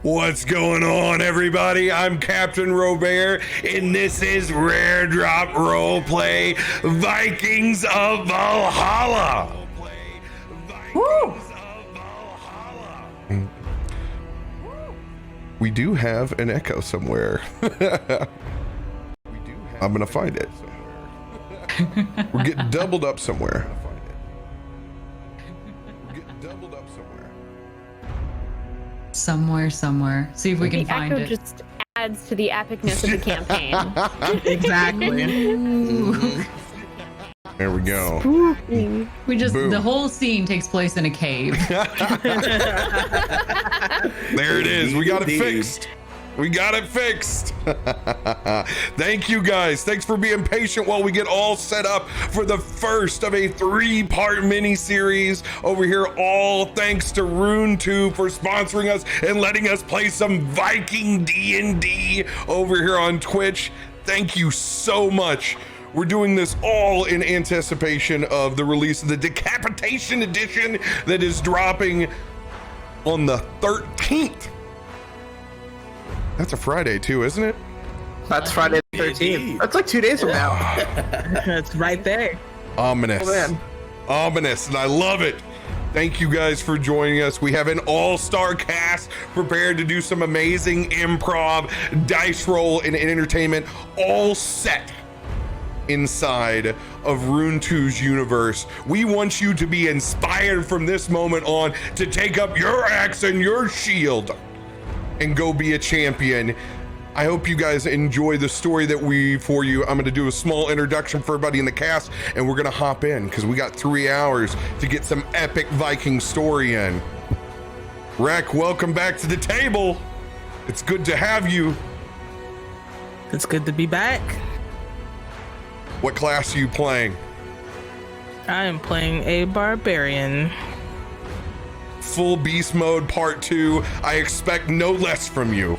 What's going on, everybody? I'm CaptainRoBear, and this is Rare Drop Roleplay Vikings of Valhalla. Woo! We do have an echo somewhere. I'm gonna find it. We're getting doubled up somewhere. Somewhere. See if we can find it. The echo just adds to the epicness of the campaign. Exactly. There we go. We just, Boom. the whole scene takes place in a cave. There it is. We got it fixed. Thank you guys. Thanks for being patient while we get all set up for the first of a 3-part mini-series over here. All thanks to Rune 2 for sponsoring us and letting us play some Viking D&D over here on Twitch. Thank you so much. We're doing this all in anticipation of the release of the Decapitation edition that is dropping on the 13th. That's a Friday too, isn't it? That's Friday the 13th. That's like 2 days from now. That's right there. Ominous. Oh, man. Ominous, and I love it. Thank you guys for joining us. We have an all-star cast prepared to do some amazing improv, dice roll, and entertainment, all set inside of Rune 2's universe. We want you to be inspired from this moment on to take up your axe and your shield and go be a champion. I hope you guys enjoy the story that we for you. I'm going to do a small introduction for everybody in the cast, and we're going to hop in because we got 3 hours to get some epic Viking story in. Rek, welcome back to the table. It's good to have you. It's good to be back. What class are you playing? I am playing a barbarian. Full beast mode part 2. I expect no less from you.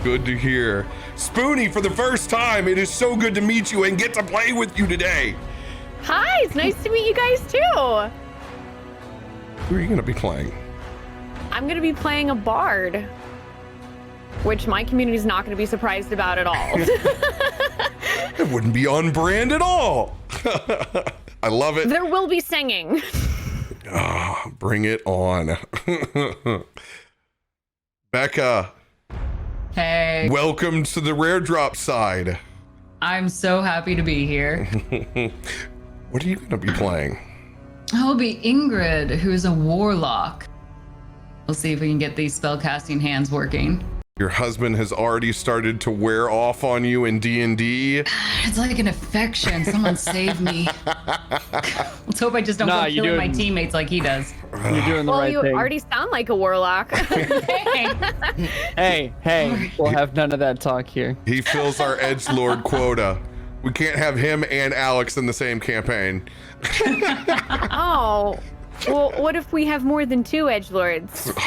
Good to hear. Spoonee, for the first time, it is so good to meet you and get to play with you today. Hi, it's nice to meet you guys too. Who are you going to be playing? I'm going to be playing a bard, which my community is not going to be surprised about at all. It wouldn't be on brand at all. I love it. There will be singing. Oh, bring it on. Becca. Hey. Welcome to the Rare Drop side. I'm so happy to be here. What are you going to be playing? I'll be Ingrid, who's a warlock. We'll see if we can get these spellcasting hands working. Your husband has already started to wear off on you in D&D. It's like an affection. Someone save me. Let's hope I just don't go killing my teammates like he does. You're doing the Well, right you thing. already sound like a warlock. Hey, we'll have none of that talk here. He fills our edgelord quota. We can't have him and Alex in the same campaign. Oh, well, what if we have more than 2 edgelords?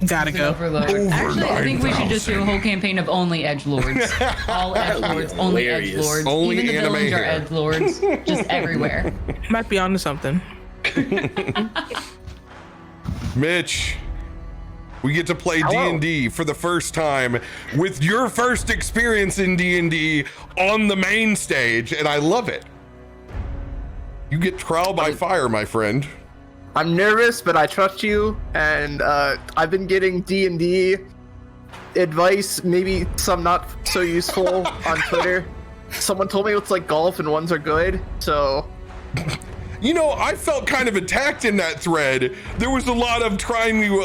Gotta go. Overload. Actually, I think we should just do a whole campaign of only edgelords. All edgelords, only edgelords. Only Even the anime villains hair. are edgelords, just everywhere. Might be onto something. Mitch, we get to play D&D for the first time with your first experience in D&D on the main stage, and I love it. You get trial by fire, my friend. I'm nervous, but I trust you, and I've been getting D&D advice, maybe some not so useful, on Twitter. Someone told me it's like golf and ones are good, so... You know, I felt kind of attacked in that thread. There was a lot of trying to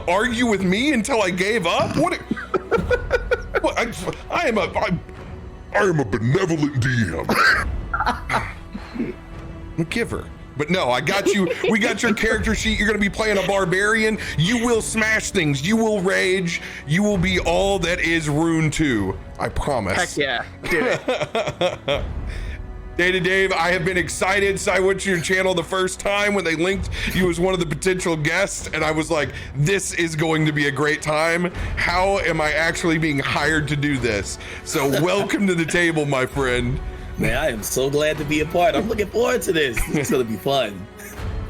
argue with me until I gave up. What? I am a benevolent DM. I'm a giver. But no, I got you. We got your character sheet. You're going to be playing a barbarian. You will smash things. You will rage. You will be all that is Rune 2. I promise. Heck yeah. Do it. DataDave, I have been excited. So I went to your channel the first time when they linked you as one of the potential guests, and I was like, this is going to be a great time. How am I actually being hired to do this? So welcome to the table, my friend. Man, I am so glad to be a part. I'm looking forward to this. It's gonna be fun.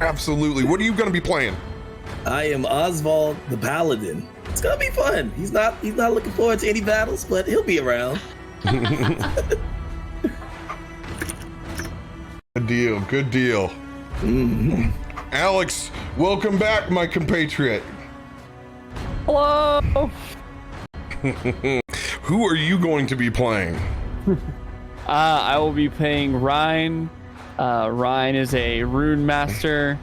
Absolutely. What are you going to be playing? I am Oswald the Paladin. It's gonna be fun. He's not looking forward to any battles, but he'll be around. Good deal. Good deal. Mhm. Alex, welcome back, my compatriot. Hello. Who are you going to be playing? I will be playing Rune. Rune is a rune master.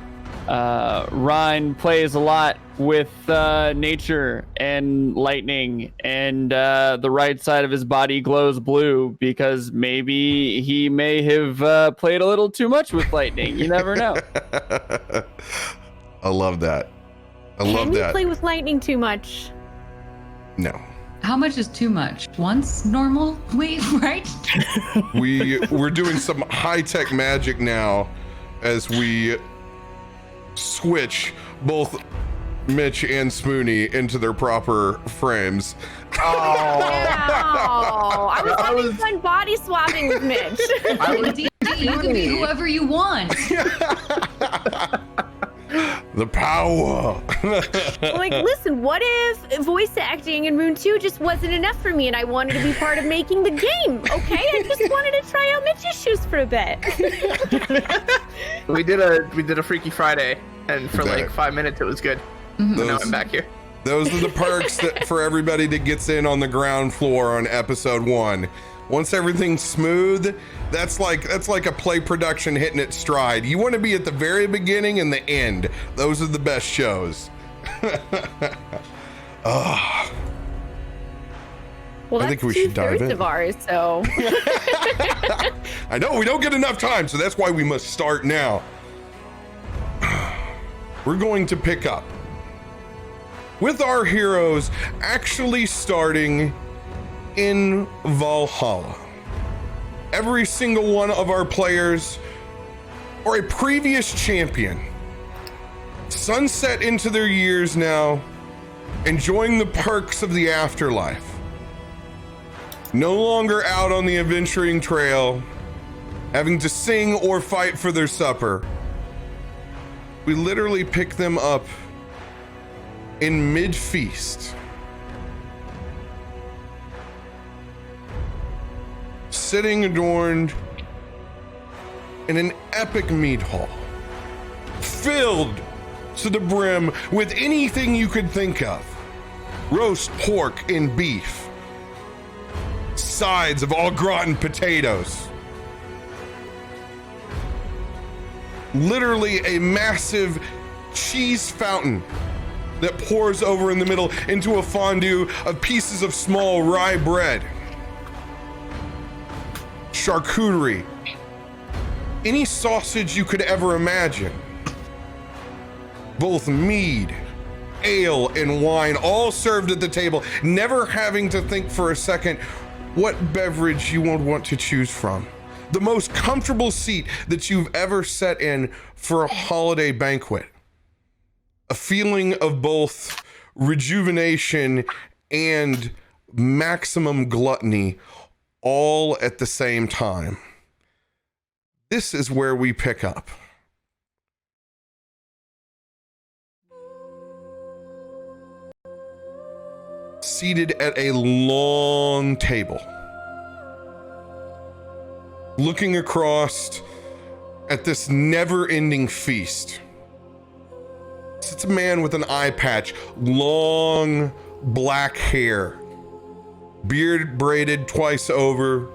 Rune plays a lot with nature and lightning, and the right side of his body glows blue because maybe he may have played a little too much with lightning. You never know. I love that. I love Can you that. play with lightning too much? No. How much is too much? Once normally, right? We're doing some high-tech magic now as we switch both Mitch and Spoonee into their proper frames. Wow. I was having fun body swapping with Mitch. D&D, you can be whoever you want. The power. Like, listen, what if voice acting in Rune 2 just wasn't enough for me and I wanted to be part of making the game? Okay, I just wanted to try out Mitch's shoes for a bit. We did a Freaky Friday, and for like 5 minutes it was good. Mm-hmm. So now I'm back here. Those are the perks that for everybody that gets in on the ground floor on episode 1. Once everything's smooth, that's like a play production hitting its stride. You want to be at the very beginning and the end. Those are the best shows. Oh. Well, I that's think we should dive 2/3 in. of ours, so. I know we don't get enough time, so that's why we must start now. We're going to pick up with our heroes actually starting in Valhalla. Every single one of our players or a previous champion sunset into their years now, enjoying the perks of the afterlife. No longer out on the adventuring trail, having to sing or fight for their supper. We literally pick them up in mid-feast. Sitting adorned in an epic meat hall, filled to the brim with anything you could think of. Roast pork and beef, sides of au gratin potatoes, literally a massive cheese fountain that pours over in the middle into a fondue of pieces of small rye bread, charcuterie, any sausage you could ever imagine, both mead, ale, and wine, all served at the table, never having to think for a second what beverage you would want to choose from. The most comfortable seat that you've ever sat in for a holiday banquet. A feeling of both rejuvenation and maximum gluttony all at the same time. This is where we pick up. Seated at a long table, looking across at this never-ending feast, sits a man with an eye patch, long black hair, beard braided twice over,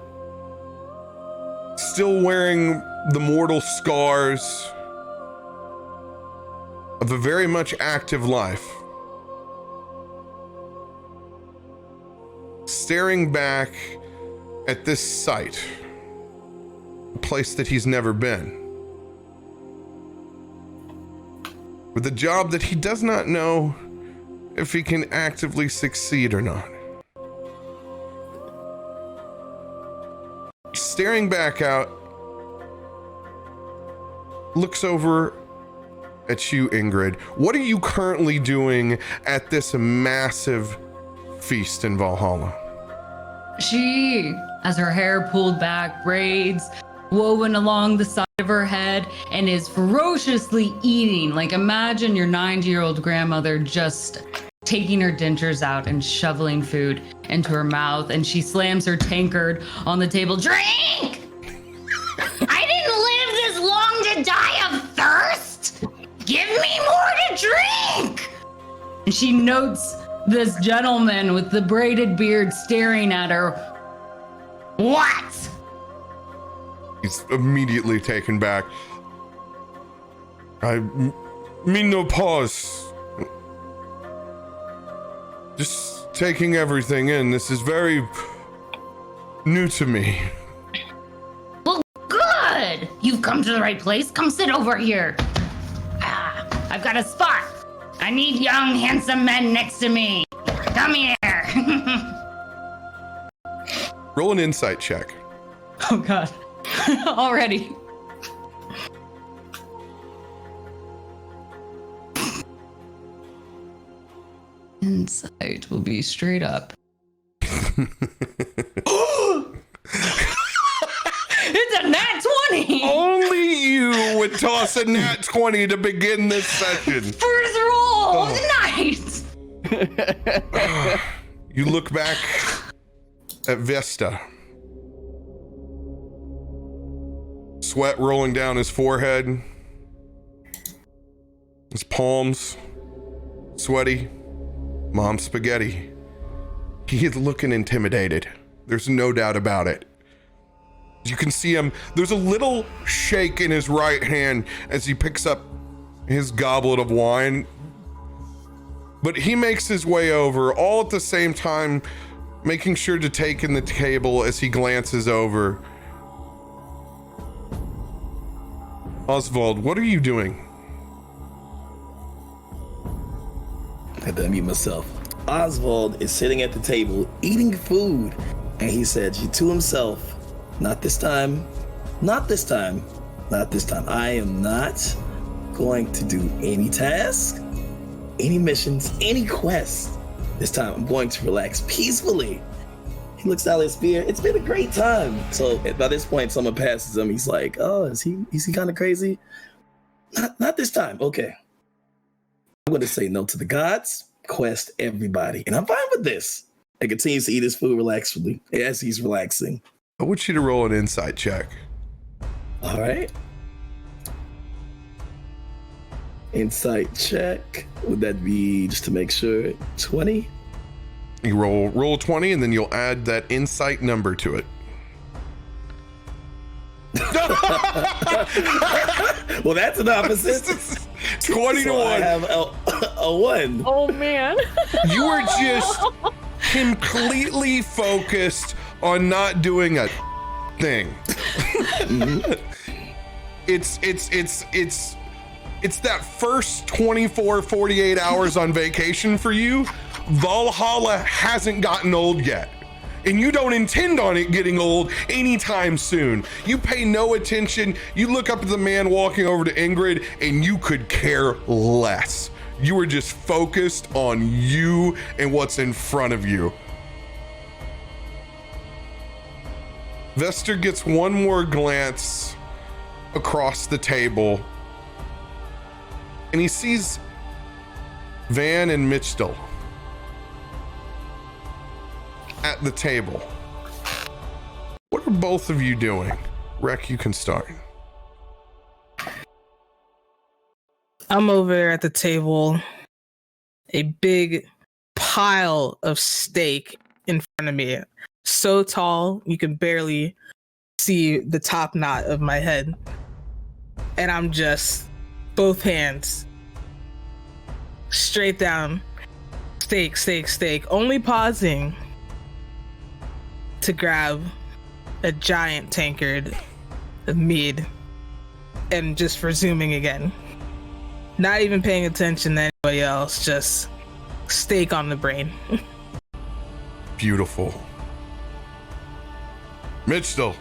still wearing the mortal scars of a very much active life. Staring back at this site, a place that he's never been, with a job that he does not know if he can actively succeed or not. Staring back out, looks over at you, Ingrid. What are you currently doing at this massive feast in Valhalla? She has her hair pulled back, braids, woven along the side of her head and is ferociously eating. Like, imagine your 90-year-old grandmother just taking her dentures out and shoveling food into her mouth, and she slams her tankard on the table. Drink! I didn't live this long to die of thirst! Give me more to drink! And she notes this gentleman with the braided beard staring at her. What? He's immediately taken back. I mean no pause. Just taking everything in. This is very new to me. Well, good. You've come to the right place. Come sit over here. I've got a spot. I need young, handsome men next to me. Come here. Roll an insight check. Oh, God. Already. Insight will be straight up. It's a nat 20! Only you would toss a nat 20 to begin this session. First roll of the night! You look back at Vesta. Sweat rolling down his forehead. His palms sweaty. Mom spaghetti. He is looking intimidated. There's no doubt about it. You can see him. There's a little shake in his right hand as he picks up his goblet of wine. But he makes his way over, all at the same time, making sure to take in the table as he glances over. Oswald, what are you doing? I had to unmute myself. Oswald is sitting at the table eating food, and he said to himself, not this time, not this time, not this time. I am not going to do any tasks, any missions, any quests. This time I'm going to relax peacefully. He looks down at his spear. It's been a great time. So by this point, someone passes him. He's like, oh, is he kind of crazy? Not this time. Okay. I'm going to say no to the gods, quest everybody. And I'm fine with this. And continues to eat his food relaxedly as he's relaxing. I want you to roll an insight check. All right. Insight check. Would that be, just to make sure, 20? You roll 20 and then you'll add that insight number to it. Well, that's an opposite. 20 to 1. I have a 1. Oh, man. You are just completely focused on not doing a thing. It's that first 24, 48 hours on vacation for you. Valhalla hasn't gotten old yet. And you don't intend on it getting old anytime soon. You pay no attention. You look up at the man walking over to Ingrid and you could care less. You are just focused on you and what's in front of you. Vester gets one more glance across the table and he sees Van and Mitchell at the table. What are both of you doing? Rek, you can start. I'm over there at the table, a big pile of steak in front of me. So tall, you can barely see the top knot of my head. And I'm just, both hands, straight down, steak, steak, steak, only pausing to grab a giant tankard of mead and just resuming again. Not even paying attention to anybody else, just steak on the brain. Beautiful. Mitchell.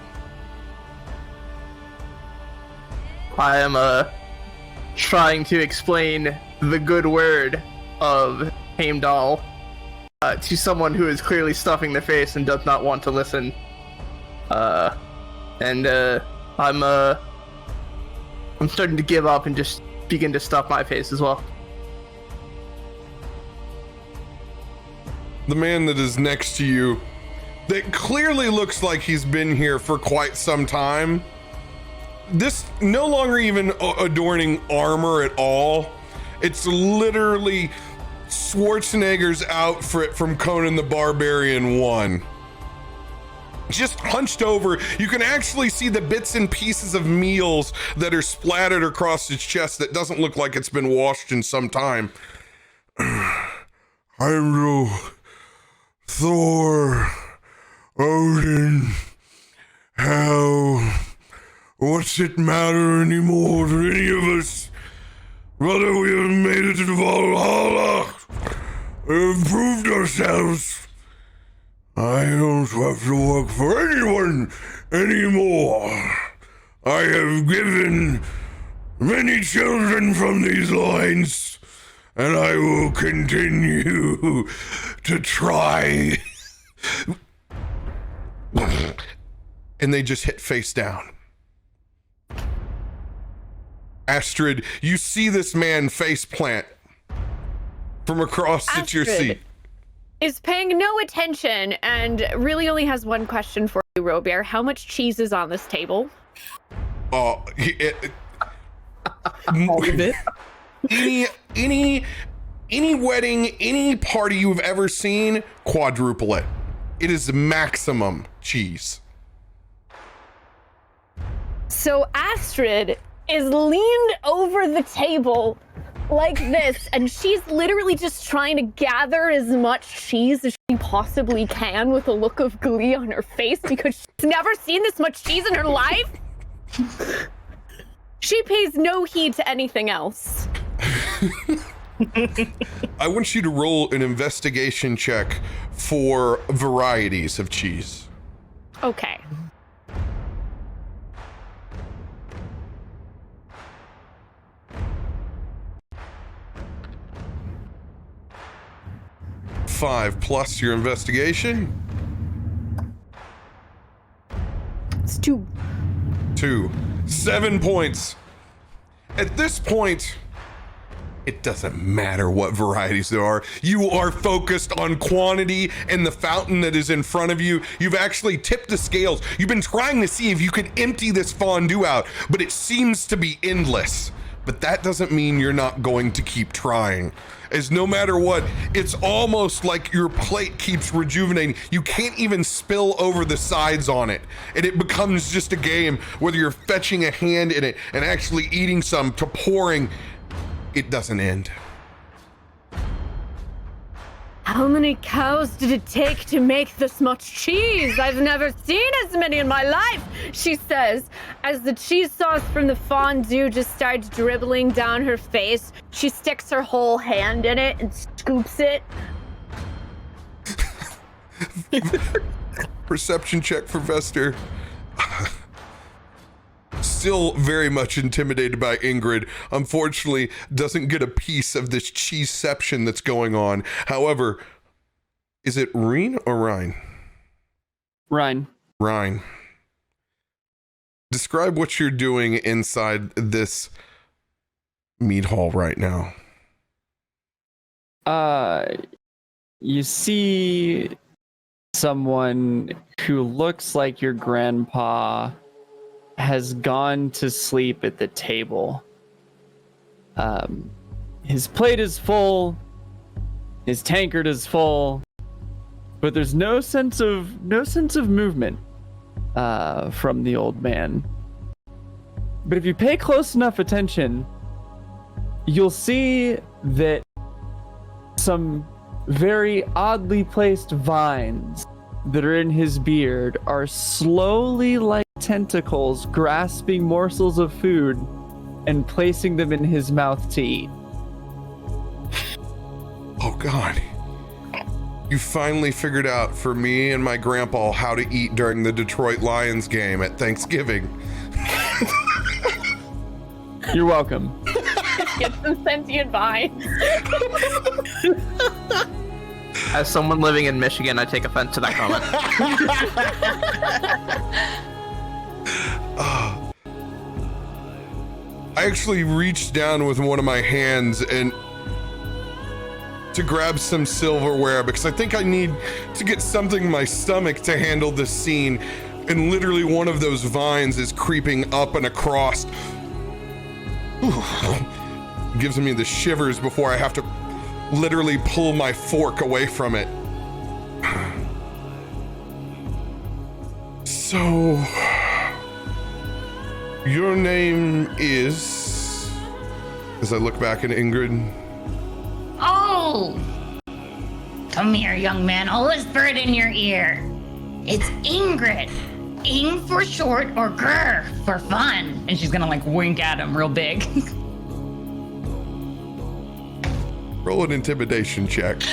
I am trying to explain the good word of Heimdall to someone who is clearly stuffing their face and does not want to listen. And I'm starting to give up and just begin to stuff my face as well. The man that is next to you, that clearly looks like he's been here for quite some time. This no longer even adorning armor at all. It's literally Schwarzenegger's outfit from Conan the Barbarian 1. Just hunched over, you can actually see the bits and pieces of meals that are splattered across his chest that doesn't look like it's been washed in some time. I'm Thor, Odin, Hell. What's it matter anymore to any of us? Brother, we have made it to Valhalla. We have proved ourselves. I don't have to work for anyone anymore. I have given many children from these lines, and I will continue to try. And they just hit face down. Astrid, you see this man face plant from across your seat. Is paying no attention and really only has one question for you, Robear. How much cheese is on this table? All of it. Any wedding, any party you've ever seen, quadruple it. It is maximum cheese. So Astrid is leaned over the table like this, and she's literally just trying to gather as much cheese as she possibly can with a look of glee on her face because she's never seen this much cheese in her life. She pays no heed to anything else. I want you to roll an investigation check for varieties of cheese. Okay. Five plus your investigation. It's 2. 7 points. At this point, it doesn't matter what varieties there are. You are focused on quantity and the fountain that is in front of you. You've actually tipped the scales. You've been trying to see if you could empty this fondue out, but it seems to be endless. But that doesn't mean you're not going to keep trying. As no matter what, it's almost like your plate keeps rejuvenating. You can't even spill over the sides on it. And it becomes just a game, whether you're fetching a hand in it and actually eating some to pouring, it doesn't end. How many cows did it take to make this much cheese? I've never seen as many in my life, she says. As the cheese sauce from the fondue just starts dribbling down her face, she sticks her whole hand in it and scoops it. Perception check for Vester. Still very much intimidated by Ingrid. Unfortunately, doesn't get a piece of this cheeseception that's going on. However, is it Rune or Ryan? Ryan. Describe what you're doing inside this meat hall right now. You see someone who looks like your grandpa has gone to sleep at the table. His plate is full, his tankard is full, but there's no sense of movement from the old man. But if you pay close enough attention, you'll see that some very oddly placed vines that are in his beard are slowly, like tentacles, grasping morsels of food and placing them in his mouth to eat. Oh God. You finally figured out for me and my grandpa how to eat during the Detroit Lions game at Thanksgiving. You're welcome. Get some sentient vines. As someone living in Michigan, I take offense to that comment. I actually reached down with one of my hands and to grab some silverware because I think I need to get something in my stomach to handle this scene. And literally one of those vines is creeping up and across. Gives me the shivers before I have to literally pull my fork away from it. So, your name is, as I look back at Ingrid. Oh! Come here, young man. I'll whisper it in your ear. It's Ingrid. Ing for short or grr for fun. And she's gonna like wink at him real big. Roll an intimidation check.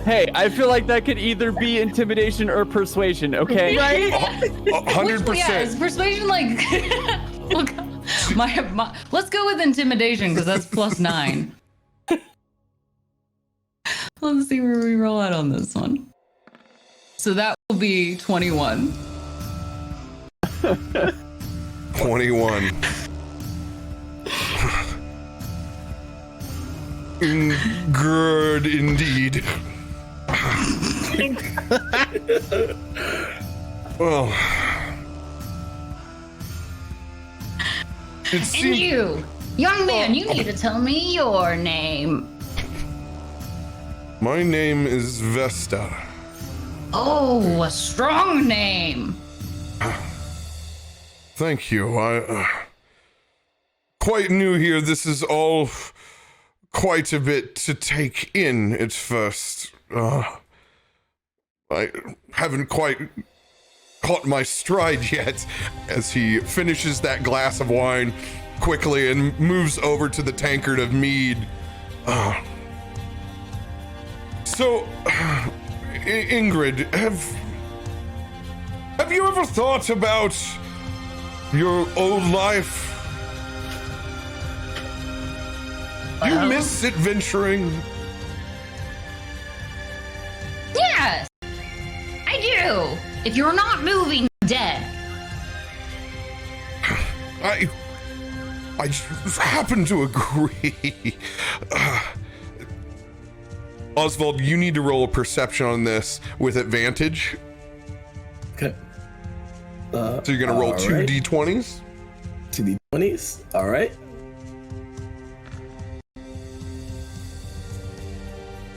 Hey, I feel like that could either be intimidation or persuasion, okay? Right? 100%. Yeah, is persuasion like... Look, let's go with intimidation because that's +9. Let's see where we roll out on this one. So that will be 21. 21. Good indeed. Well, it And seems you, young man, you need to tell me your name. my name is Vesta. Oh, a strong name. Thank you. I quite new here. This is all quite a bit to take in at first. I haven't quite caught my stride yet as he finishes that glass of wine quickly and moves over to the tankard of mead. So, Ingrid, have you ever thought about your old life? You Well, miss adventuring? yes, I do. If you're not moving, you're dead. I happen to agree. Oswald, you need to roll a perception on this with advantage. Okay. So you're gonna roll two right. d20s. 2 d20s. All right.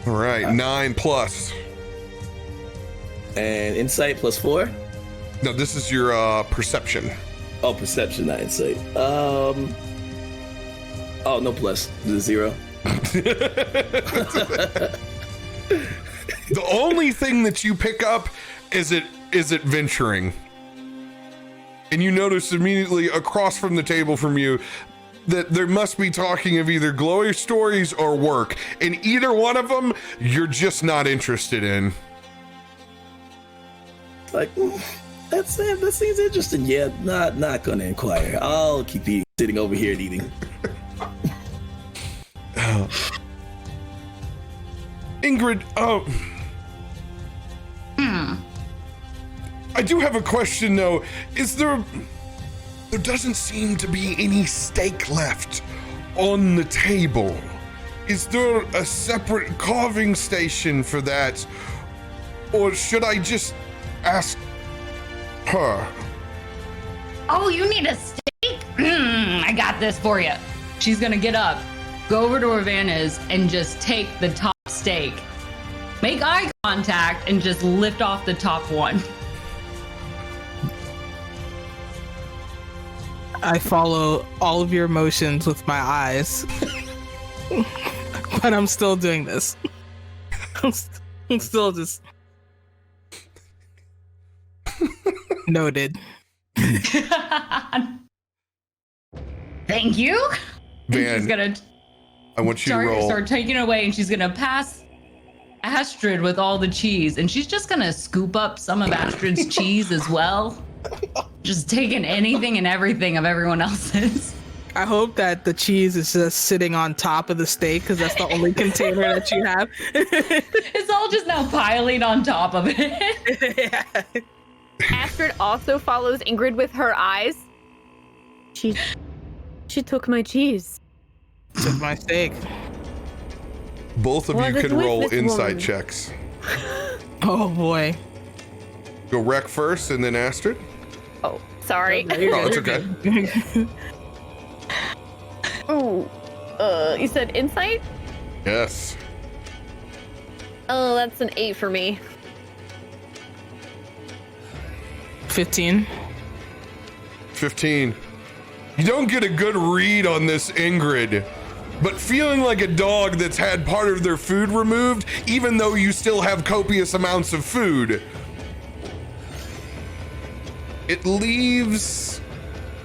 All right, 9 plus. And insight +4. No, this is your perception. Oh, perception, not insight. Oh, no plus. This is 0. The only thing that you pick up is adventuring. And you notice immediately across from the table from you that there must be talking of either glory stories or work. And either one of them, you're just not interested in. Like, that seems interesting. Yeah, not gonna inquire. I'll keep eating, sitting over here and eating. Ingrid, I do have a question though. Is there doesn't seem to be any steak left on the table. Is there a separate carving station for that? Or should I just ask her? Oh, you need a steak? I got this for you. She's gonna get up, go over to where Van is, and just take the top steak. Make eye contact and just lift off the top one. I follow all of your motions with my eyes. But I'm still doing this. I'm still just... Noted. Thank you. Van, She's gonna I want you to roll. start taking it away, and she's gonna pass Astrid with all the cheese, and she's just gonna scoop up some of Astrid's cheese as well. Just taking anything and everything of everyone else's. I hope that the cheese is just sitting on top of the steak, because that's the only container that you have. It's all just now piling on top of it. Yeah. Astrid also follows Ingrid with her eyes, She took my cheese. Took my steak. Both of you What is can with roll this insight woman? checks. Oh boy. Go Rec first and then Astrid. Oh, sorry. Oh, it's okay. Oh, you said insight? Yes. Oh, that's an 8 for me. 15. 15. You don't get a good read on this Ingrid, but feeling like a dog that's had part of their food removed, even though you still have copious amounts of food, it leaves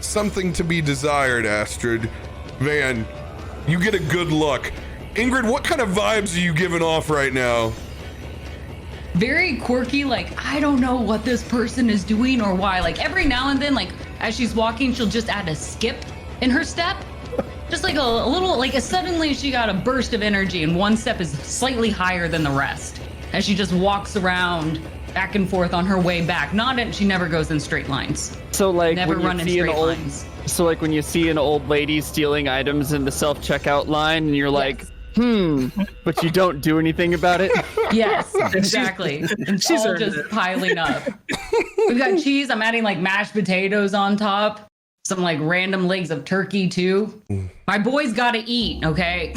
something to be desired, Astrid. Van, you get a good look. Ingrid, what kind of vibes are you giving off right now? Very quirky, like, I don't know what this person is doing or why. Like, every now and then, like, as she's walking, she'll just add a skip in her step. Just like a little, like, suddenly she got a burst of energy and one step is slightly higher than the rest. As she just walks around back and forth on her way back. She never goes in straight lines. So like Never when you run in see an straight old, lines. so like when you see an old lady stealing items in the self-checkout line, and you're like, but you don't do anything about it. Yes, exactly. It's She's all earned just it. piling up. We've got cheese. I'm adding like mashed potatoes on top. Some like random legs of turkey too. My boys gotta eat, okay?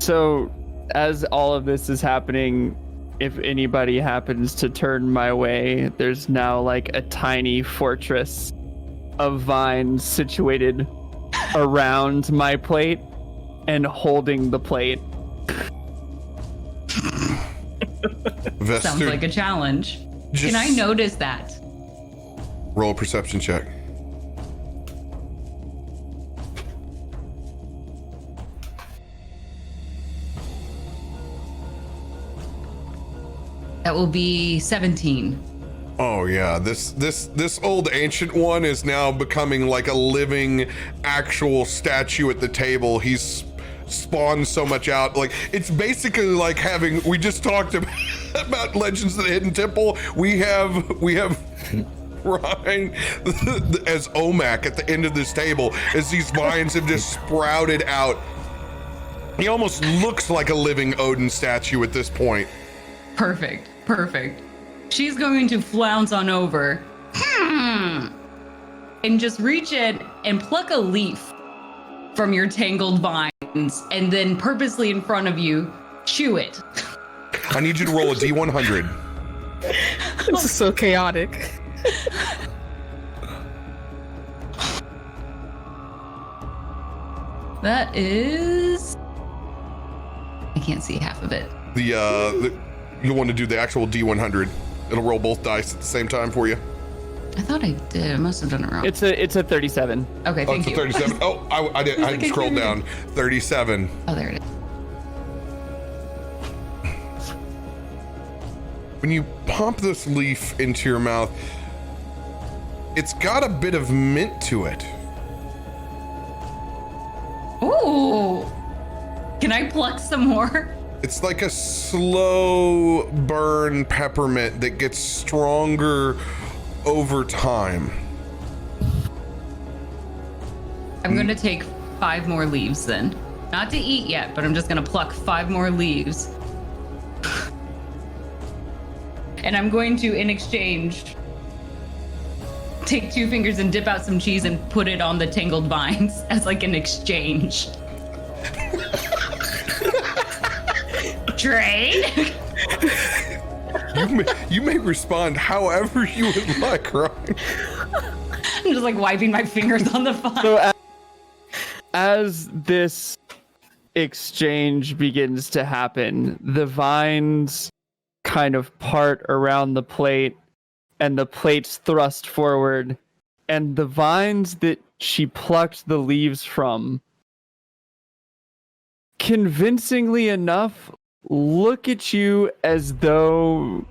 So as all of this is happening, if anybody happens to turn my way, there's now like a tiny fortress of vines situated around my plate and holding the plate. Sounds like a challenge. Just Can I notice that? roll a perception check. That will be 17. Oh yeah, this old ancient one is now becoming like a living actual statue at the table. He's spawned so much out. Like, it's basically like having, we just talked about Legends of the Hidden Temple. We have Ryan as Omak at the end of this table as these vines have just sprouted out. He almost looks like a living Odin statue at this point. Perfect. She's going to flounce on over and just reach in and pluck a leaf from your tangled vines and then purposely in front of you, chew it. I need you to roll a D100. This is so chaotic. That is... I can't see half of it. You'll want to do the actual D100. It'll roll both dice at the same time for you. I thought I did. I must have done it wrong. It's a 37. Okay, Oh, thank it's a you. 37. Oh, I did. I like I scrolled couldn't- down. 37. Oh, there it is. When you pump this leaf into your mouth, it's got a bit of mint to it. Ooh. Can I pluck some more? It's like a slow burn peppermint that gets stronger over time. I'm going to take 5 more leaves then. Not to eat yet, but I'm just going to pluck 5 more leaves. And I'm going to, in exchange, take 2 fingers and dip out some cheese and put it on the tangled vines as like an exchange. Trade? You may respond however you would like, right? I'm just like wiping my fingers on the vine. So as this exchange begins to happen, the vines kind of part around the plate and the plate's thrust forward, and the vines that she plucked the leaves from, convincingly enough, look at you as though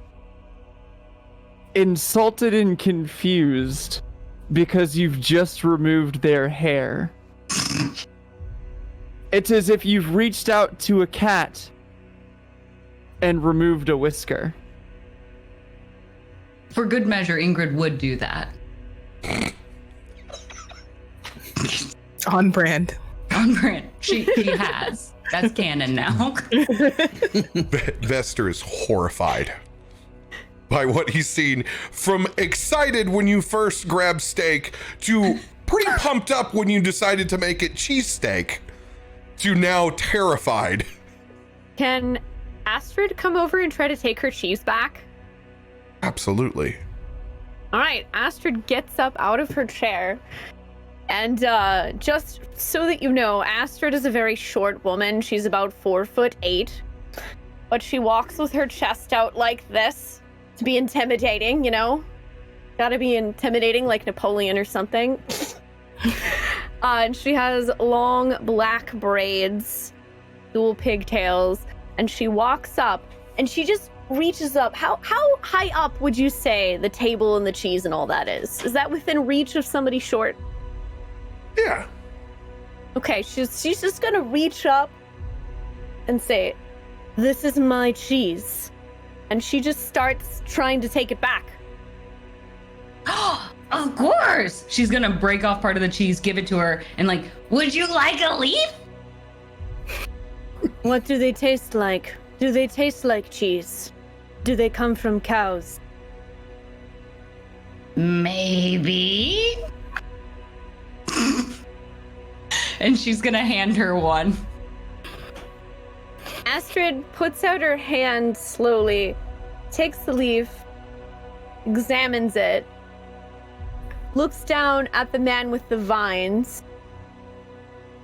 insulted and confused because you've just removed their hair. It's as if you've reached out to a cat and removed a whisker. For good measure, Ingrid would do that. On brand. On brand. She has. That's canon now. Vester is horrified by what he's seen, from excited when you first grabbed steak to pretty pumped up when you decided to make it cheesesteak to now terrified. Can Astrid come over and try to take her cheese back? Absolutely. All right, Astrid gets up out of her chair. And just so that you know, Astrid is a very short woman. She's about 4'8", but she walks with her chest out like this to be intimidating, you know? Gotta be intimidating like Napoleon or something. And she has long black braids, dual pigtails, and she walks up and she just reaches up. How high up would you say the table and the cheese and all that is? Is that within reach of somebody short? Yeah. Okay, she's just gonna reach up and say, "This is my cheese." And she just starts trying to take it back. Of course. She's gonna break off part of the cheese, give it to her, and like, would you like a leaf? What do they taste like? Do they taste like cheese? Do they come from cows? Maybe. And she's gonna hand her one. Astrid puts out her hand slowly, takes the leaf, examines it, looks down at the man with the vines.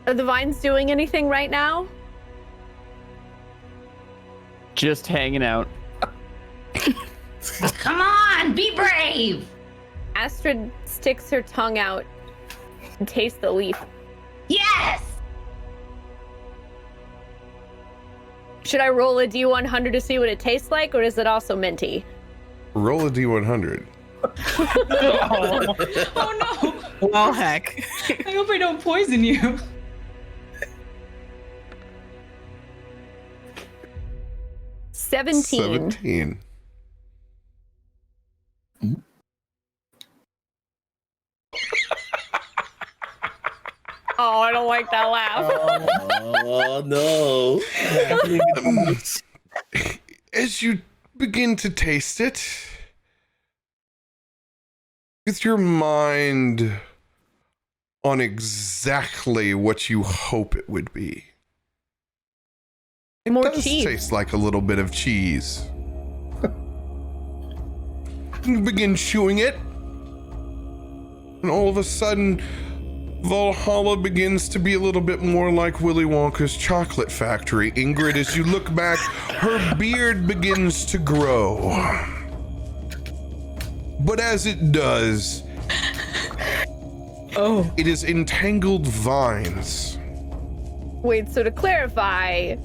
Are the vines doing anything right now? Just hanging out. Come on, be brave. Astrid sticks her tongue out and tastes the leaf. Yes. Should I roll a D100 to see what it tastes like, or is it also minty? Roll a D100. Oh no. Well, heck. I hope I don't poison you. Seventeen. 17. Oh, I don't like that laugh. Oh no. As you begin to taste it, with your mind on exactly what you hope it would be, it More does cheese. taste like a little bit of cheese. You begin chewing it, and all of a sudden, Valhalla begins to be a little bit more like Willy Wonka's chocolate factory. Ingrid, as you look back, her beard begins to grow. But as it does, it is entangled vines. Wait, so to clarify,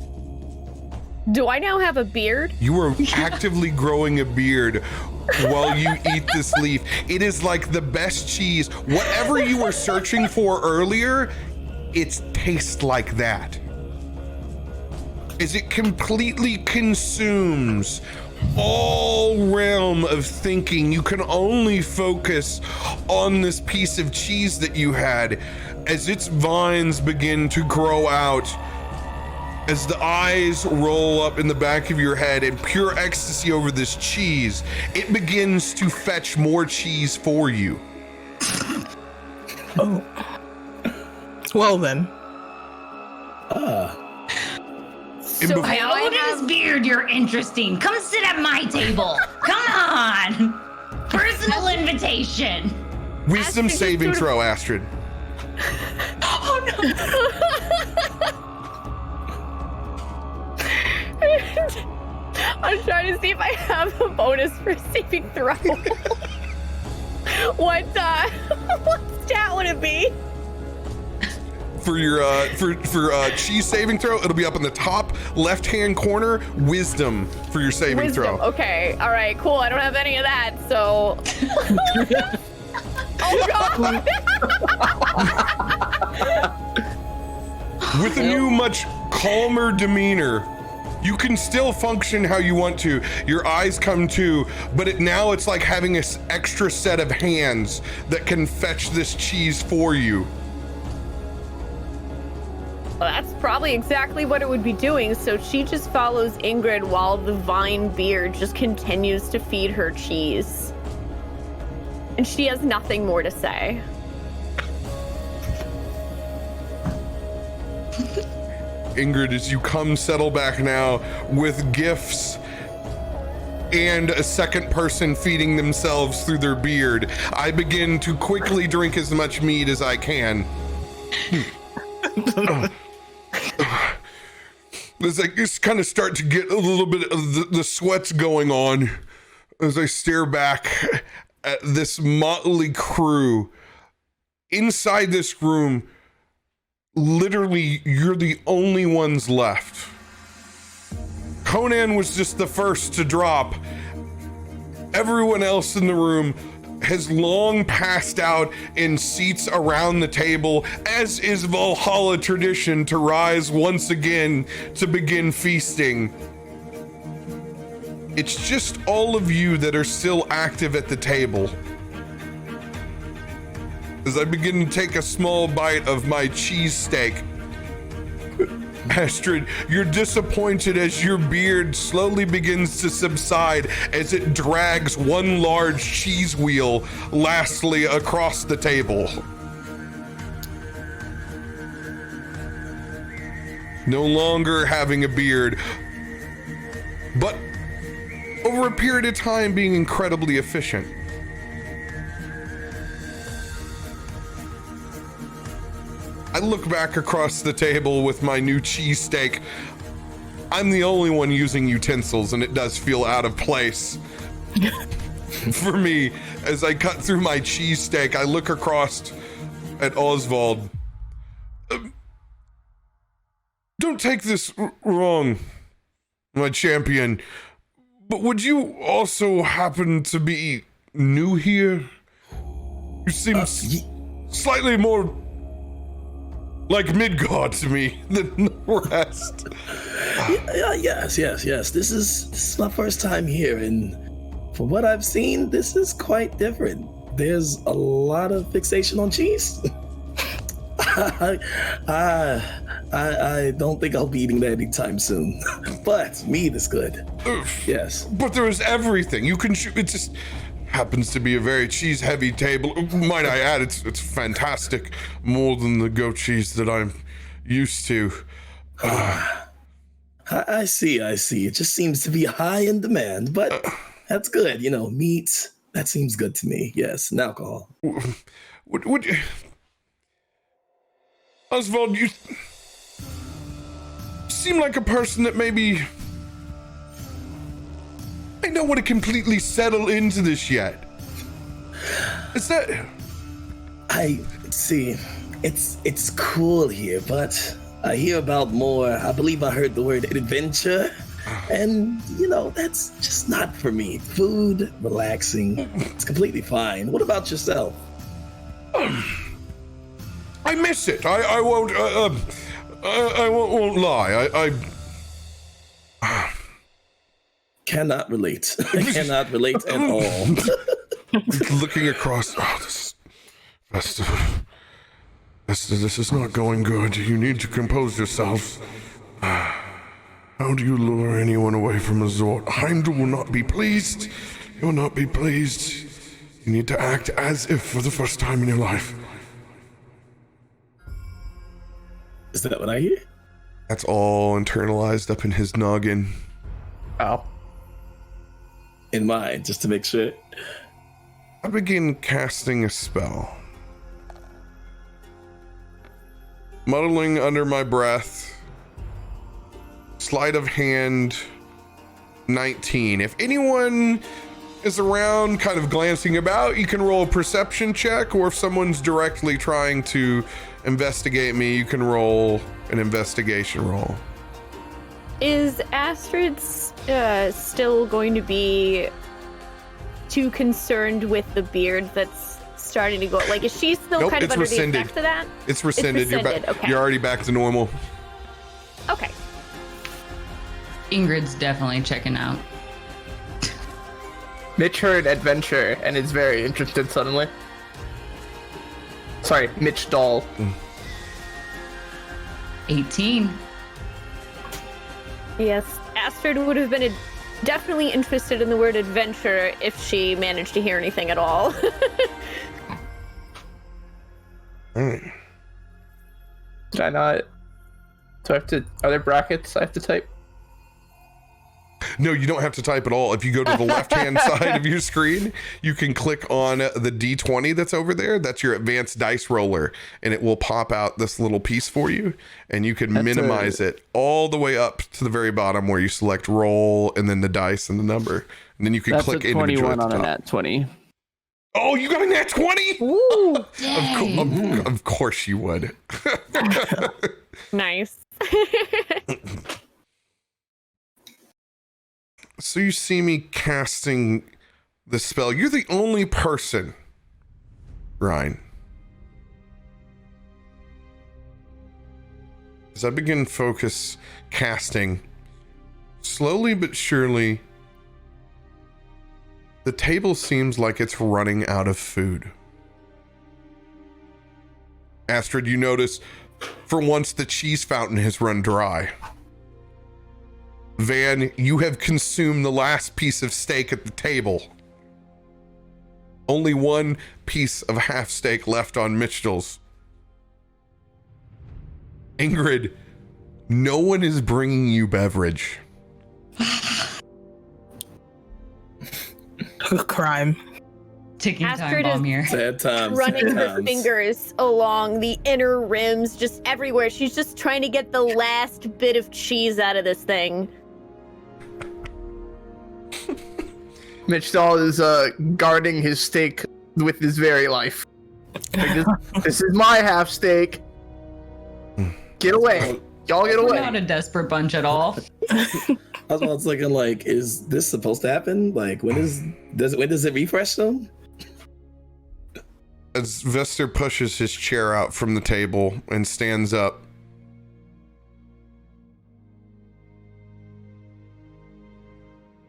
do I now have a beard? You are actively growing a beard while you eat this leaf. It is like the best cheese. Whatever you were searching for earlier, it tastes like that. As it completely consumes all realm of thinking, you can only focus on this piece of cheese that you had as its vines begin to grow out. As the eyes roll up in the back of your head in pure ecstasy over this cheese, it begins to fetch more cheese for you. Oh. Well then. So I now I noticed have... beard, you're interesting. Come sit at my table. Come on. Personal invitation. Wisdom Astrid just saving sort of- throw, Astrid. Oh no. I'm trying to see if I have a bonus for saving throw. What stat would it be? For your for cheese saving throw, it'll be up in the top left-hand corner. Wisdom for your saving Wisdom. throw. Okay. All right. Cool. I don't have any of that. So. Oh God. With a new, much calmer demeanor, you can still function how you want to. Your eyes come to, but now it's like having an extra set of hands that can fetch this cheese for you. Well, that's probably exactly what it would be doing, so she just follows Ingrid while the vine beard just continues to feed her cheese. And she has nothing more to say. Ingrid, as you come settle back now with gifts and a second person feeding themselves through their beard, I begin to quickly drink as much mead as I can. As I just kind of start to get a little bit of the sweats going on as I stare back at this motley crew. Inside this room, literally, you're the only ones left. Conan was just the first to drop. Everyone else in the room has long passed out in seats around the table, as is Valhalla tradition to rise once again to begin feasting. It's just all of you that are still active at the table. As I begin to take a small bite of my cheesesteak. Astrid, you're disappointed as your beard slowly begins to subside as it drags one large cheese wheel lastly across the table. No longer having a beard, but over a period of time being incredibly efficient. I look back across the table with my new cheesesteak. I'm the only one using utensils, and it does feel out of place. For me, as I cut through my cheesesteak, I look across at Oswald. Don't take this wrong, my champion, but would you also happen to be new here? You seem slightly more like Midgard to me than the rest. Yes. This is my first time here, and from what I've seen, this is quite different. There's a lot of fixation on cheese. I don't think I'll be eating that anytime soon. But meat is good. Yes. But there is everything. You can shoot. It just happens to be a very cheese-heavy table. Might I add, it's fantastic. More than the goat cheese that I'm used to. I see. It just seems to be high in demand, but that's good. You know, meat, that seems good to me. Yes, and alcohol. Would you... Oswald, you seem like a person that maybe I don't want to completely settle into this yet. Is that... I see. It's cool here, but I hear about more. I believe I heard the word adventure, and you know, that's just not for me. Food, relaxing, it's completely fine. What about yourself? I miss it. I won't lie. I cannot relate. I cannot relate at all. Looking across, this is not going good. You need to compose yourself. How do you lure anyone away from a Zord? Heimdall will not be pleased. He will not be pleased. You need to act as if for the first time in your life. Is that what I hear? That's all internalized up in his noggin. Oh. In mine, just to make sure. I begin casting a spell. Muttering under my breath. Sleight of hand 19. If anyone is around kind of glancing about, you can roll a perception check, or if someone's directly trying to investigate me, you can roll an investigation roll. Is Astrid still going to be too concerned with the beard that's starting to go? Like, is she still kind of under the effect of that? It's rescinded. Okay. You're already back to normal. Okay. Ingrid's definitely checking out. Mitch heard adventure and is very interested suddenly. Sorry, Mitch Doll. 18. Yes, Astrid would have been definitely interested in the word adventure if she managed to hear anything at all. Mm. Did I not? Do I have to? Are there brackets I have to type? No, you don't have to type at all. If you go to the left-hand side of your screen, you can click on the D20 that's over there. That's your advanced dice roller, and it will pop out this little piece for you, and you can minimize it all the way up to the very bottom where you select roll and then the dice and the number, and then you can That's click a 21 on a top. nat 20. Oh, you got a nat 20? Ooh, Of course you would. nice. So you see me casting the spell. You're the only person, Ryan. As I begin focus casting, slowly but surely, the table seems like it's running out of food. Astrid, you notice for once the cheese fountain has run dry. Van, you have consumed the last piece of steak at the table. Only one piece of half steak left on Mitchell's. Ingrid, no one is bringing you beverage. Crime. Ticking Astrid time bomb is- here. Sad times. Running sad her times. fingers along the inner rims, just everywhere. She's just trying to get the last bit of cheese out of this thing. Mitch Dahl is guarding his steak with his very life. Like, this is my half steak. Get away. Y'all get We're away. not a desperate bunch at all. I was looking like, is this supposed to happen? Like, when does it refresh them? As Vester pushes his chair out from the table and stands up.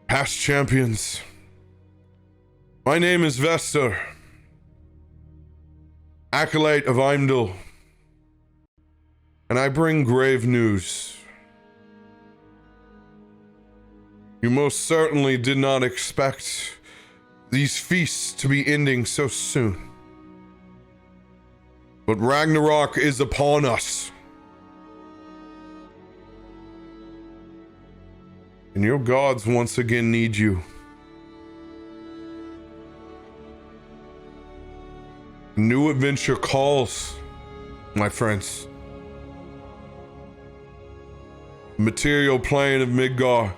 Past champions, my name is Vester, acolyte of Imdal, and I bring grave news. You most certainly did not expect these feasts to be ending so soon. But Ragnarok is upon us. And your gods once again need you. A new adventure calls, my friends. The material plane of Midgar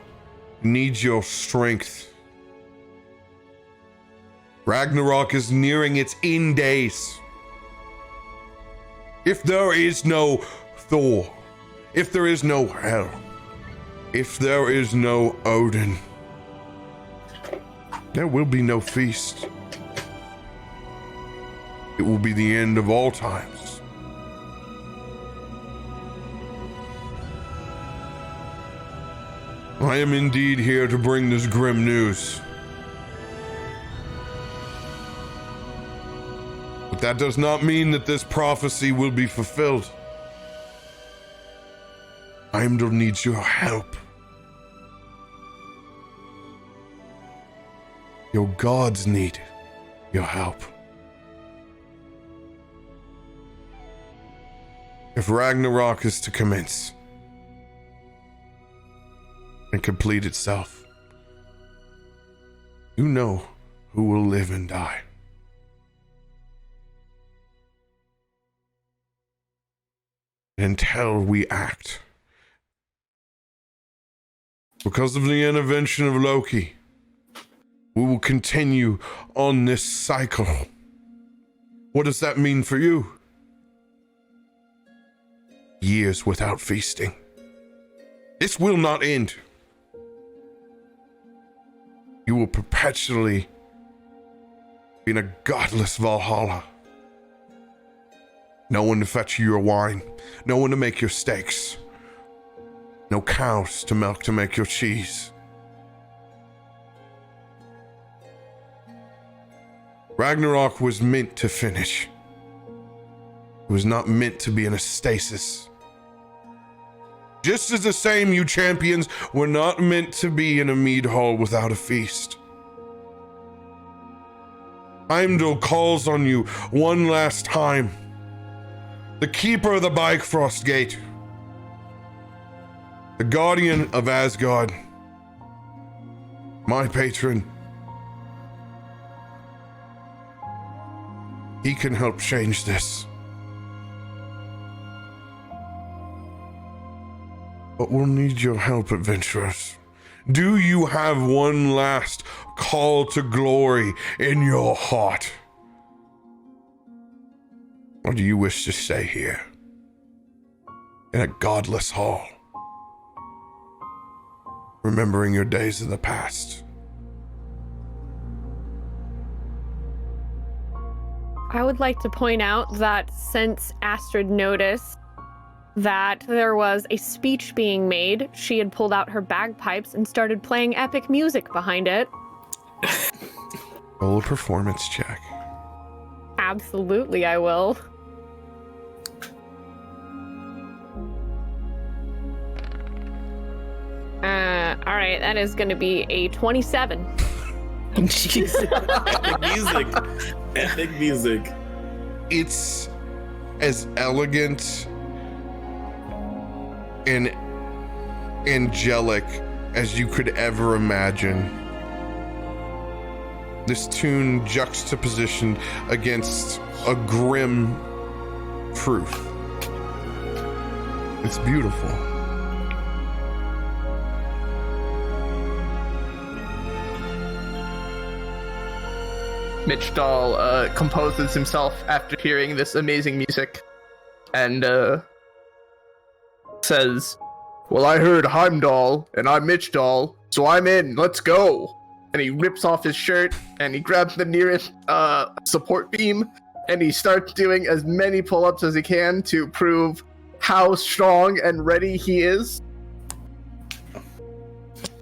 needs your strength. Ragnarok is nearing its end days. If there is no Thor, if there is no Hel, if there is no Odin, there will be no feast. It will be the end of all times. I am indeed here to bring this grim news. But that does not mean that this prophecy will be fulfilled. Imdal needs your help. Your gods need your help. If Ragnarok is to commence and complete itself, you know who will live and die. Until we act, because of the intervention of Loki, we will continue on this cycle. What does that mean for you? Years without feasting. This will not end. You will perpetually be in a godless Valhalla. No one to fetch you your wine. No one to make your steaks. No cows to milk to make your cheese. Ragnarok was meant to finish. It was not meant to be in a stasis. Just as the same, you champions were not meant to be in a mead hall without a feast. Heimdall calls on you one last time. The keeper of the Bifrost Gate. The guardian of Asgard. My patron. He can help change this. But we'll need your help, adventurers. Do you have one last call to glory in your heart? Or do you wish to stay here in a godless hall, remembering your days in the past? I would like to point out that since Astrid noticed that there was a speech being made, she had pulled out her bagpipes and started playing epic music behind it. Roll a performance check. Absolutely, I will. All right, that is going to be a 27. Jesus. Epic music. Epic music. It's as elegant and angelic as you could ever imagine. This tune juxtapositioned against a grim truth. It's beautiful. Mitch Dahl composes himself after hearing this amazing music and says, "Well, I heard Heimdall, and I'm Mitch Dahl, so I'm in, let's go." And he rips off his shirt, and he grabs the nearest support beam, and he starts doing as many pull-ups as he can to prove how strong and ready he is.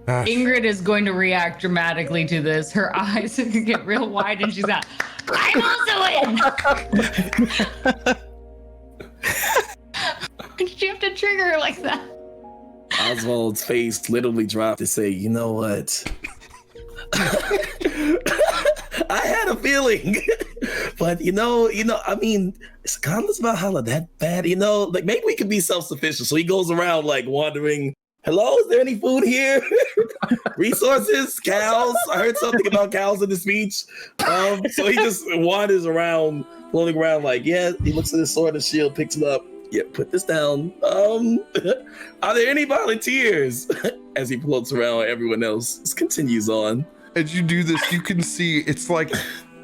Ingrid is going to react dramatically to this. Her eyes get real wide and she's like, I'm also in! Did you have to trigger her like that? Oswald's face literally dropped to say, you know what? I had a feeling. But I mean, is Godless Valhalla that bad? Like maybe we could be self-sufficient. So he goes around like wandering. Hello, is there any food here? Resources? Cows? I heard something about cows in the speech. So he just wanders around, floating around like, yeah, he looks at his sword and shield, picks it up. Yeah, put this down. Are there any volunteers? As he floats around everyone else. This continues on. As you do this, you can see it's like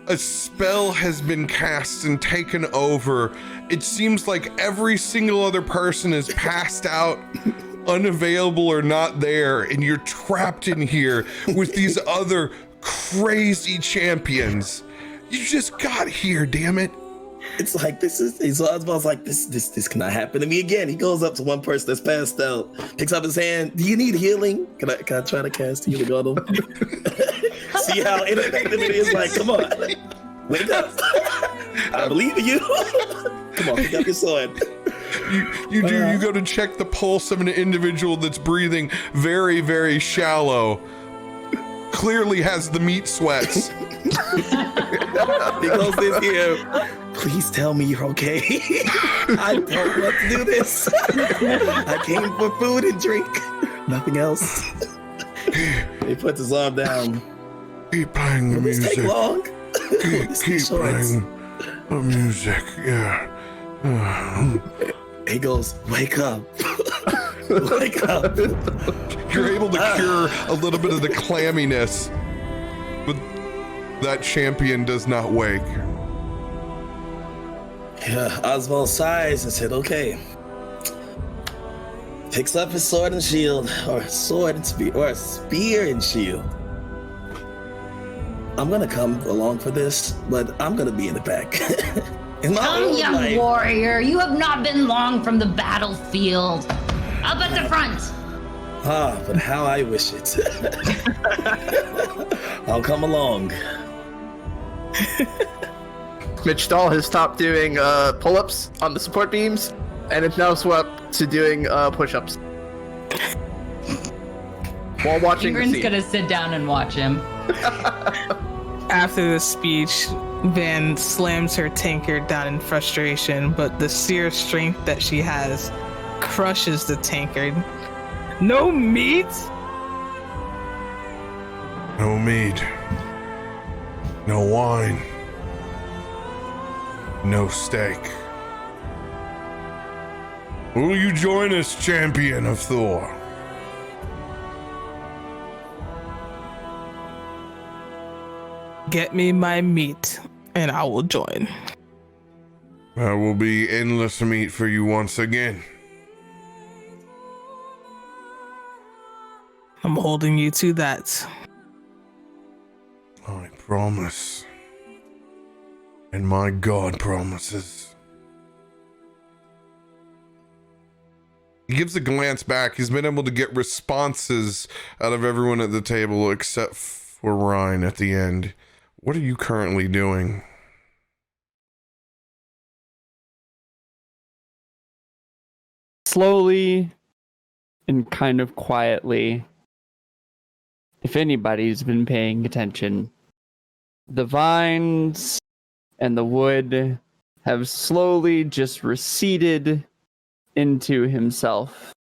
a spell has been cast and taken over. It seems like every single other person is passed out, unavailable or not there, and you're trapped in here with these other crazy champions. You just got here, damn it. It's like Oswald's like, this cannot happen to me again. He goes up to one person that's passed out, picks up his hand. Do you need healing? Can I try to cast healing on him? See how ineffective it is? Like, come on, wake up! I believe in you. Come on, pick up your sword. You go to check the pulse of an individual that's breathing very, very shallow. Clearly has the meat sweats. He goes in here. Please tell me you're okay. I don't want to do this. I came for food and drink. Nothing else. He puts his arm down. Keep playing the music. Take long. Keep playing the music, yeah. He goes, wake up. Wake up. You're able to cure a little bit of the clamminess, but that champion does not wake. Yeah, Oswald sighs and said, okay. Picks up his sword and shield, or sword and spear, or spear and shield. I'm gonna come along for this, but I'm gonna be in the back. Come, young warrior, you have not been long from the battlefield. Up at the front. But how I wish it. I'll come along. Mitch Dahl has stopped doing pull-ups on the support beams, and it's now swept to doing push-ups. While watching the Ingrid's scene. gonna sit down and watch him. After the speech, Van slams her tankard down in frustration, but the sheer strength that she has crushes the tankard. No meat? No mead. No wine. No steak. Will you join us, champion of Thor? Get me my meat, and I will join. There will be endless meat for you once again. I'm holding you to that. I promise. And my God promises. He gives a glance back. He's been able to get responses out of everyone at the table except for Ryan at the end. What are you currently doing? Slowly and kind of quietly, if anybody's been paying attention, the vines and the wood have slowly just receded into himself.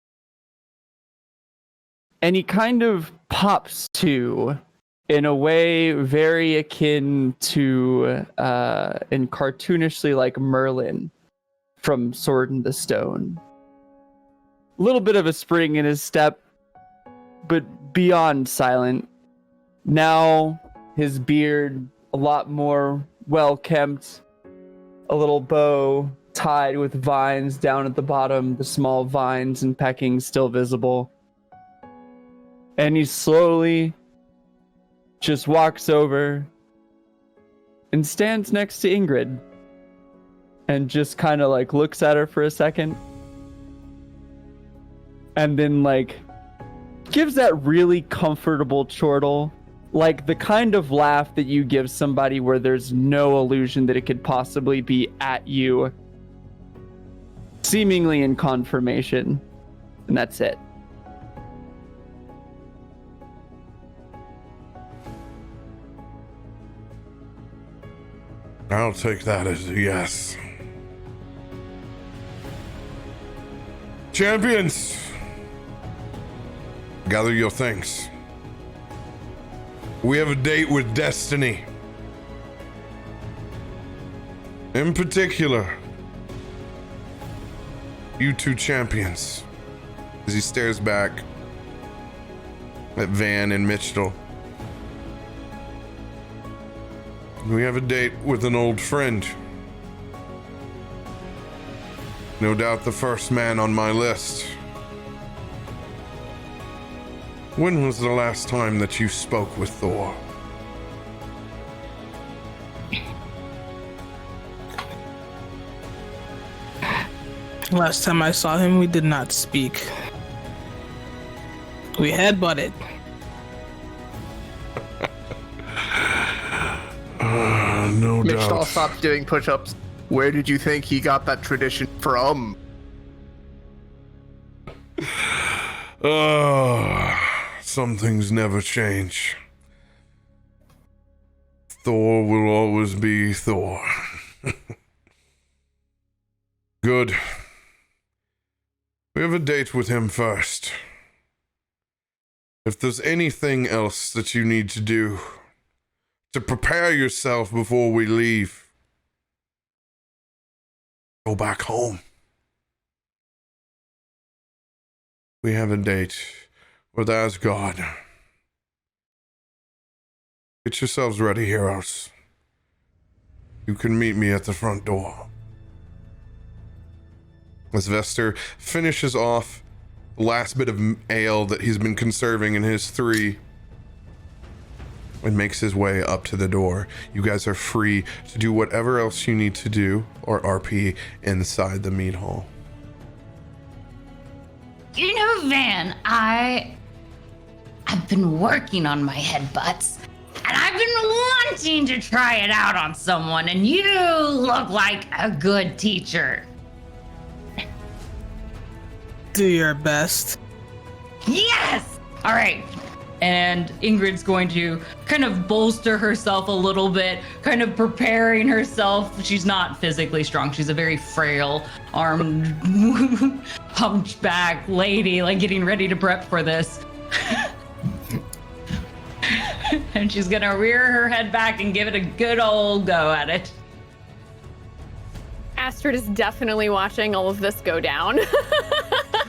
And he kind of pops to, in a way very akin to, and cartoonishly like Merlin from Sword in the Stone. A little bit of a spring in his step, but beyond silent. Now his beard a lot more well kempt, a little bow tied with vines down at the bottom, the small vines and peckings still visible. And he slowly just walks over and stands next to Ingrid and just kind of like looks at her for a second. And then like gives that really comfortable chortle, like the kind of laugh that you give somebody where there's no illusion that it could possibly be at you, seemingly in confirmation. And that's it. I'll take that as a yes. Champions, gather your things. We have a date with destiny. In particular, you two champions. As he stares back at Van and Mitchell. We have a date with an old friend. No doubt the first man on my list. When was the last time that you spoke with Thor? Last time I saw him, we did not speak. We headbutted. No Mitch doubt. all stopped doing push-ups. Where did you think he got that tradition from? Some things never change. Thor will always be Thor. Good. We have a date with him first. If there's anything else that you need to do to prepare yourself before we leave, go back home. We have a date with Asgard. Get yourselves ready, heroes. You can meet me at the front door. As Vester finishes off the last bit of ale that he's been conserving in his 3 and makes his way up to the door, you guys are free to do whatever else you need to do or RP inside the meat hall. You know, Van, I've been working on my headbutts, and I've been wanting to try it out on someone, and you look like a good teacher. Do your best. Yes! All right. And Ingrid's going to kind of bolster herself a little bit, kind of preparing herself. She's not physically strong. She's a very frail, armed, hunchback lady, like getting ready to prep for this. And she's going to rear her head back and give it a good old go at it. Astrid is definitely watching all of this go down.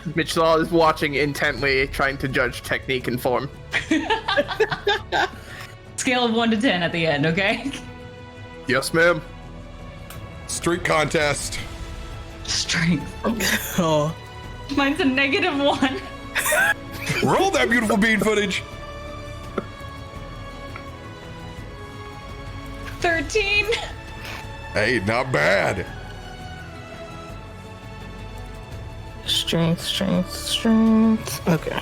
MoltenSlowa is watching intently, trying to judge technique and form. Scale of 1 to 10 at the end, okay? Yes, ma'am. Streak contest. Strength. Oh, Mine's a -1. Roll that beautiful bean footage. 13. Hey, not bad. strength, strength, strength. Okay.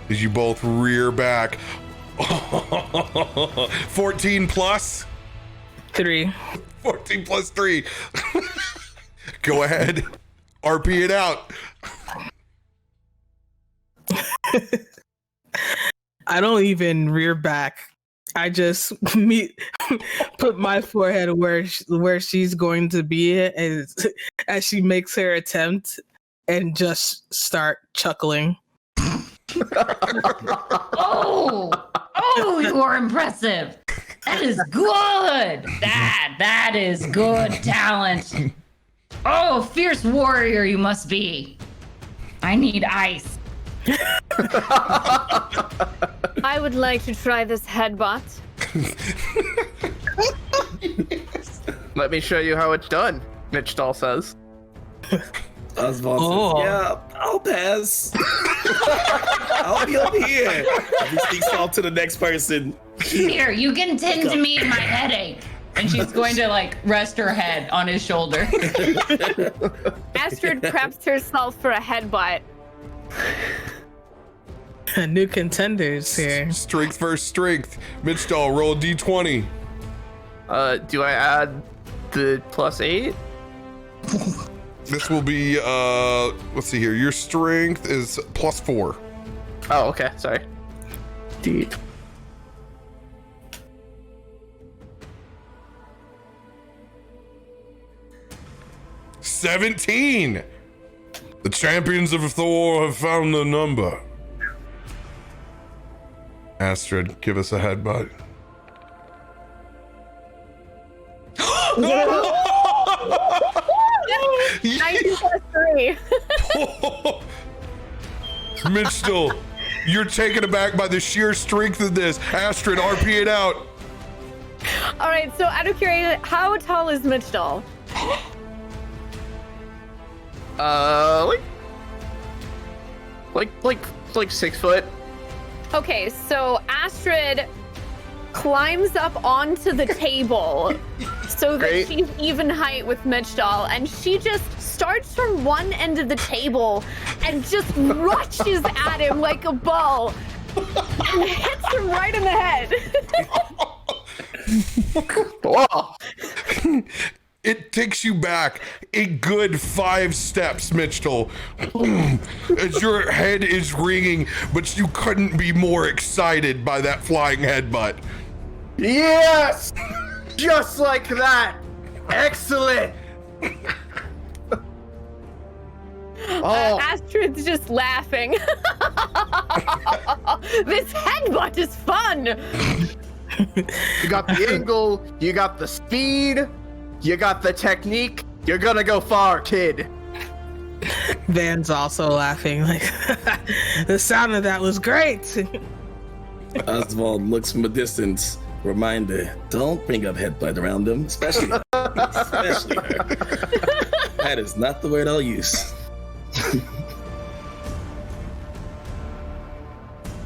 As you both rear back. 14 plus? 3. 14 plus 3. Go ahead. RP it out. I don't even rear back. I just put my forehead where she's going to be as she makes her attempt and just start chuckling. Oh, you are impressive. That is good. That is good talent. Oh, fierce warrior you must be. I need ice. I would like to try this headbutt. Let me show you how it's done, MoltenSlowa says. Oswald Oh. says, yeah, I'll pass. I'll be up here. He speaks off to the next person. Here, you can tend to me and my headache. And she's going to like rest her head on his shoulder. Astrid preps herself for a headbutt. New contenders here. Strength versus strength. MoltenSlowa, roll a d20. Do I add the +8? This will be, let's see here. Your strength is +4. Oh, okay, sorry. D. 17. The champions of Thor have found the number. Astrid, give us a headbutt. 19 plus 3. MoltenSlowa, you're taken aback by the sheer strength of this. Astrid, RP it out. All right, so out of curiosity, how tall is MoltenSlowa? Like 6 foot. Okay, so Astrid climbs up onto the table so that Great. she's even height with MoltenSlowa, and she just starts from one end of the table and just rushes at him like a ball and hits him right in the head. Whoa. It takes you back a good 5 steps, MoltenSlowa, as your head is ringing, but you couldn't be more excited by that flying headbutt. Yes! Just like that! Excellent! Oh, Astrid's just laughing. This headbutt is fun. you got the angle, you got the speed, you got the technique. You're gonna go far, kid. Van's also laughing. Like, the sound of that was great. Oswald looks from a distance. Reminder, don't bring up headbutt around them, especially her. Especially her. That is not the word I'll use.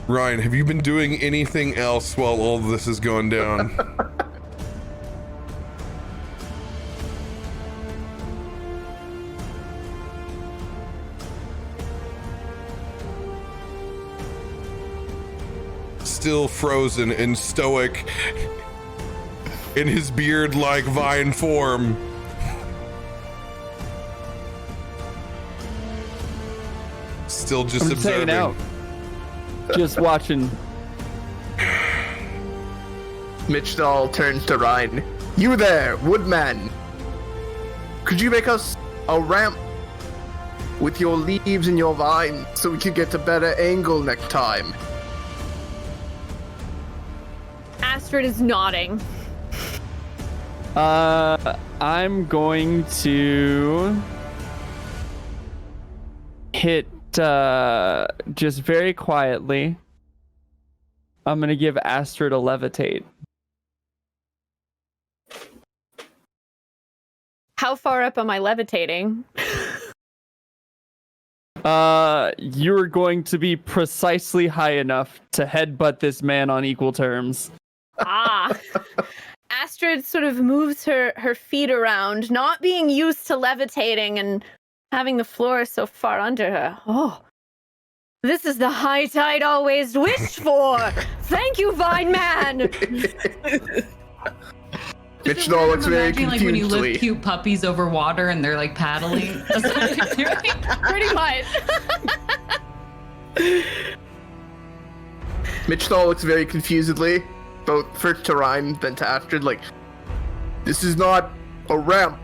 Ryan, have you been doing anything else while all of this is going down? Still frozen and stoic in his beard-like vine form. Still just I'm observing. hanging out. Just watching. Mitch Dahl turns to Ryan. You there, woodman. Could you make us a ramp with your leaves and your vine so we could get a better angle next time? Astrid is nodding. I'm going to hit just very quietly. I'm gonna give Astrid a levitate. How far up am I levitating? You're going to be precisely high enough to headbutt this man on equal terms. Ah. Astrid sort of moves her feet around, not being used to levitating and having the floor so far under her. Oh, this is the height I'd always wished for. Thank you, Vine Man. Mitch Dahl looks very Imagine like when you confused. lift cute puppies over water and they're like paddling. That's what you're doing. Pretty much. Mitch Dahl looks very confusedly, both first to Ryan, then to Astrid, like, this is not a ramp,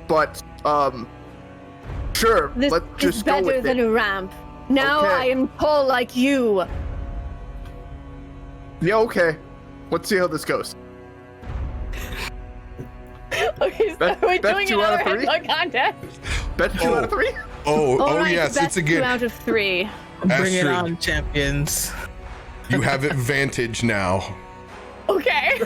but, sure, This let's is just go better with than it. a ramp. Now Okay. I am tall like you. Yeah, okay. Let's see how this goes. Okay, so Bet- are we bet doing 2 out another of 3? headbutt contest? Bet 2 out of 3? Oh, All right, yes, best it's again. 2 out of 3. Bring it Astrid, on, champions. you have advantage now. Okay.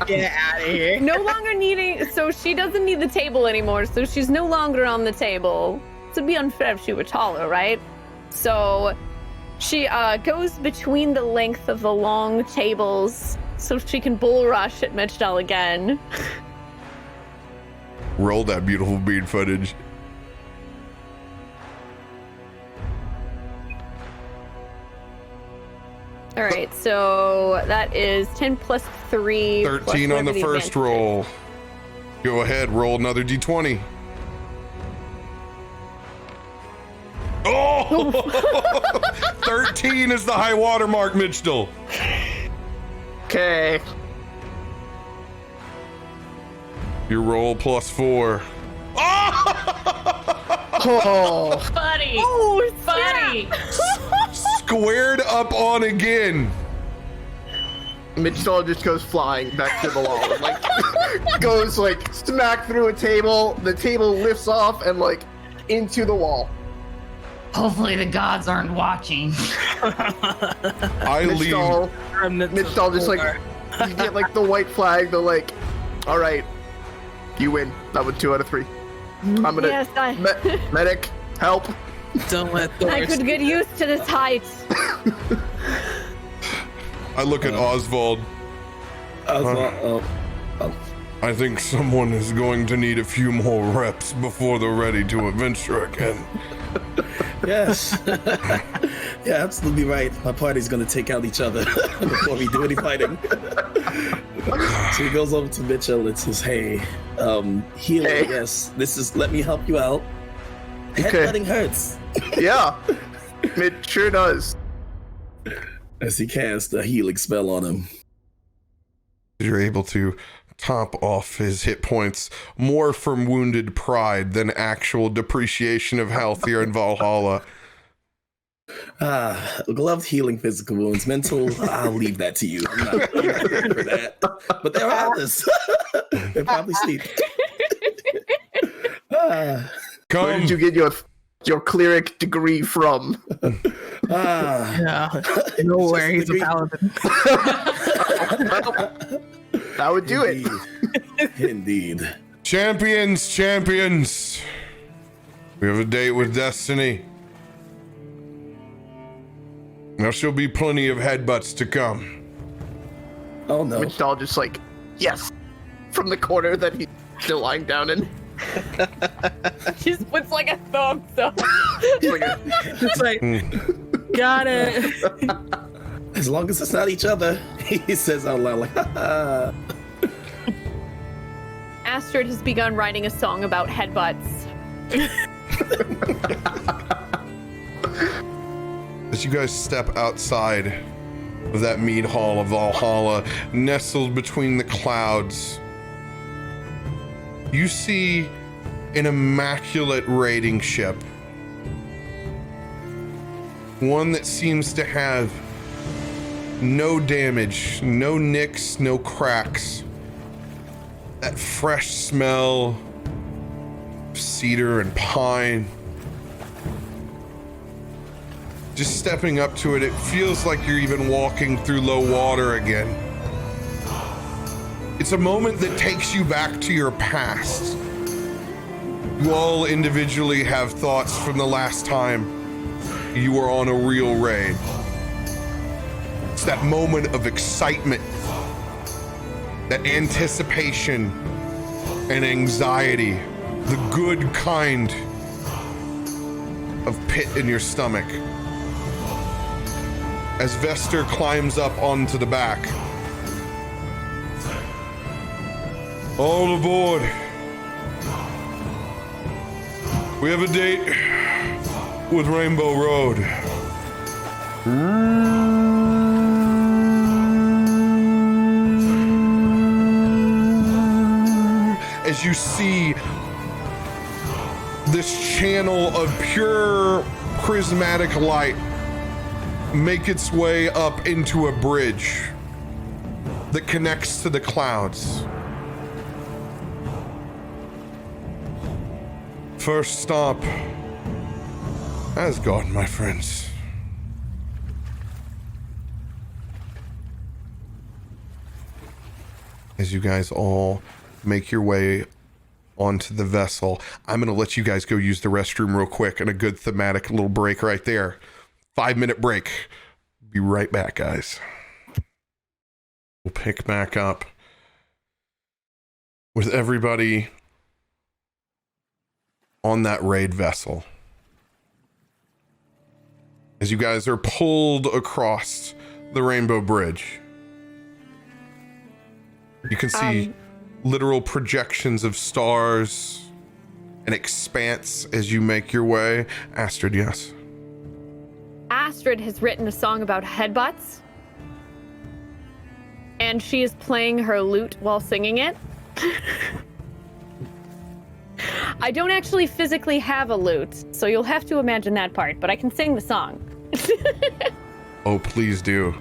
Get out of here. No longer needing, so she doesn't need the table anymore, so she's no longer on the table. This would be unfair if she were taller, right? So she goes between the length of the long tables so she can bull rush at Mitch Dahl again. Roll that beautiful bead footage. All right, so that is 10 plus 3. plus 13 on the whatever first advantage roll. Go ahead, roll another d20. Oh! 13 is the high water mark, Mitchell. Okay. Your roll plus 4. Oh, Buddy! Oh, Buddy! Squared up on again. Mitch Dahl just goes flying back to the wall and, like, goes, like, smack through a table. The table lifts off and, like, into the wall. Hopefully the gods aren't watching. I Mitch leave. Dahl, Remnants Mitch of Dahl just, like, war. you get, like, the white flag. They're like, all right, you win. That was 2 out of 3. I'm gonna Yes, medic help. Don't let I Thor could get used to this height. I look at Oswald. Oswald, I think someone is going to need a few more reps before they're ready to adventure again. yes. Yeah, absolutely right. My party's gonna take out each other before we do any fighting. So he goes over to Mitchell and says, hey, healer, Hey. yes, this is, let me help you out. Okay. Headbutting hurts. Yeah, it sure does. As he casts a healing spell on him. You're able to top off his hit points more from wounded pride than actual depreciation of health here in Valhalla. Gloved healing physical wounds. Mental, I'll leave that to you. I'm not prepared for that. But there are others. They're probably sleep. Where Come, did you get your cleric degree from? Yeah. Nowhere. He's a degree. paladin. That would do it. Indeed. champions, champions. We have a date with Destiny. There shall be plenty of headbutts to come. Oh no. Mitch Dahl just like, yes, from the corner that he's still lying down in. Just puts like a thumbs up. He's like a- It's like, got it. As long as it's not each other, he says out loud, like, ha ha. Astrid has begun writing a song about headbutts. As you guys step outside of that mead hall of Valhalla, nestled between the clouds, you see an immaculate raiding ship. One that seems to have no damage, no nicks, no cracks. That fresh smell of cedar and pine. Just stepping up to it, it feels like you're even walking through low water again. It's a moment that takes you back to your past. You all individually have thoughts from the last time you were on a real raid. It's that moment of excitement, that anticipation and anxiety, the good kind of pit in your stomach. As Vester climbs up onto the back. All aboard. We have a date with Rainbow Road. As you see this channel of pure prismatic light make its way up into a bridge that connects to the clouds. First stop, Asgard, my friends. As you guys all make your way onto the vessel, I'm gonna let you guys go use the restroom real quick, and a good thematic little break right there. 5-minute break. Be right back, guys. We'll pick back up with everybody on that raid vessel. As you guys are pulled across the Rainbow Bridge. You can see literal projections of stars and expanse as you make your way. Astrid, yes? Astrid has written a song about headbutts, and she is playing her lute while singing it. I don't actually physically have a lute, so you'll have to imagine that part, but I can sing the song. Oh, please do.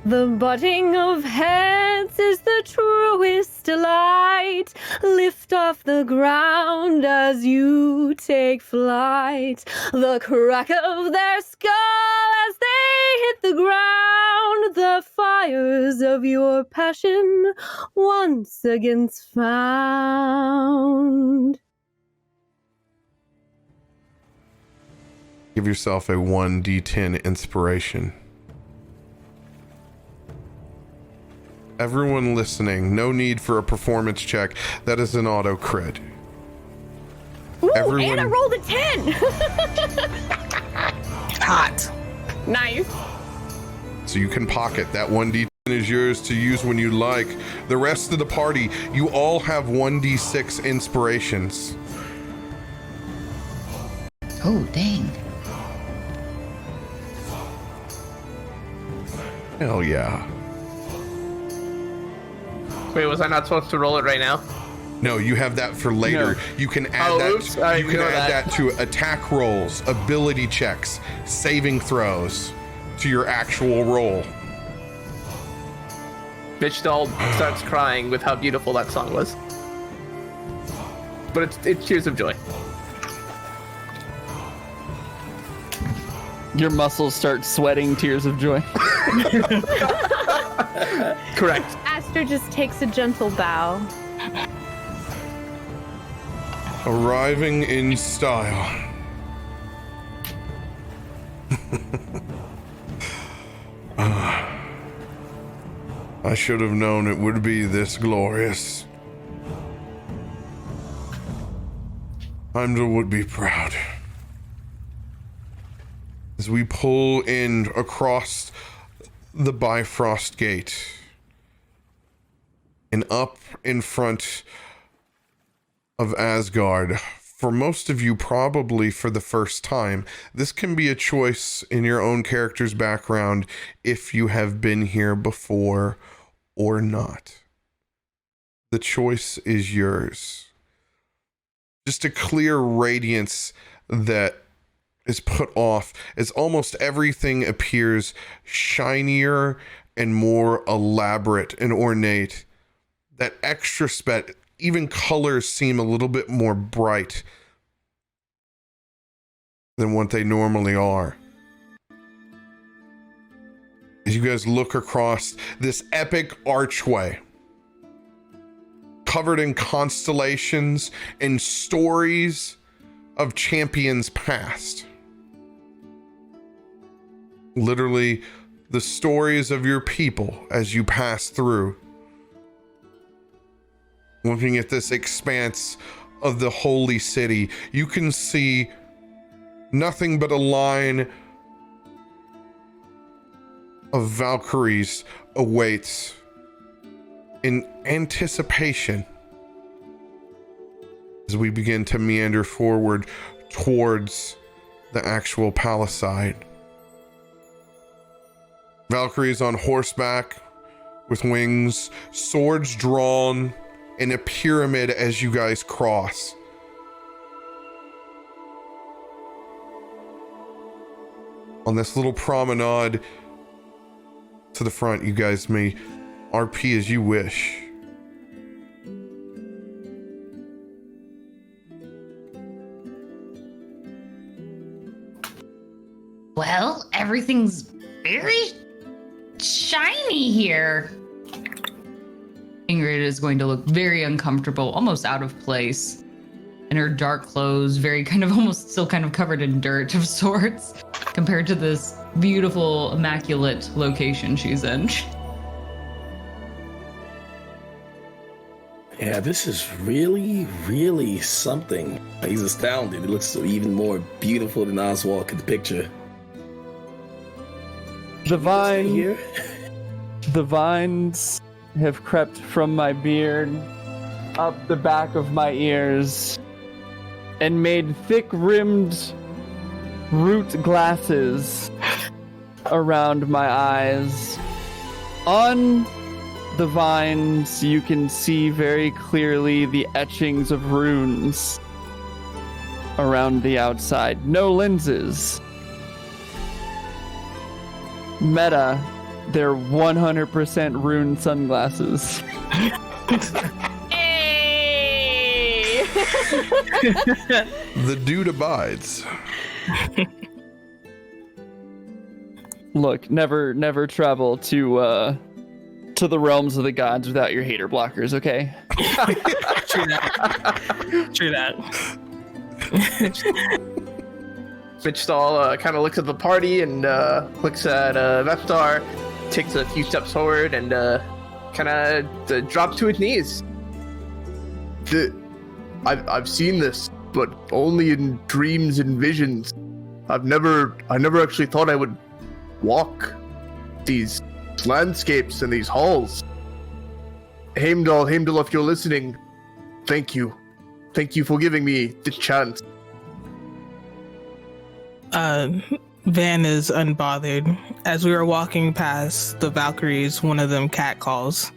The butting of heads is the truest delight. Lift off the ground as you take flight. The crack of their skull as they hit the ground. The fires of your passion once again found. Give yourself a 1d10 inspiration. Everyone listening, no need for a performance check. That is an auto crit. Ooh, and I rolled a 10. Hot. Nice. So you can pocket that 1d10 is yours to use when you like. The rest of the party, you all have 1d6 inspirations. Oh, dang. Hell yeah. Wait, was I not supposed to roll it right now? No, you have that for later. No. You can add that. Oops, I You can ignore add that to attack rolls, ability checks, saving throws, to your actual roll. Mitch Dahl starts crying with how beautiful that song was. But it's tears of joy. Your muscles start sweating tears of joy. Correct. Aster just takes a gentle bow. Arriving in style. I should have known it would be this glorious. Heimdall would be proud. As we pull in across the Bifrost Gate and up in front of Asgard, for most of you, probably for the first time, this can be a choice in your own character's background if you have been here before or not. The choice is yours. Just a clear radiance that is put off as almost everything appears shinier and more elaborate and ornate. That extra spec, even colors seem a little bit more bright than what they normally are. As you guys look across this epic archway, covered in constellations and stories of champions past. Literally, the stories of your people as you pass through. Looking at this expanse of the holy city, you can see nothing but a line of Valkyries awaits in anticipation as we begin to meander forward towards the actual palisade. Valkyries on horseback with wings, swords drawn in a pyramid as you guys cross. On this little promenade to the front, you guys may RP as you wish. Well, everything's very shiny here. Ingrid is going to look very uncomfortable, almost out of place in her dark clothes, very kind of almost still kind of covered in dirt of sorts compared to this beautiful, immaculate location she's in. Yeah, this is really, really something. He's astounded. It looks even more beautiful than Oswald could picture. The Here? vines have crept from my beard up the back of my ears and made thick-rimmed root glasses around my eyes. On the vines, you can see very clearly the etchings of runes around the outside. No lenses. Meta, they're 100% rune sunglasses. Hey! The dude abides. Look, never travel to the realms of the gods without your hater blockers, okay? True that. True that. Mitch kind of looks at the party and looks at Veftar, takes a few steps forward and kind of drops to his knees. I've seen this, but only in dreams and visions. I never actually thought I would walk these landscapes and these halls. Heimdall, if you're listening, thank you. Thank you for giving me the chance. Van is unbothered. As we were walking past the Valkyries, one of them cat calls,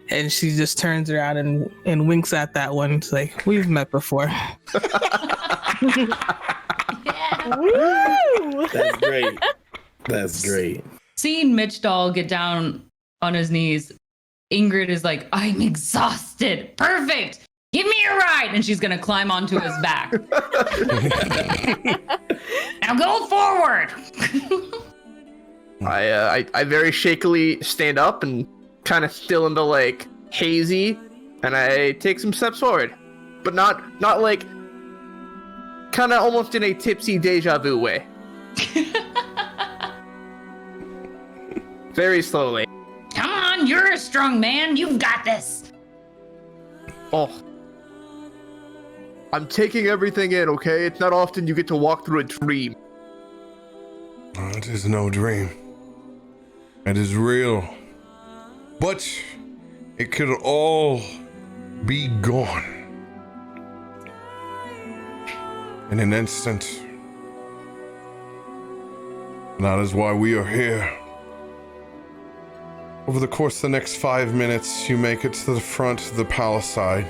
and she just turns around and winks at that one. It's like, we've met before. Woo! That's great. That's great. Seeing Mitch Doll get down on his knees, Ingrid is like, I'm exhausted. Perfect. Give me a ride. And she's going to climb onto his back. Now go forward. I very shakily stand up and kind of still into like hazy, and I take some steps forward, but not like kind of almost in a tipsy deja vu way. Very slowly. Come on, you're a strong man. You've got this. Oh, I'm taking everything in, okay? It's not often you get to walk through a dream. It is no dream. It is real. But it could all be gone in an instant. And that is why we are here. Over the course of the next 5 minutes, you make it to the front of the palisade.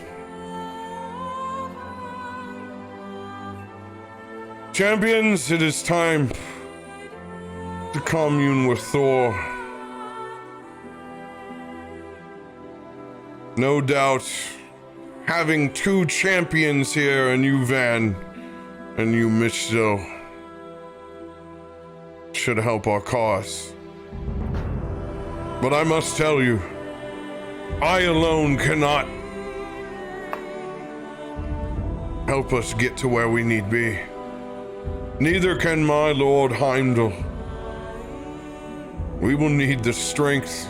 Champions, it is time to commune with Thor. No doubt, having two champions here, and you, Van, and you, Mitch, should help our cause. But I must tell you, I alone cannot help us get to where we need be. Neither can my Lord Heimdall. We will need the strength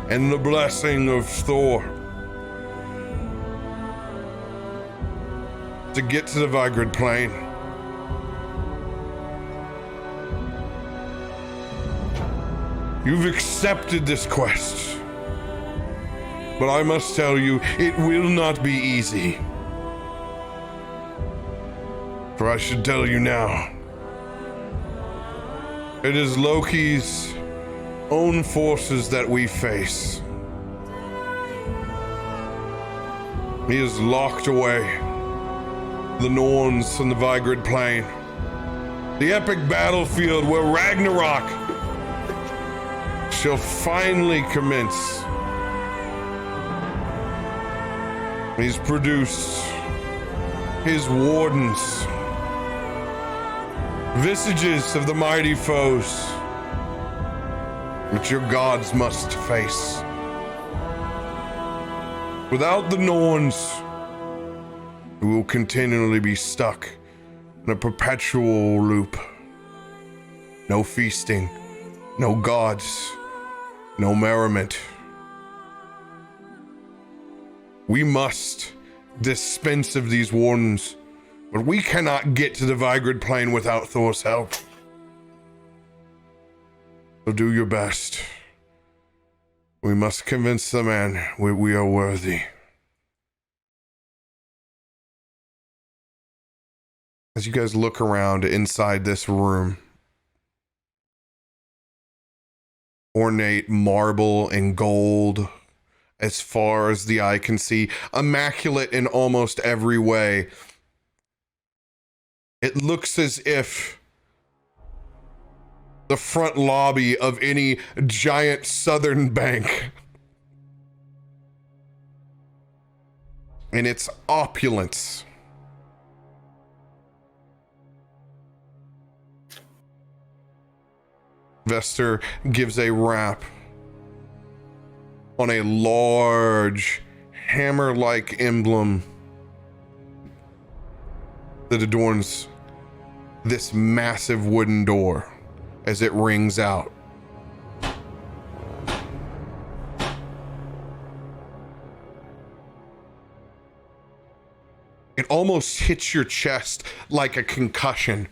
and the blessing of Thor to get to the Vigrid Plain. You've accepted this quest, but I must tell you, it will not be easy. For I should tell you now, it is Loki's own forces that we face. He has locked away the Norns from the Vigrid Plain, the epic battlefield where Ragnarok shall finally commence. He's produced his wardens, visages of the mighty foes which your gods must face. Without the Norns, we will continually be stuck in a perpetual loop. No feasting, no gods, no merriment. We must dispense of these wardens, but we cannot get to the Vigrid Plain without Thor's help. So do your best. We must convince the man we are worthy. As you guys look around inside this room, ornate marble and gold as far as the eye can see, immaculate in almost every way. It looks as if the front lobby of any giant southern bank. In its opulence. Vester gives a rap on a large hammer-like emblem that adorns this massive wooden door as it rings out. It almost hits your chest like a concussion.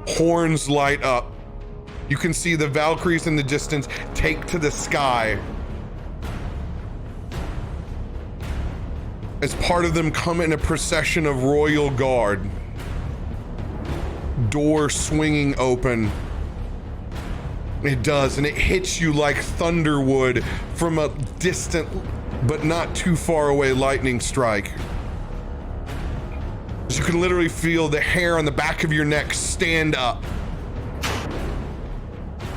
Horns light up. You can see the Valkyries in the distance take to the sky as part of them come in a procession of royal guard. Door swinging open. It does, and it hits you like thunder would from a distant but not too far away lightning strike. You can literally feel the hair on the back of your neck stand up.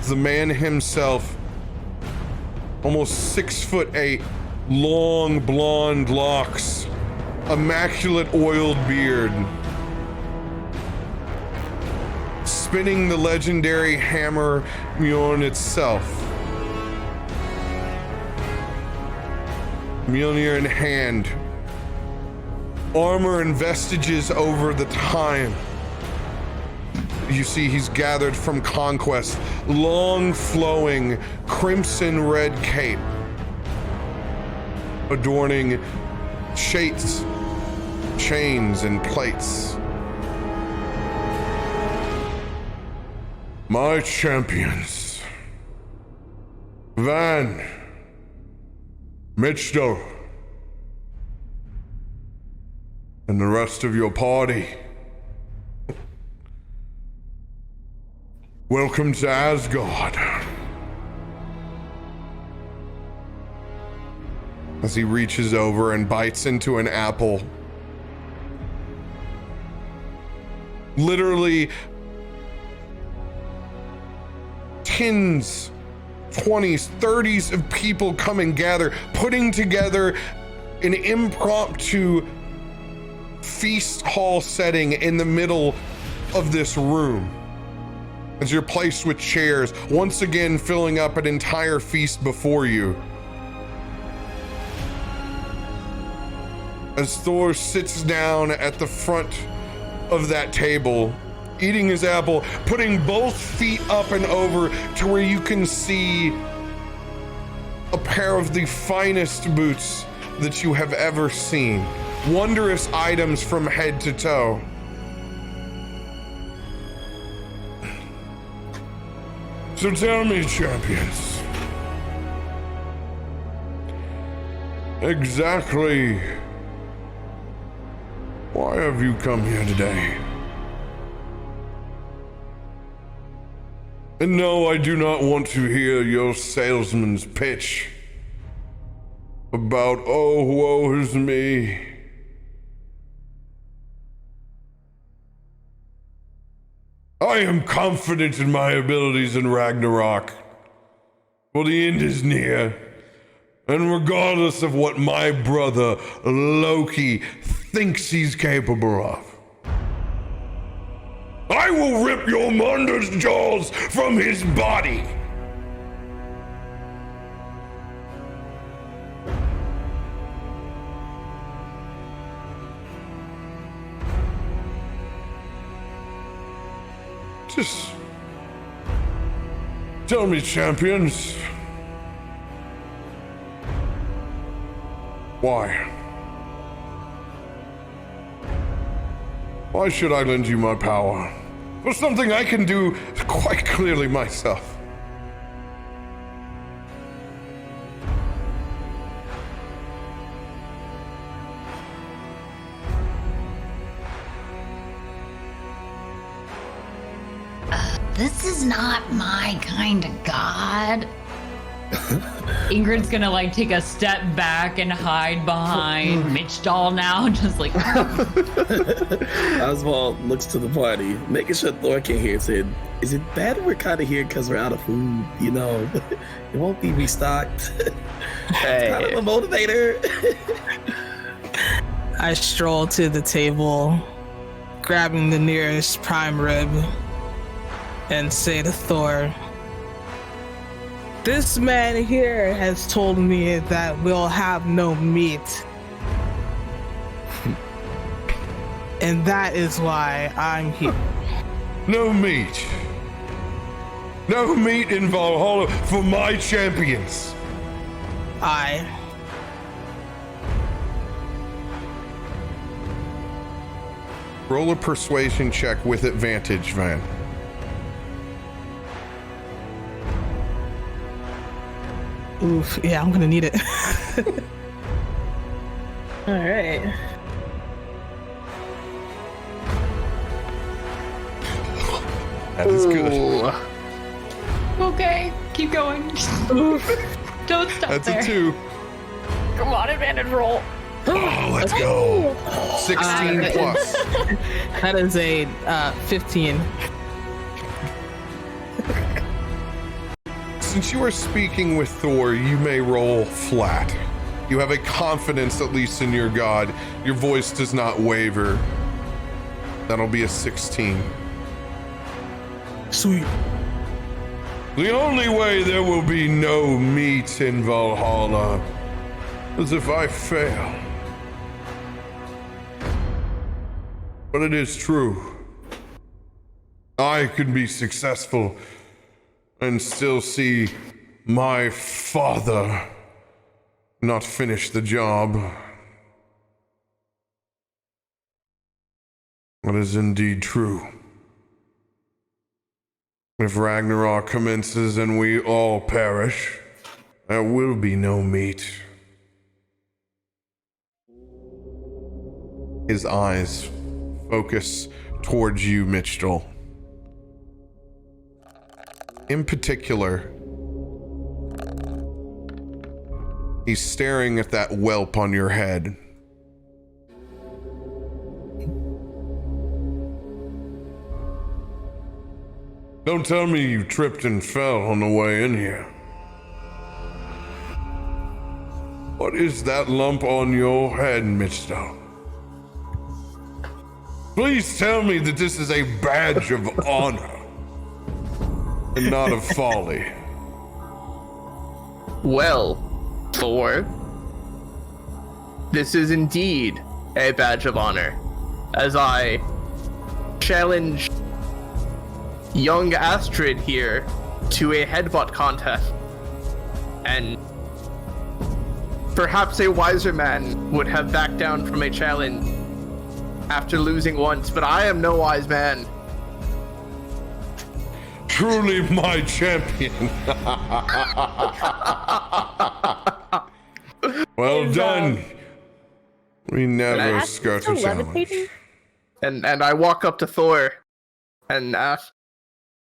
The man himself, almost 6'8", long blonde locks, immaculate oiled beard, spinning the legendary hammer Mjolnir itself. Mjolnir in hand, armor and vestiges over the time. You see he's gathered from conquest, long flowing crimson red cape, adorning chains and plates. My champions, Van, Mitch, and the rest of your party. Welcome to Asgard. As he reaches over and bites into an apple. Literally tens, 20s, 30s of people come and gather, putting together an impromptu feast hall setting in the middle of this room. As you're placed with chairs, once again filling up an entire feast before you. As Thor sits down at the front of that table, eating his apple, putting both feet up and over to where you can see a pair of the finest boots that you have ever seen. Wondrous items from head to toe. So tell me, champions, exactly why have you come here today? And no, I do not want to hear your salesman's pitch about, oh, woe is me. I am confident in my abilities in Ragnarok, for the end is near, and regardless of what my brother Loki thinks he's capable of, I will rip your Munder's jaws from his body. Just tell me, champions, why? Why should I lend you my power? For something I can do quite clearly myself. This is not my kind of god. Ingrid's gonna like take a step back and hide behind Mitch doll now, just like. Oswald looks to the party, making sure Thor can hear, said, is it bad we're kind of here because we're out of food? You know, it won't be restocked. Hey. Kind of a motivator. I stroll to the table, grabbing the nearest prime rib, and say to Thor, this man here has told me that we'll have no meat. And that is why I'm here. No meat. No meat in Valhalla for my champions. Roll a persuasion check with advantage, Van. Oof, yeah, I'm gonna need it. All right. That is good. Okay, keep going. Don't stop That's there. a 2. Come on, advantage roll. Oh, let's go. 16 plus. That is a 15. Since you are speaking with Thor, you may roll flat. You have a confidence, at least in your god. Your voice does not waver. That'll be a 16. Sweet. The only way there will be no meat in Valhalla is if I fail. But it is true. I could be successful and still see my father not finish the job. That is indeed true. If Ragnarok commences and we all perish, there will be no meat. his eyes focus towards you, Mitchell. In particular, he's staring at that whelp on your head. Don't tell me you tripped and fell on the way in here. What is that lump on your head, Mitchell? Please tell me that this is a badge of honor and not of folly. Well, Thor, this is indeed a badge of honor, as I challenge young Astrid here to a headbutt contest. And perhaps a wiser man would have backed down from a challenge after losing once, but I am no wise man. Truly my champion. Well done. We never skirt a challenge. And I walk up to Thor and ask,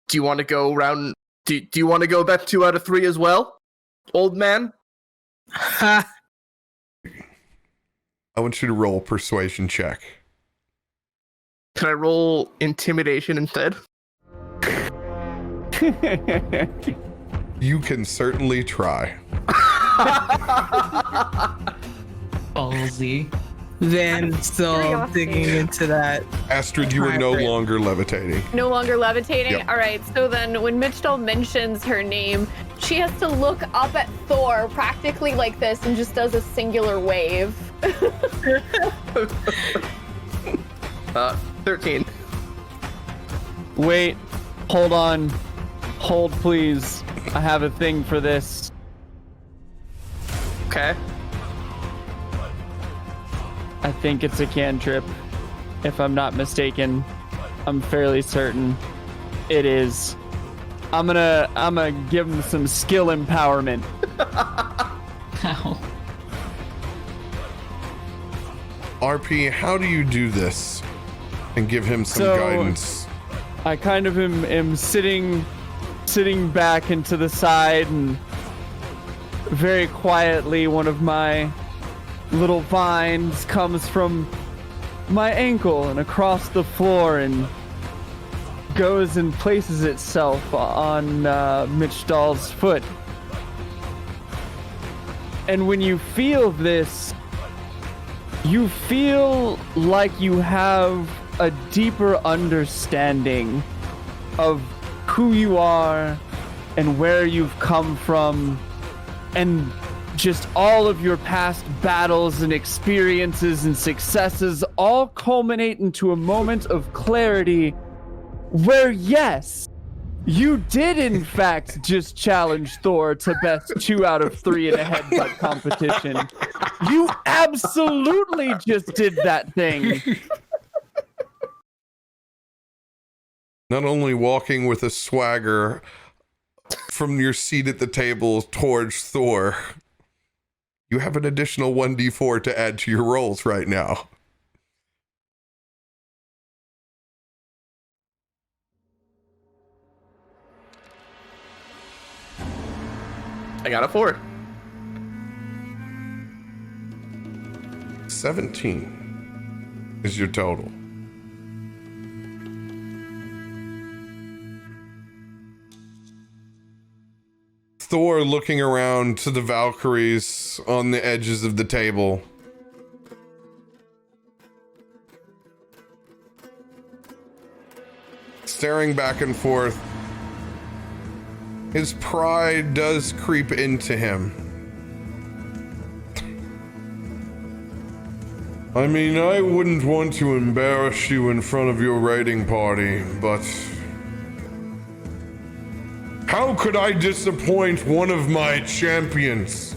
do you want to go round? Do you want to go bet 2 out of 3 as well, old man? I want you to roll a persuasion check. Can I roll intimidation instead? You can certainly try. Ballsy. Then still Curiosity. digging into that. Astrid, you are no longer levitating. No longer levitating? Yep. All right, so then when Mitchell mentions her name, she has to look up at Thor practically like this and just does a singular wave. 13. Wait, hold on. Hold, please. I have a thing for this. Okay. I think it's a cantrip. If I'm not mistaken, I'm fairly certain it is. I'm gonna give him some skill empowerment. Ow. RP, how do you do this? And give him some guidance. I kind of am sitting back and to the side, and very quietly one of my little vines comes from my ankle and across the floor and goes and places itself on Mitch Dahl's foot. And when you feel this, you feel like you have a deeper understanding of who you are and where you've come from, and just all of your past battles and experiences and successes all culminate into a moment of clarity where, yes, you did in fact just challenge Thor to best 2 out of 3 in a headbutt competition. You absolutely just did that thing. Not only walking with a swagger from your seat at the table towards Thor, you have an additional 1d4 to add to your rolls right now. I got a 4. 17 is your total. Thor looking around to the Valkyries on the edges of the table. Staring back and forth. His pride does creep into him. I mean, I wouldn't want to embarrass you in front of your raiding party, but how could I disappoint one of my champions?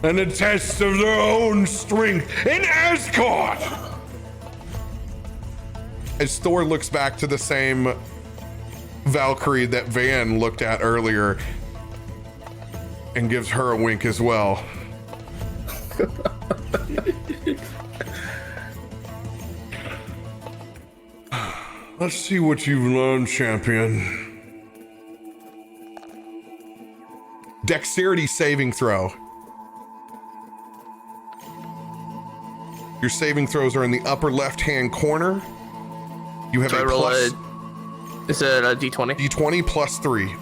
And a test of their own strength in Asgard! As Thor looks back to the same Valkyrie that Van looked at earlier and gives her a wink as well. Let's see what you've learned, champion. Dexterity saving throw. Your saving throws are in the upper left-hand corner. You have So I a roll plus is it a d20? d20 plus 3.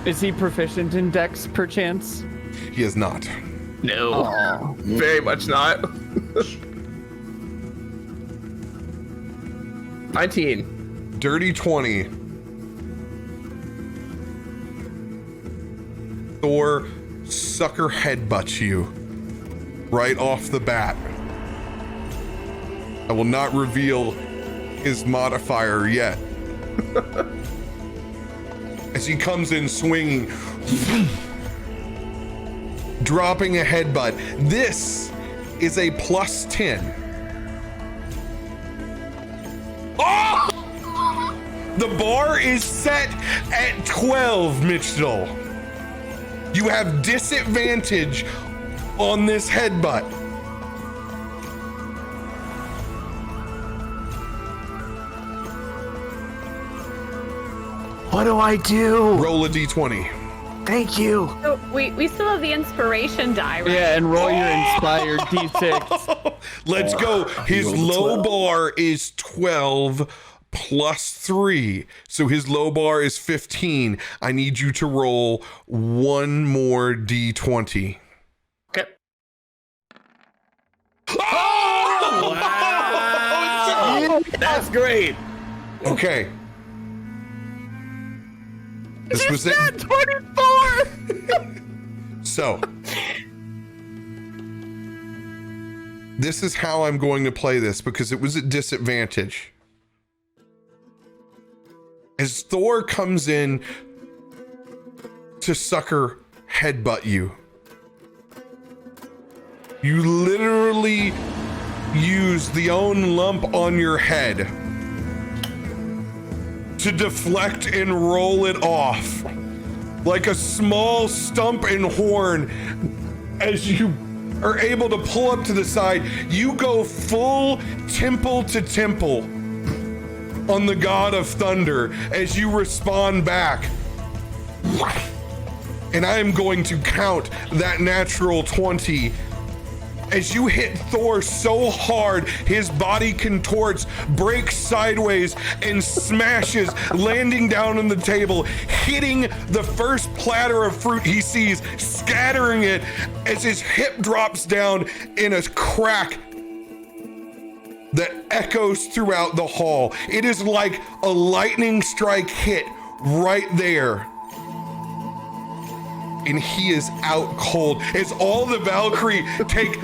Is he proficient in Dex, perchance? He is not. No. Oh. Very much not. 19. Dirty 20. Thor sucker headbutts you right off the bat. I will not reveal his modifier yet. As he comes in swinging, dropping a headbutt. This is a plus 10. Oh! The bar is set at 12, Mitchell. You have disadvantage on this headbutt. What do I do? Roll a d20. Thank you. So we still have the inspiration die, right? Yeah, and roll your inspired d6. Let's go. His rolled a low 12. bar is 12 plus 3. So his low bar is 15. I need you to roll one more d20. Okay. Oh! Wow. That's great. Okay. This was it. 24! So, this is how I'm going to play this because it was at disadvantage. As Thor comes in to sucker headbutt you, you literally use the own lump on your head to deflect and roll it off like a small stump and horn. As you are able to pull up to the side, you go full temple to temple on the god of thunder as you respond back. And I am going to count that natural 20. As you hit Thor so hard, his body contorts, breaks sideways, and smashes, landing down on the table, hitting the first platter of fruit he sees, scattering it as his hip drops down in a crack that echoes throughout the hall. It is like a lightning strike hit right there. And he is out cold as all the Valkyrie take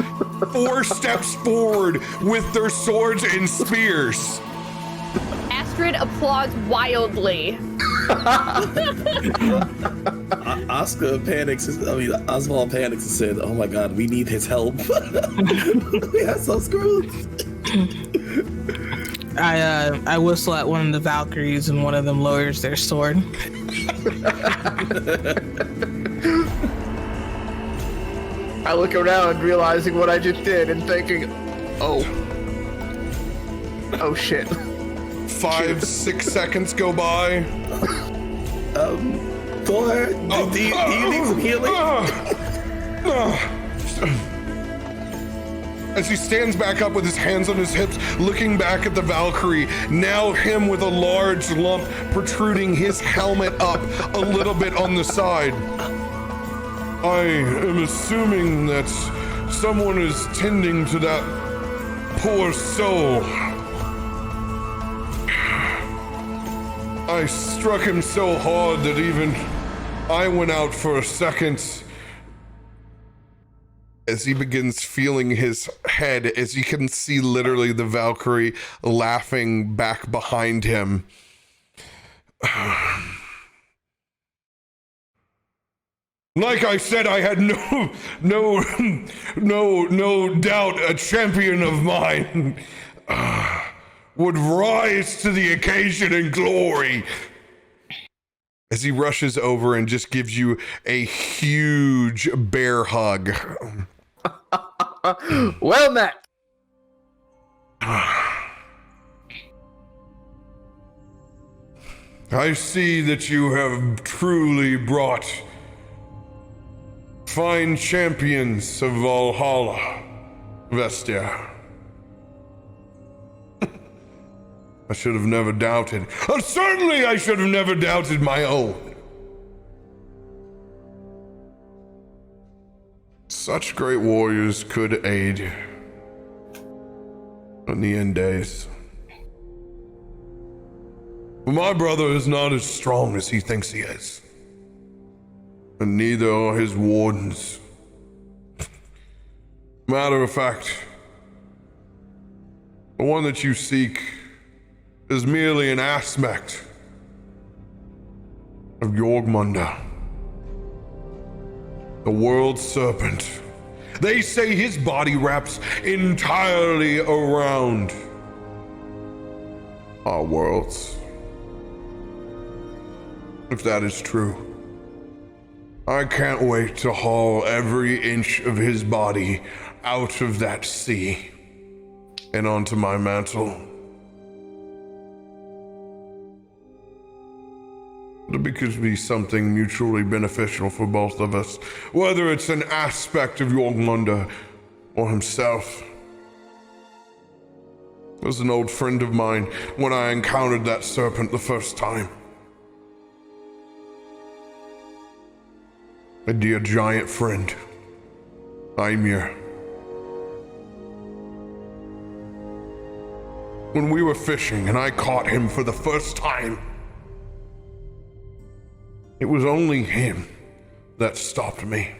4 steps forward with their swords and spears. Astrid applauds wildly. Oscar panics. Oswald panics and said, "Oh my God, we need his help. We are so screwed." I whistle at one of the Valkyries and one of them lowers their sword. I look around, realizing what I just did, and thinking, oh shit. 5-6 seconds go by. Thor, do you need some healing? As he stands back up with his hands on his hips, looking back at the Valkyrie, now him with a large lump protruding his helmet up a little bit on the side. I am assuming that someone is tending to that poor soul. I struck him so hard that even I went out for a second. As he begins feeling his head, as you can see literally the Valkyrie laughing back behind him. Like I said, I had no doubt a champion of mine would rise to the occasion in glory. As he rushes over and just gives you a huge bear hug. Well met. I see that you have truly brought fine champions of Valhalla, Vestia. I should have never doubted. Certainly I should have never doubted my own. Such great warriors could aid in the end days. But my brother is not as strong as he thinks he is. And neither are his wardens. Matter of fact, the one that you seek is merely an aspect of Jorgmunda, the world serpent. They say his body wraps entirely around our worlds. If that is true, I can't wait to haul every inch of his body out of that sea and onto my mantle. It could be something mutually beneficial for both of us, whether it's an aspect of Jorgmunda or himself. He was an old friend of mine when I encountered that serpent the first time. A dear giant friend, Ymir. When we were fishing and I caught him for the first time, it was only him that stopped me.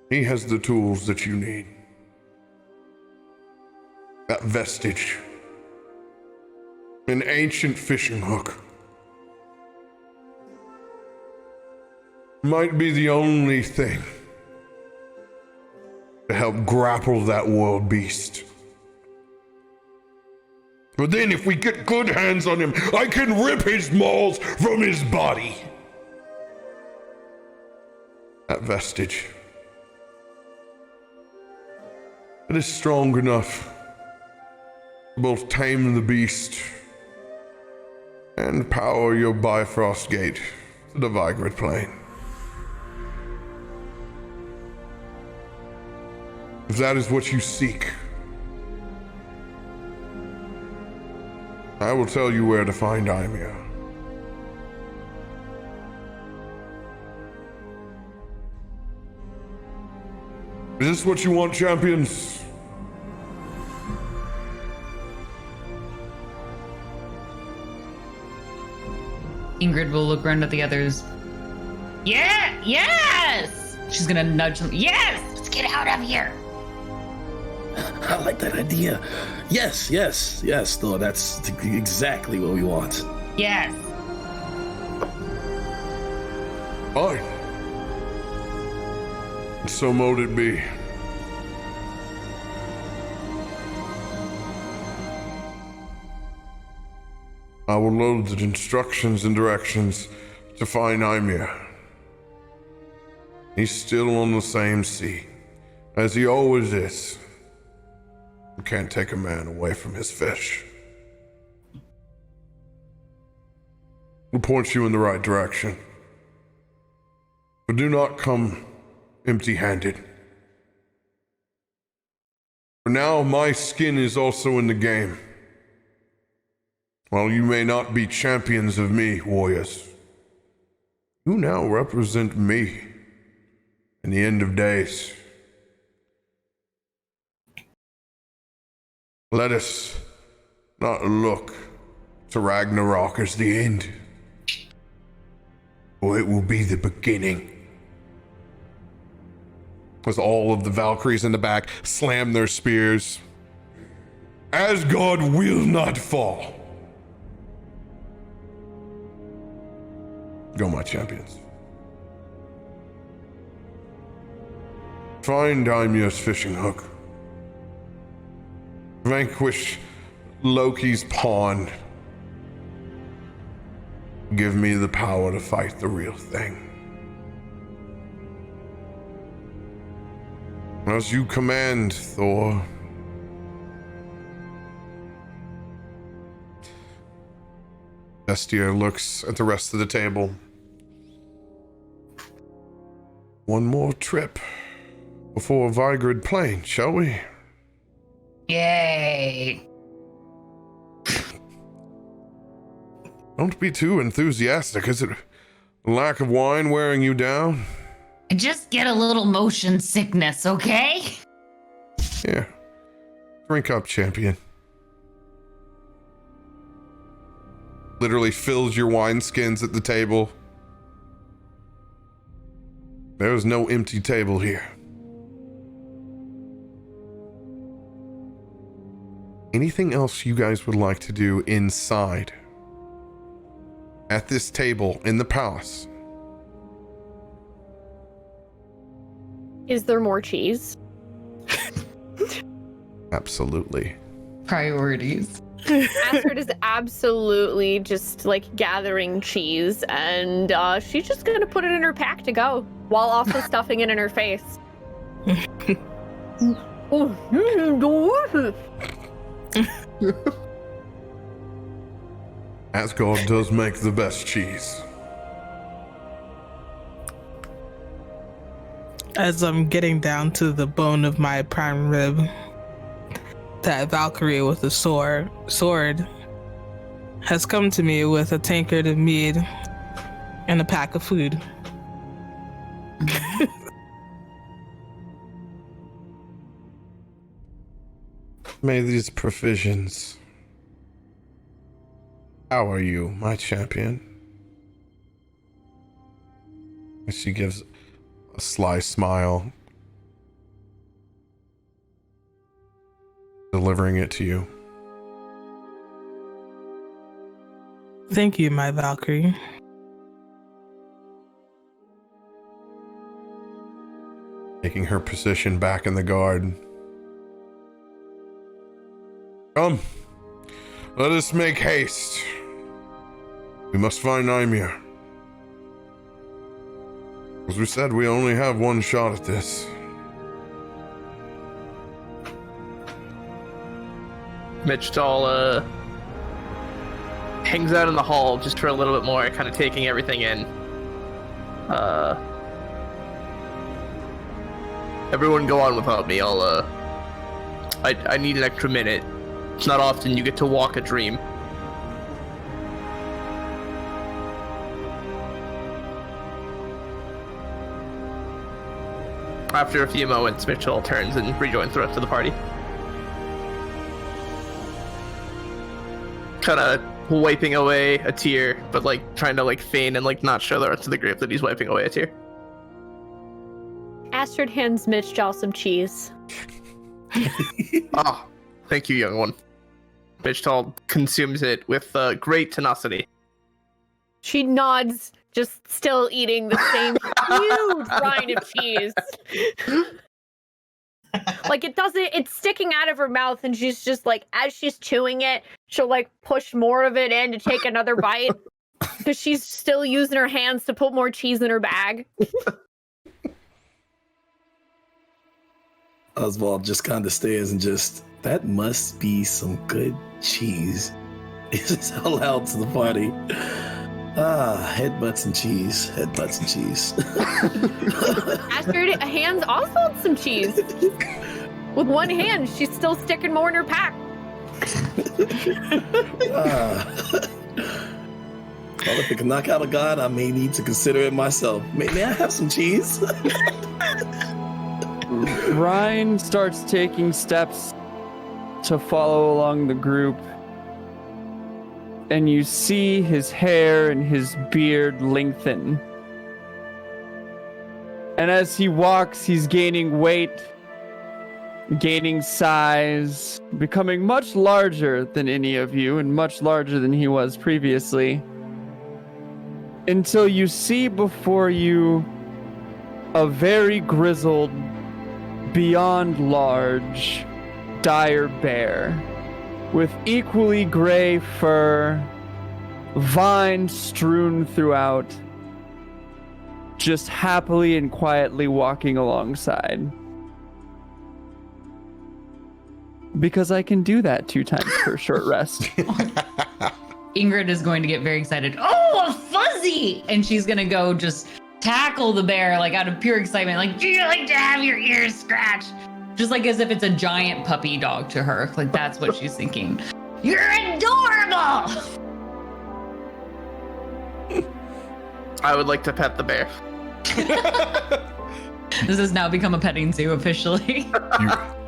He has the tools that you need. That vestige. An ancient fishing hook. Might be the only thing to help grapple that world beast. But then if we get good hands on him, I can rip his maws from his body. That vestige. It is strong enough to both tame the beast and power your Bifrost gate to the Vigrid plane. If that is what you seek, I will tell you where to find Ymir. Is this what you want, champions? Ingrid will look around at the others. Yeah, yes! She's gonna nudge them. Yes! Let's get out of here. I like that idea. Yes, though, that's exactly what we want. Yes. Fine. So mote it be. I will load the instructions and directions to find Ymir. He's still on the same sea, as he always is. You can't take a man away from his fish. We'll point you in the right direction. But do not come empty-handed. For now, my skin is also in the game. While you may not be champions of me, warriors, you now represent me in the end of days. Let us not look to Ragnarok as the end, for it will be the beginning. As all of the Valkyries in the back slam their spears, Asgard will not fall. Go, my champions. Find Ymir's fishing hook. Vanquish Loki's pawn. Give me the power to fight the real thing. As you command, Thor. Estia looks at the rest of the table. One more trip before Vigrid Plain, shall we? Yay. Don't be too enthusiastic. Is it lack of wine wearing you down? I just get a little motion sickness, okay? Yeah. Drink up, champion. Literally fills your wineskins at the table. There's no empty table here. Anything else you guys would like to do inside? At this table in the palace? Is there more cheese? Absolutely. Priorities. Astrid is absolutely just like gathering cheese, and she's just gonna put it in her pack to go while also stuffing it in her face. Asgard does make the best cheese. As I'm getting down to the bone of my prime rib, that Valkyrie with the sword has come to me with a tankard of mead and a pack of food. May these provisions. How are you, my champion? She gives a sly smile, delivering it to you. Thank you, my Valkyrie. Taking her position back in the guard. Come, let us make haste. We must find Nymir. As we said, we only have one shot at this. Mitch all hangs out in the hall just for a little bit more, kind of taking everything in. Everyone go on without me. I need an extra minute. It's not often you get to walk a dream. After a few moments, Mitchell turns and rejoins the rest of the party. Kind of wiping away a tear, but like trying to like feign and like not show the rest of the group that he's wiping away a tear. Astrid hands Mitch Jal some cheese. Ah, thank you, young one. Mitch Tall consumes it with great tenacity. She nods, just still eating the same huge rind of cheese. Like it's sticking out of her mouth, and she's just like, as she's chewing it, she'll like push more of it in to take another bite because she's still using her hands to put more cheese in her bag. Oswald just kind of stares and just, that must be some good cheese. He says out loud to the party. Ah, headbutts and cheese. Headbutts and cheese. Astrid hands Oswald some cheese. With one hand, she's still sticking more in her pack. Well, if it can knock out a god, I may need to consider it myself. May I have some cheese? Ryan starts taking steps to follow along the group, and you see his hair and his beard lengthen. And as he walks, he's gaining weight, gaining size, becoming much larger than any of you and much larger than he was previously. Until you see before you a very grizzled, beyond large, dire bear with equally gray fur, vines strewn throughout, just happily and quietly walking alongside. Because I can do that 2 times per short rest. Ingrid is going to get very excited. Oh, a fuzzy! And she's going to go just tackle the bear, like out of pure excitement. Like, do you like to have your ears scratched? Just like as if it's a giant puppy dog to her. Like, that's what she's thinking. You're adorable! I would like to pet the bear. This has now become a petting zoo officially.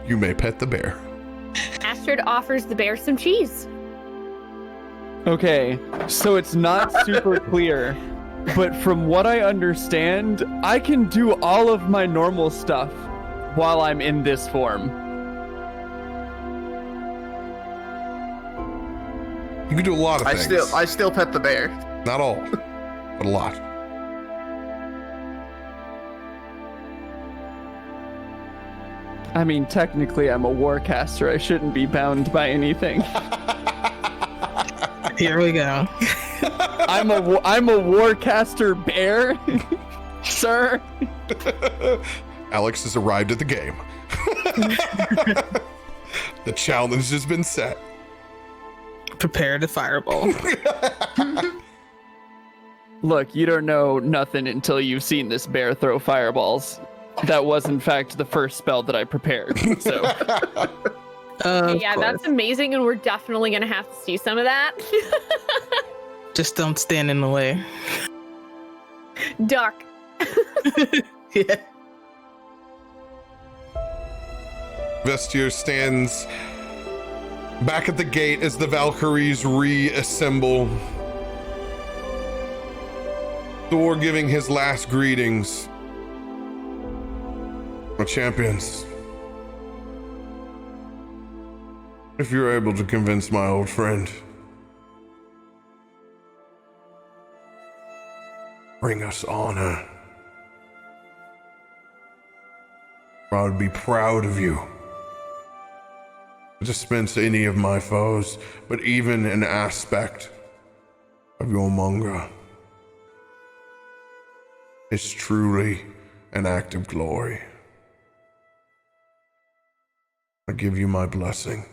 You may pet the bear. Astrid offers the bear some cheese. Okay, so it's not super clear, but from what I understand, I can do all of my normal stuff while I'm in this form. You can do a lot of things. I still pet the bear. Not all, but a lot. I mean, technically, I'm a warcaster. I shouldn't be bound by anything. Here we go. I'm a warcaster bear, sir. Alex has arrived at the game. The challenge has been set. Prepare to fireball. Look, you don't know nothing until you've seen this bear throw fireballs. That was, in fact, the first spell that I prepared. So, Yeah, that's amazing, and we're definitely gonna have to see some of that. Just don't stand in the way. Dark. Yeah. Vestier stands back at the gate as the Valkyries reassemble. Thor giving his last greetings. My champions, if you're able to convince my old friend, bring us honor, I would be proud of you. Dispense any of my foes, but even an aspect of your manga is truly an act of glory. I give you my blessing.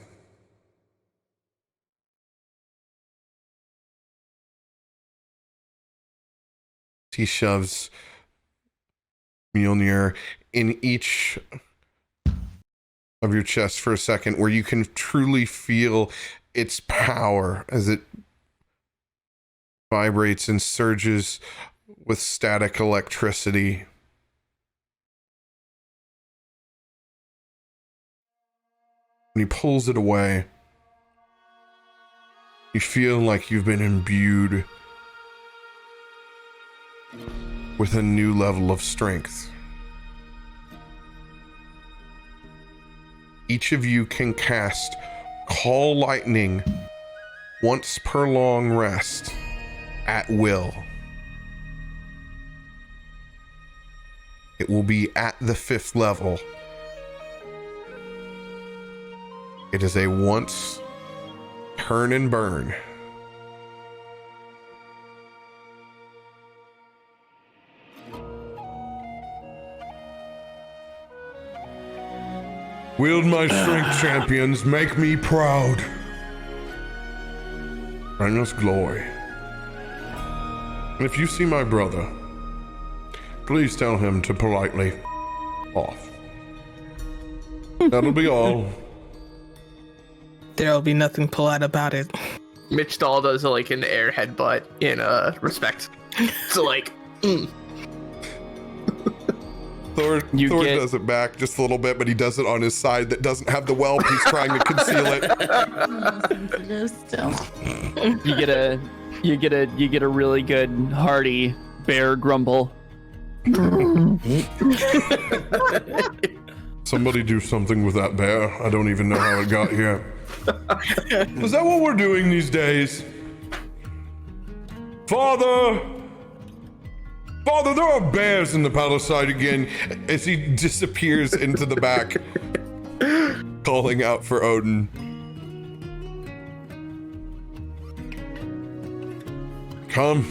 He shoves Mjolnir in each of your chest for a second, where you can truly feel its power as it vibrates and surges with static electricity. When he pulls it away, you feel like you've been imbued with a new level of strength. Each of you can cast Call Lightning once per long rest at will. It will be at the 5th level. It is a once turn and burn. Wield my strength, champions. Make me proud. Bring us glory. And if you see my brother, please tell him to politely off. That'll be all. There'll be nothing polite about it. Mitch Dahl does like an air headbutt in respect. So like, Thor does it back just a little bit, but he does it on his side that doesn't have the whelp. He's trying to conceal it. You get a really good hearty bear grumble. Somebody do something with that bear. I don't even know how it got here. Is that what we're doing these days? Father, there are bears in the palisade again, as he disappears into the back, calling out for Odin. Come.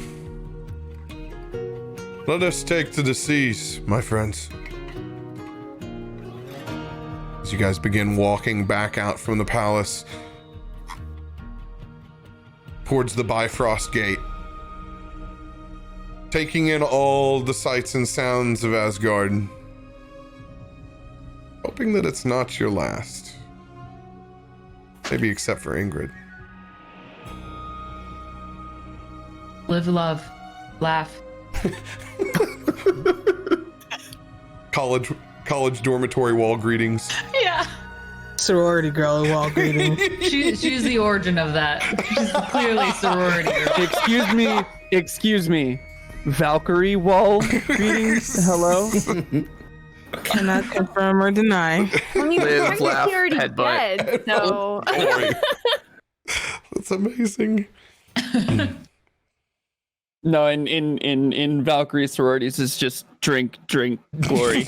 Let us take to the seas, my friends. As you guys begin walking back out from the palace, towards the Bifrost Gate, taking in all the sights and sounds of Asgard, hoping that it's not your last. Maybe except for Ingrid. Live, love, laugh. College dormitory wall greetings. Yeah. Sorority girl wall greeting. She's the origin of that. She's clearly sorority girl. Excuse me. Valkyrie wall greetings. Hello. Cannot confirm or deny. I mean, Live, technically laugh, already headbutt. dead, so. That's amazing. No, in Valkyrie sororities, it's just drink, glory.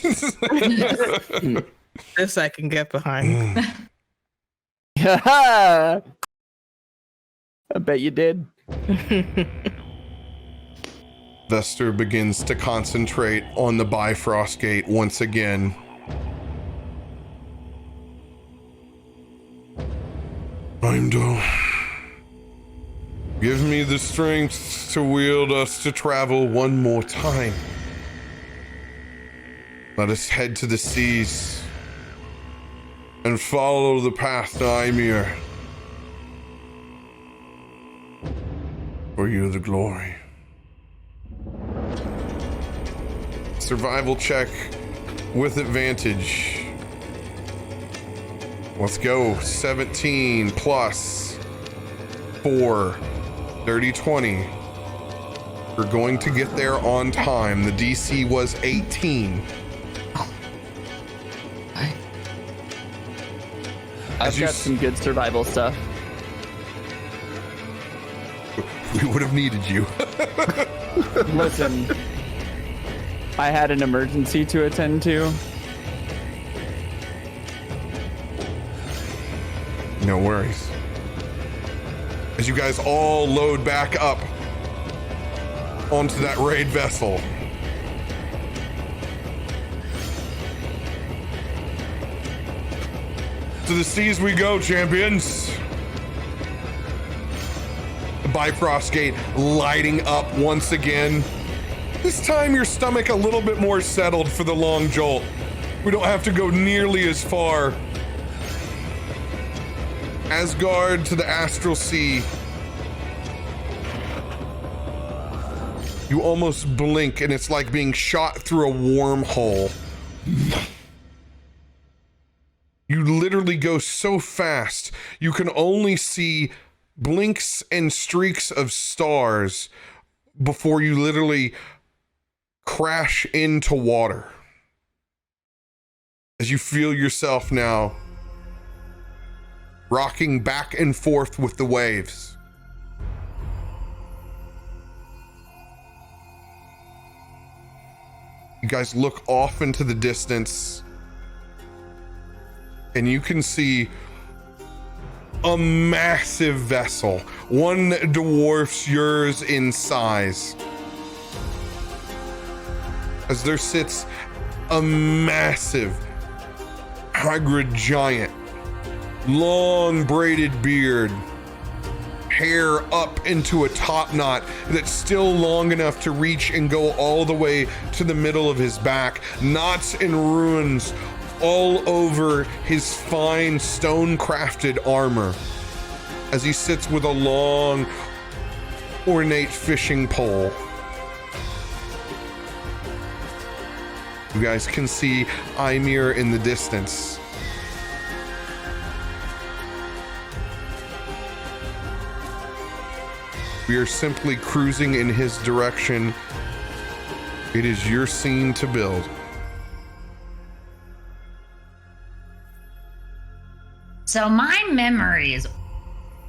This I can get behind. I bet you did. Vester begins to concentrate on the Bifrost Gate once again. Heimdall, give me the strength to wield us to travel one more time. Let us head to the seas and follow the path to Ymir. For you the glory. Survival check with advantage. Let's go. 17 plus 4. 30, 20. We're going to get there on time. The DC was 18. I've got some good survival stuff. We would have needed you. Listen, I had an emergency to attend to. No worries. As you guys all load back up onto that raid vessel. To the seas we go, champions. The Bifrost Gate lighting up once again. This time your stomach a little bit more settled for the long jolt. We don't have to go nearly as far. Asgard to the Astral Sea. You almost blink and it's like being shot through a wormhole. You literally go so fast, you can only see blinks and streaks of stars before you literally crash into water. As you feel yourself now rocking back and forth with the waves. You guys look off into the distance and you can see a massive vessel. One dwarfs yours in size. As there sits a massive hagrid giant, long braided beard, hair up into a top knot that's still long enough to reach and go all the way to the middle of his back, knots and runes all over his fine stone crafted armor as he sits with a long ornate fishing pole. You guys can see Ymir in the distance. We are simply cruising in his direction. It is your scene to build. So my memory is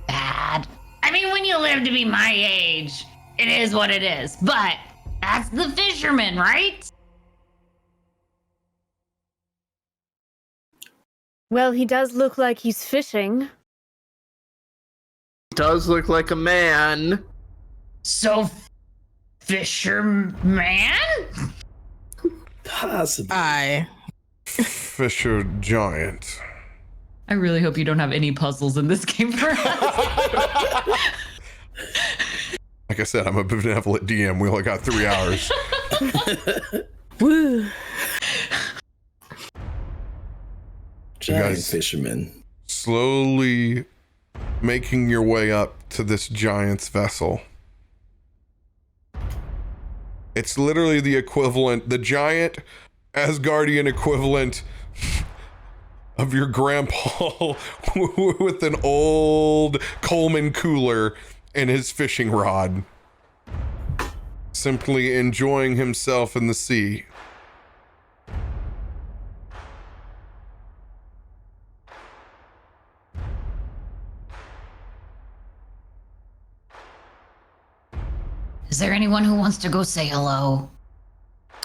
bad. I mean, when you live to be my age, it is what it is. But that's the fisherman, right? Well, he does look like he's fishing. Does look like a man. So, fisherman? Possibly. I. Fisher giant. I really hope you don't have any puzzles in this game for us. Like I said, I'm a benevolent DM. We only got 3 hours. Woo. Giant guys- fisherman. Slowly making your way up to this giant's vessel. It's literally the equivalent, the giant Asgardian equivalent of your grandpa with an old Coleman cooler and his fishing rod. Simply enjoying himself in the sea. Is there anyone who wants to go say hello?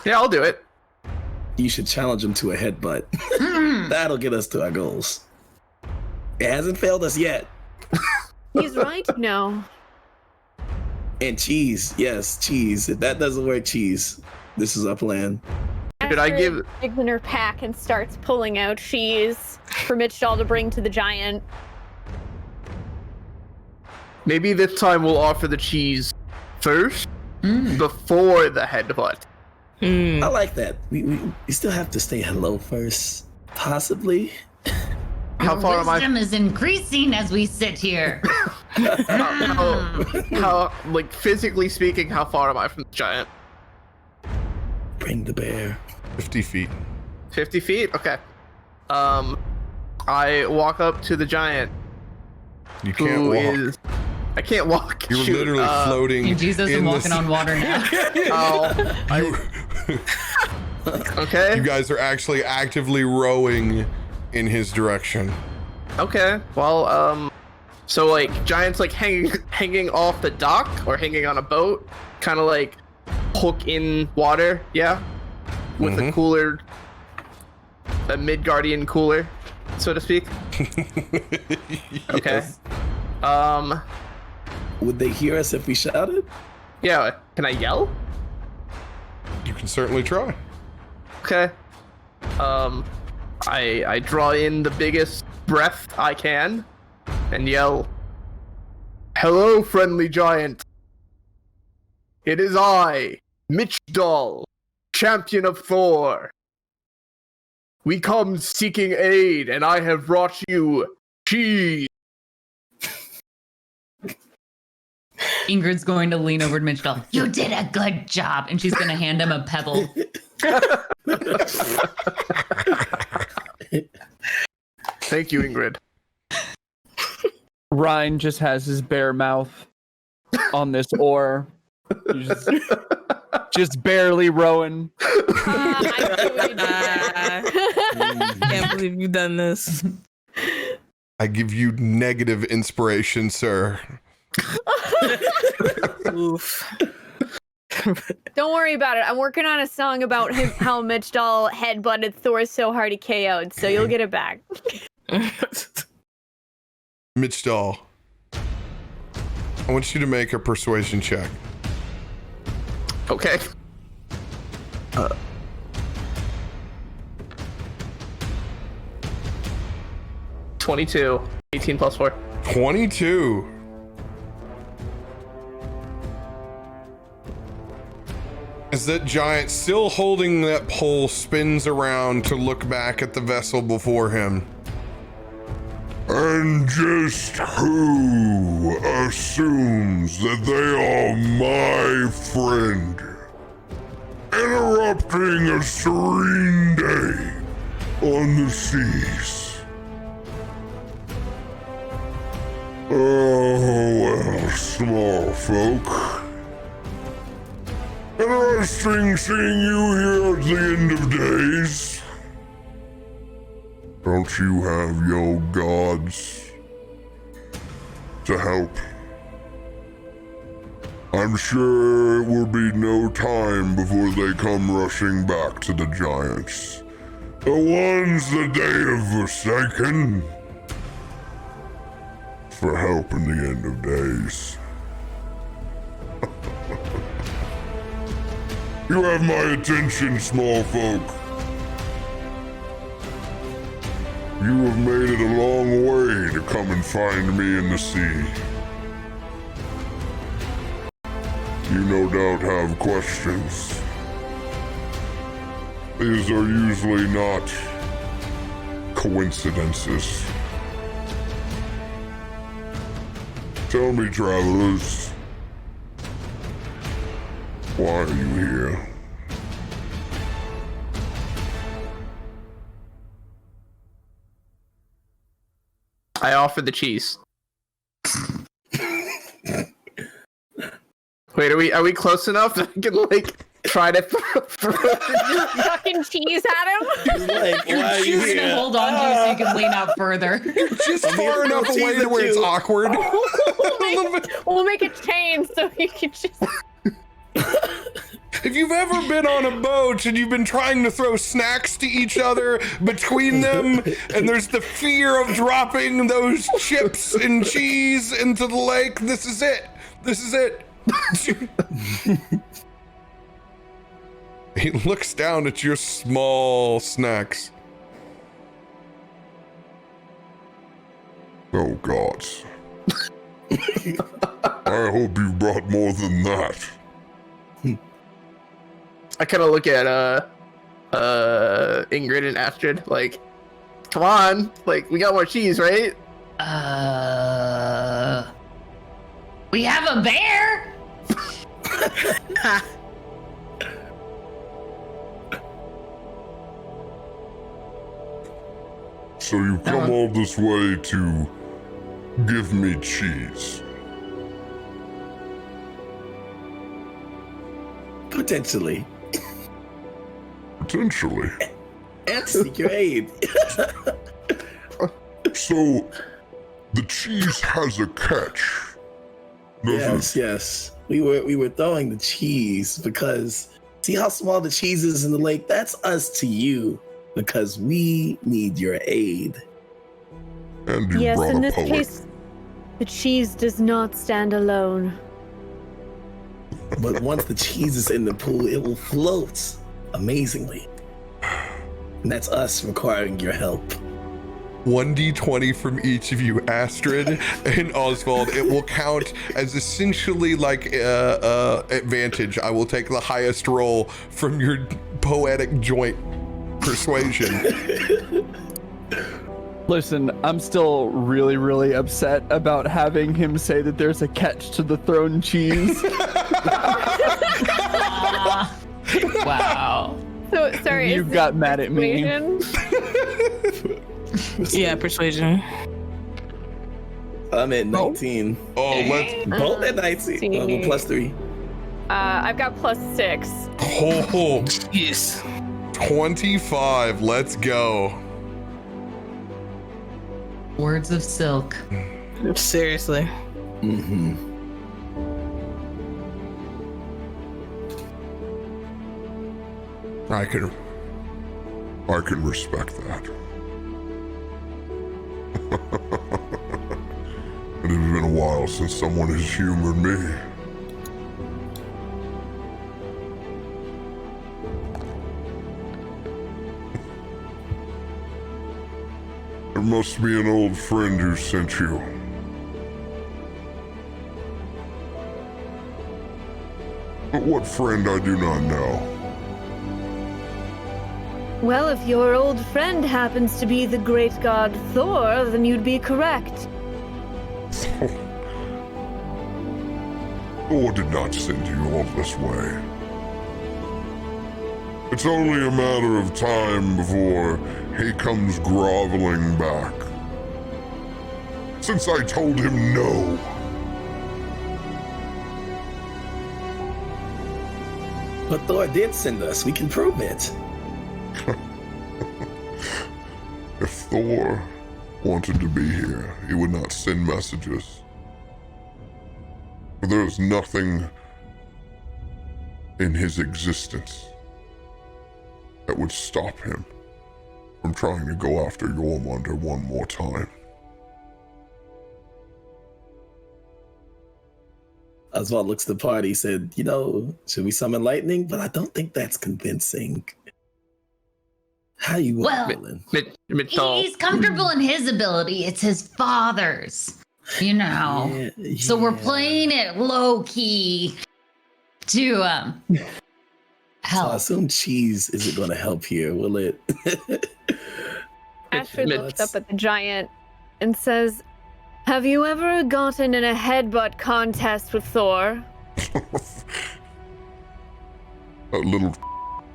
Yeah, I'll do it. You should challenge him to a headbutt. That'll get us to our goals. It hasn't failed us yet. He's right. No. And cheese, yes, cheese. If that doesn't work, cheese. This is our plan. Did I give- digs in her pack and starts pulling out cheese for Mitch Doll to bring to the giant. Maybe this time we'll offer the cheese first before the headbutt. I like that. We still have to say hello first, possibly. How Your far am I? wisdom is increasing as we sit here. How, like, physically speaking, how far am I from the giant? Bring the bear. 50 feet. 50 feet? Okay. I walk up to the giant. You can't Who walk. is... I can't walk. You're Shoot, literally floating. And Jesus, in I'm the walking sea. on water now. Okay. You guys are actually actively rowing in his direction. Okay. Well, so like giants like hanging off the dock or hanging on a boat, kind of like hook in water, yeah, with a cooler, a Midgardian cooler, so to speak. Okay. Yes. Would they hear us if we shouted? Yeah. Can I yell? You can certainly try. Okay. I draw in the biggest breath I can and yell, "Hello, friendly giant. It is I, Mitch Doll, champion of Thor. We come seeking aid, and I have brought you cheese." Ingrid's going to lean over to Mitch Doll. You did a good job. And she's going to hand him a pebble. Thank you, Ingrid. Ryan just has his bare mouth on this oar. He's just barely rowing. I see what you did there. Can't believe you've done this. I give you negative inspiration, sir. Oof. Don't worry about it. I'm working on a song about how Mitch Doll headbutted Thor so hard he KO'd, so you'll get it back. Mitch Doll, I want you to make a persuasion check. Okay. 22. 18 plus 4. 22. As that giant, still holding that pole, spins around to look back at the vessel before him. And just who assumes that they are my friend? Interrupting a serene day on the seas. Oh, well, small folk. Interesting seeing you here at the end of days. Don't you have your gods to help? I'm sure it will be no time before they come rushing back to the giants. The ones that they have forsaken. For help in the end of days. You have my attention, small folk. You have made it a long way to come and find me in the sea. You no doubt have questions. These are usually not coincidences. Tell me, travelers, why are you here? I offer the cheese. Wait, are we close enough that I can like try to throw Fucking cheese at him. He's like, why are you She's gonna here? hold on to you so you can lean out further. Just far enough away to where it's awkward. We'll make a chain so you can just. If you've ever been on a boat and you've been trying to throw snacks to each other between them, and there's the fear of dropping those chips and cheese into the lake, this is it. This is it. He looks down at your small snacks. Oh, gods. I hope you brought more than that. I kind of look at Ingrid and Astrid like, come on, like we got more cheese, right? We have a bear. So you come all this way to give me cheese. Potentially. Potentially. And seek your aid. So, the cheese has a catch. Yes, yes. We were throwing the cheese because see how small the cheese is in the lake? That's us to you because we need your aid. And you Yes, brought in a this poet. case, the cheese does not stand alone. But once the cheese is in the pool, it will float amazingly. And that's us requiring your help. 1d20 from each of you, Astrid and Oswald. It will count as essentially like advantage. I will take the highest roll from your poetic joint persuasion. Listen, I'm still really, really upset about having him say that there's a catch to the thrown cheese. Wow. So sorry. You is got this mad at me. persuasion? Yeah, persuasion. I'm at 19. Oh, let's. Both at 19. see. Plus 3. I've got +6. Oh, Yes. 25. Let's go. Words of silk. Seriously. Mm-hmm. I can respect that. It has been a while since someone has humored me. It must be an old friend who sent you. But what friend I do not know. Well, if your old friend happens to be the great god Thor, then you'd be correct. Thor did not send you all this way. It's only a matter of time before he comes groveling back. Since I told him no. But Thor did send us. We can prove it. If Thor wanted to be here, he would not send messages. But there is nothing in his existence that would stop him from trying to go after Jormungandr one more time. Oswald looks at the party, said, you know, should we summon lightning? But I don't think that's convincing. How you Well, feeling? He's comfortable in his ability. It's his father's, you know. So we're playing it low key. to So I help. assume cheese isn't going to help here, will it? Ashford looks up at the giant and says, "Have you ever gotten in a headbutt contest with Thor?" That little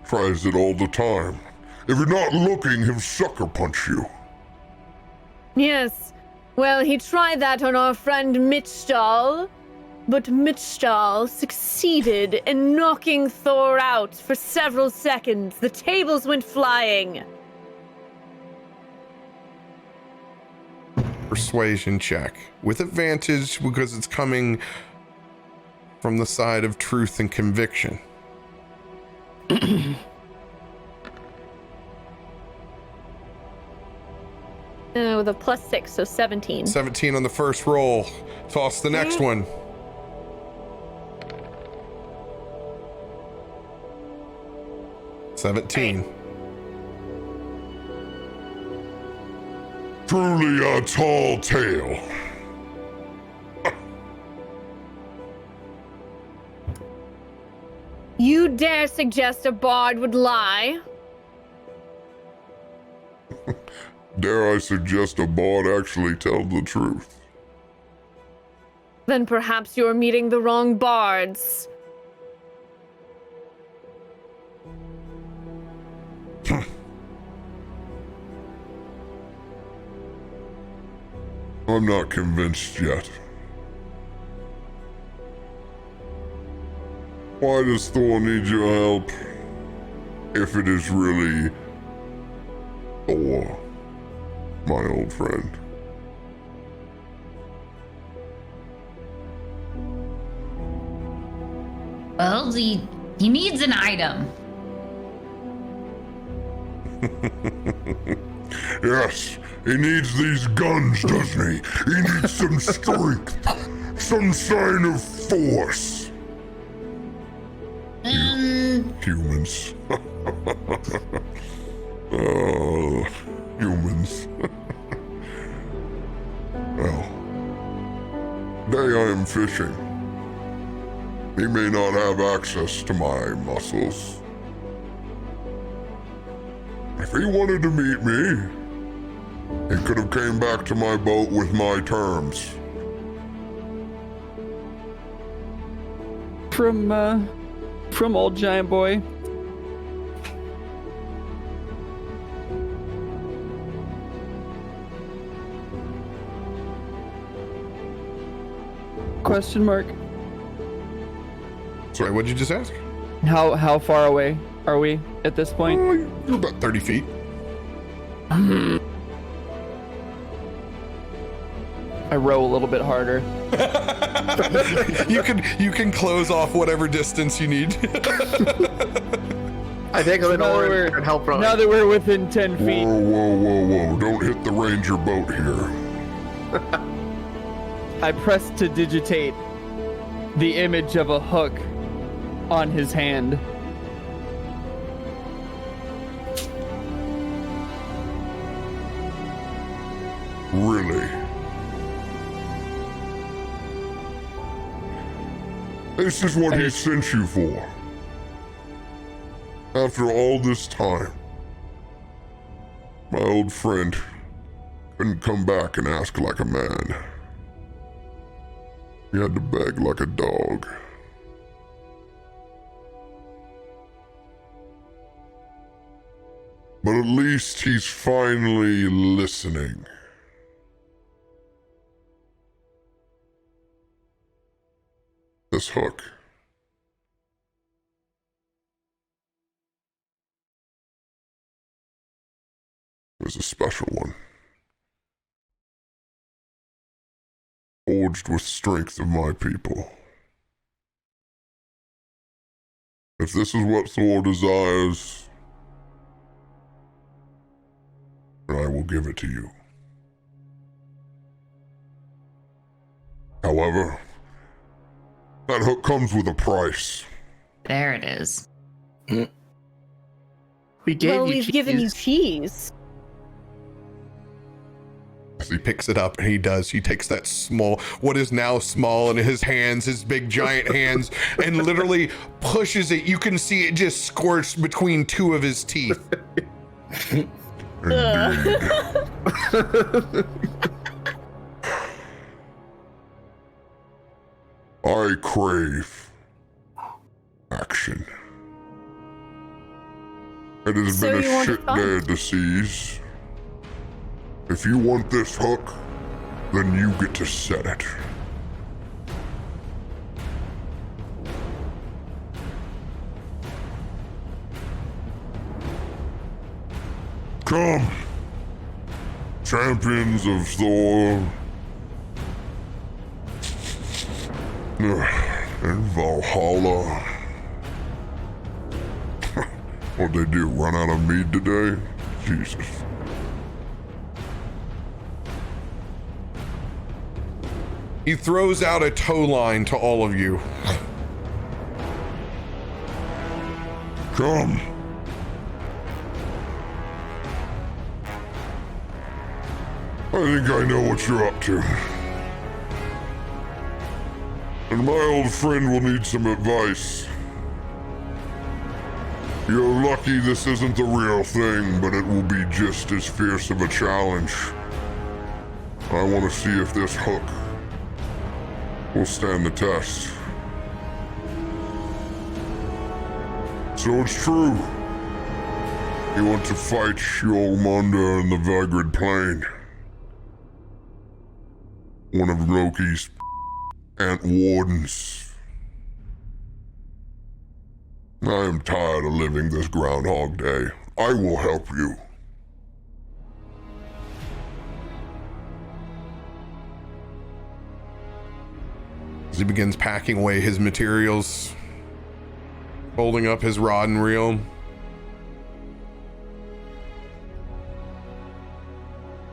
tries it all the time. If you're not looking, he'll sucker punch you. Yes. Well, he tried that on our friend Mitch, but Mitch succeeded in knocking Thor out for several seconds. The tables went flying. Persuasion check with advantage because it's coming from the side of truth and conviction. With a +6, so 17. 17 on the first roll. Toss the next one. Right. 17. Truly a tall tale. You dare suggest a bard would lie? Dare I suggest a bard actually tell the truth? Then perhaps you're meeting the wrong bards. I'm not convinced yet. Why does Thor need your help? If it is really Thor, my old friend. Well, he needs an item. Yes, he needs these guns, doesn't he? He needs some strength, some sign of force. Humans. Humans. Well, today I am fishing. He may not have access to my muscles. If he wanted to meet me, he could have came back to my boat with my terms. From old giant boy. Question mark. Sorry, what'd you just ask? How far away are we at this point? You're about 30 feet. I row a little bit harder. You can close off whatever distance you need. I think I'm Now that gonna help run. Now that we're within 10 feet. Whoa. Don't hit the ranger boat here. I press to digitate the image of a hook on his hand. Really? This is what he sent you for. After all this time, my old friend couldn't come back and ask like a man. He had to beg like a dog. But at least he's finally listening. This hook. Was a special one. Forged with strength of my people. If this is what Thor desires, then I will give it to you. However, that hook comes with a price. There it is. We gave Well, you we've cheese. given you cheese. So he picks it up and he takes that small, what is now small in his hands, his big giant hands, and literally pushes it. You can see it just scorched between two of his teeth. I crave action. It has So been you a want to shit day at the seas. If you want this hook, then you get to set it. Come, champions of Thor and Valhalla. What'd they do, run out of mead today? Jesus. He throws out a tow line to all of you. Come. I think I know what you're up to. And my old friend will need some advice. You're lucky this isn't the real thing, but it will be just as fierce of a challenge. I want to see if this hook will stand the test. So it's true. You want to fight Yolmunda in the Vigrid Plain. One of Loki's Ant Wardens. I am tired of living this Groundhog Day. I will help you. As he begins packing away his materials, holding up his rod and reel.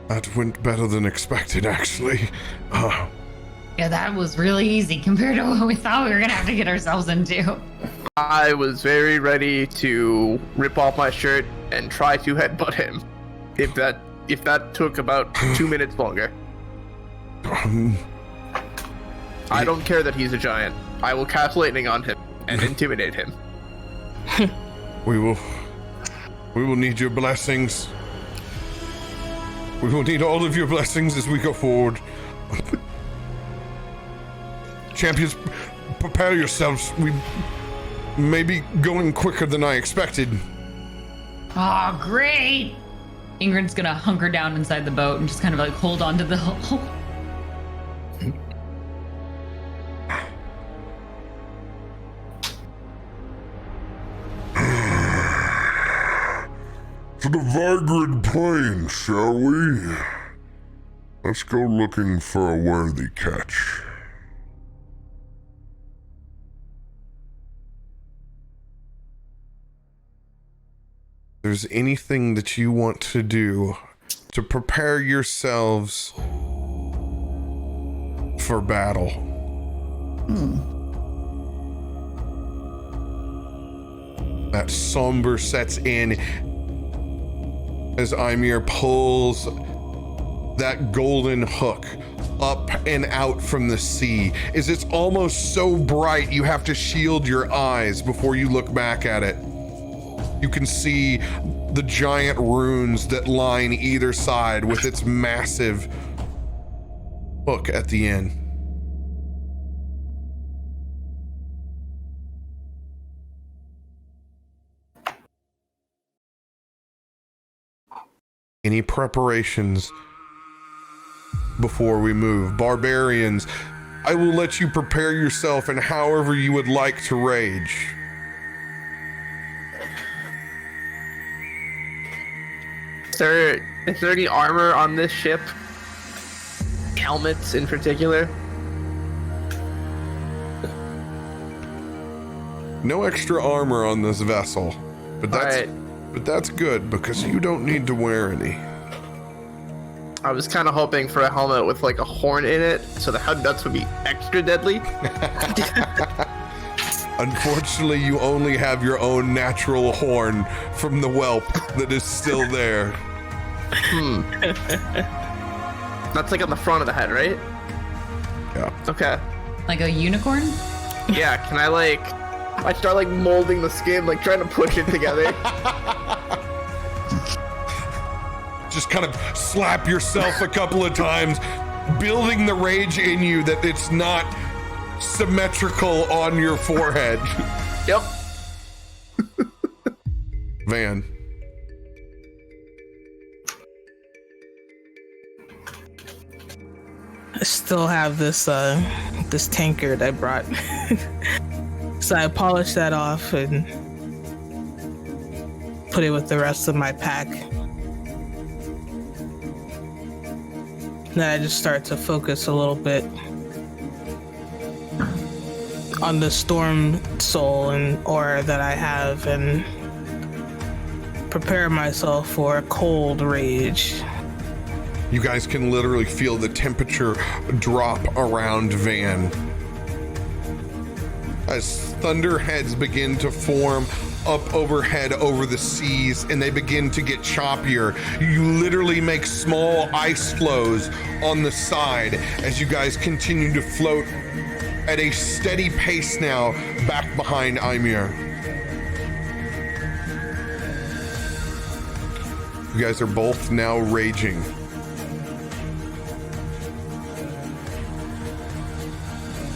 That went better than expected, actually. Yeah, that was really easy compared to what we thought we were gonna have to get ourselves into. I was very ready to rip off my shirt and try to headbutt him. If that took about 2 minutes longer. I don't care that he's a giant. I will cast lightning on him and intimidate him. We will need your blessings. We will need all of your blessings as we go forward. Champions, prepare yourselves. We may be going quicker than I expected. Oh, great! Ingrid's gonna hunker down inside the boat and just kind of like hold on to the hull. To the Vigrid Plain, shall we? Let's go looking for a worthy catch. If there's anything that you want to do to prepare yourselves for battle. That somber sets in as Ymir pulls that golden hook up and out from the sea. It's almost so bright you have to shield your eyes before you look back at it. You can see the giant runes that line either side with its massive hook at the end. Any preparations before we move? Barbarians, I will let you prepare yourself in however you would like to rage. Is there any armor on this ship? Helmets in particular? No extra armor on this vessel, but that's good because you don't need to wear any. I was kind of hoping for a helmet with like a horn in it, so the head nuts would be extra deadly. Unfortunately, you only have your own natural horn from the whelp that is still there. That's like on the front of the head, right? Yeah. Okay. Like a unicorn? Yeah, can I start like molding the skin, like trying to push it together. Just kind of slap yourself a couple of times, building the rage in you that it's not symmetrical on your forehead. Yep. Van. I still have this this tankard I brought. So I polished that off and put it with the rest of my pack. Then I just start to focus a little bit on the storm soul and aura that I have and prepare myself for a cold rage. You guys can literally feel the temperature drop around Van as thunderheads begin to form up overhead over the seas, and they begin to get choppier. You literally make small ice flows on the side as you guys continue to float at a steady pace now back behind Ymir. You guys are both now raging.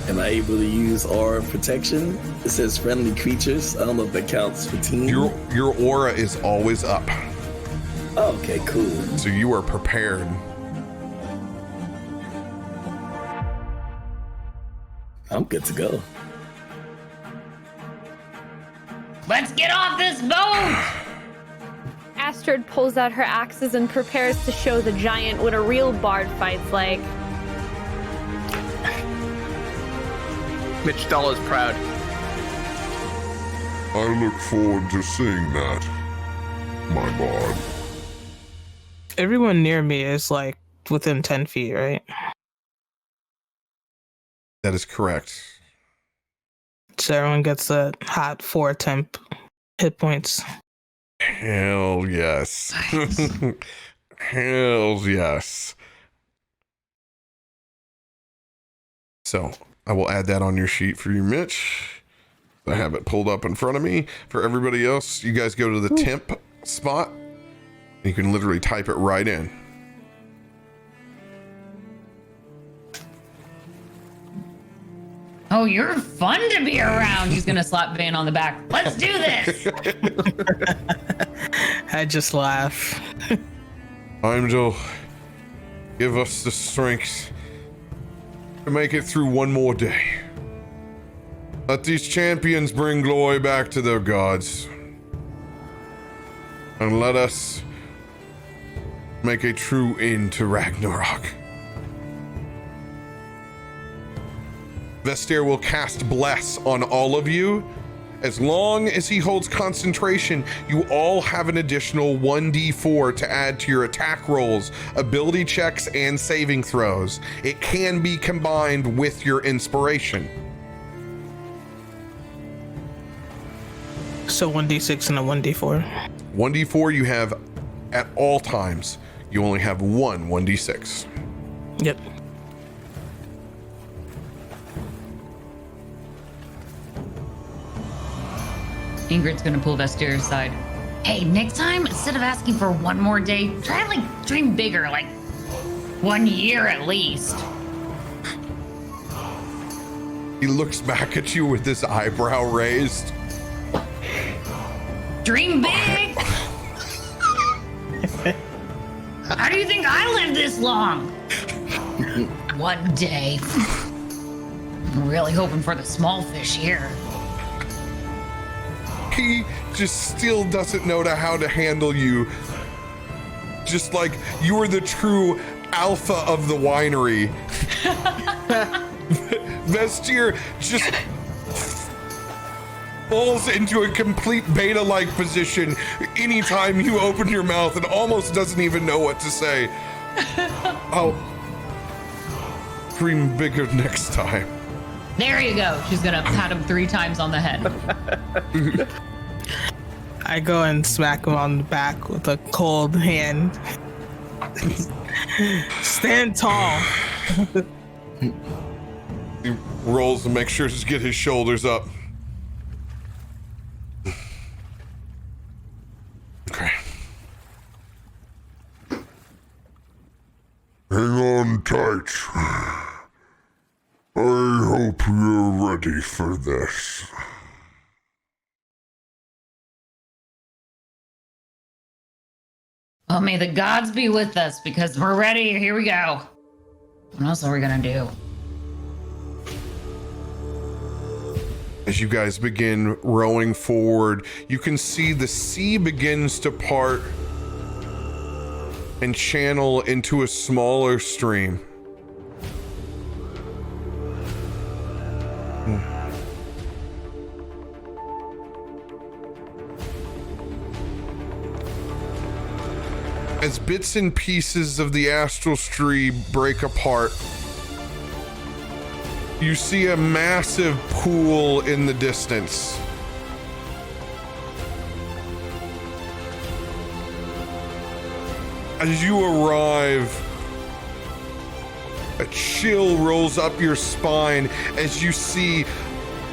Am I able to use aura protection? It says friendly creatures. I don't know if that counts for team. Your aura is always up. Oh, okay, cool. So you are prepared. I'm good to go. Let's get off this boat! Astrid pulls out her axes and prepares to show the giant what a real bard fight's like. Mitch Doll is proud. I look forward to seeing that, my bard. Everyone near me is like within 10 feet, right? That is correct. So everyone gets a hot 4 temp hit points. Hell yes. Hell yes. So I will add that on your sheet for you, Mitch. I have it pulled up in front of me. For everybody else, you guys go to the temp spot. You can literally type it right in. Oh, you're fun to be around. He's gonna slap Van on the back. Let's do this. I just laugh. Angel, give us the strength to make it through one more day. Let these champions bring glory back to their gods. And let us make a true end to Ragnarok. Vestir will cast Bless on all of you. As long as he holds concentration, you all have an additional 1d4 to add to your attack rolls, ability checks, and saving throws. It can be combined with your inspiration. So 1d6 and a 1d4. 1d4 you have at all times. You only have one 1d6. Yep. Ingrid's gonna pull Vestir aside. Hey, next time, instead of asking for one more day, try to dream bigger, 1 year at least. He looks back at you with his eyebrow raised. Dream big! How do you think I lived this long? 1 day. I'm really hoping for the small fish here. He just still doesn't know how to handle you. Just like you're the true alpha of the winery. Vestir just falls into a complete beta-like position anytime you open your mouth and almost doesn't even know what to say. I'll dream bigger next time. There you go. She's gonna pat him 3 times on the head. I go and smack him on the back with a cold hand. Stand tall. He rolls and makes sure to get his shoulders up. Okay. Hang on tight. I hope you're ready for this. Well, may the gods be with us because we're ready. Here we go. What else are we gonna do? As you guys begin rowing forward, you can see the sea begins to part and channel into a smaller stream. As bits and pieces of the astral stream break apart, you see a massive pool in the distance. As you arrive, a chill rolls up your spine as you see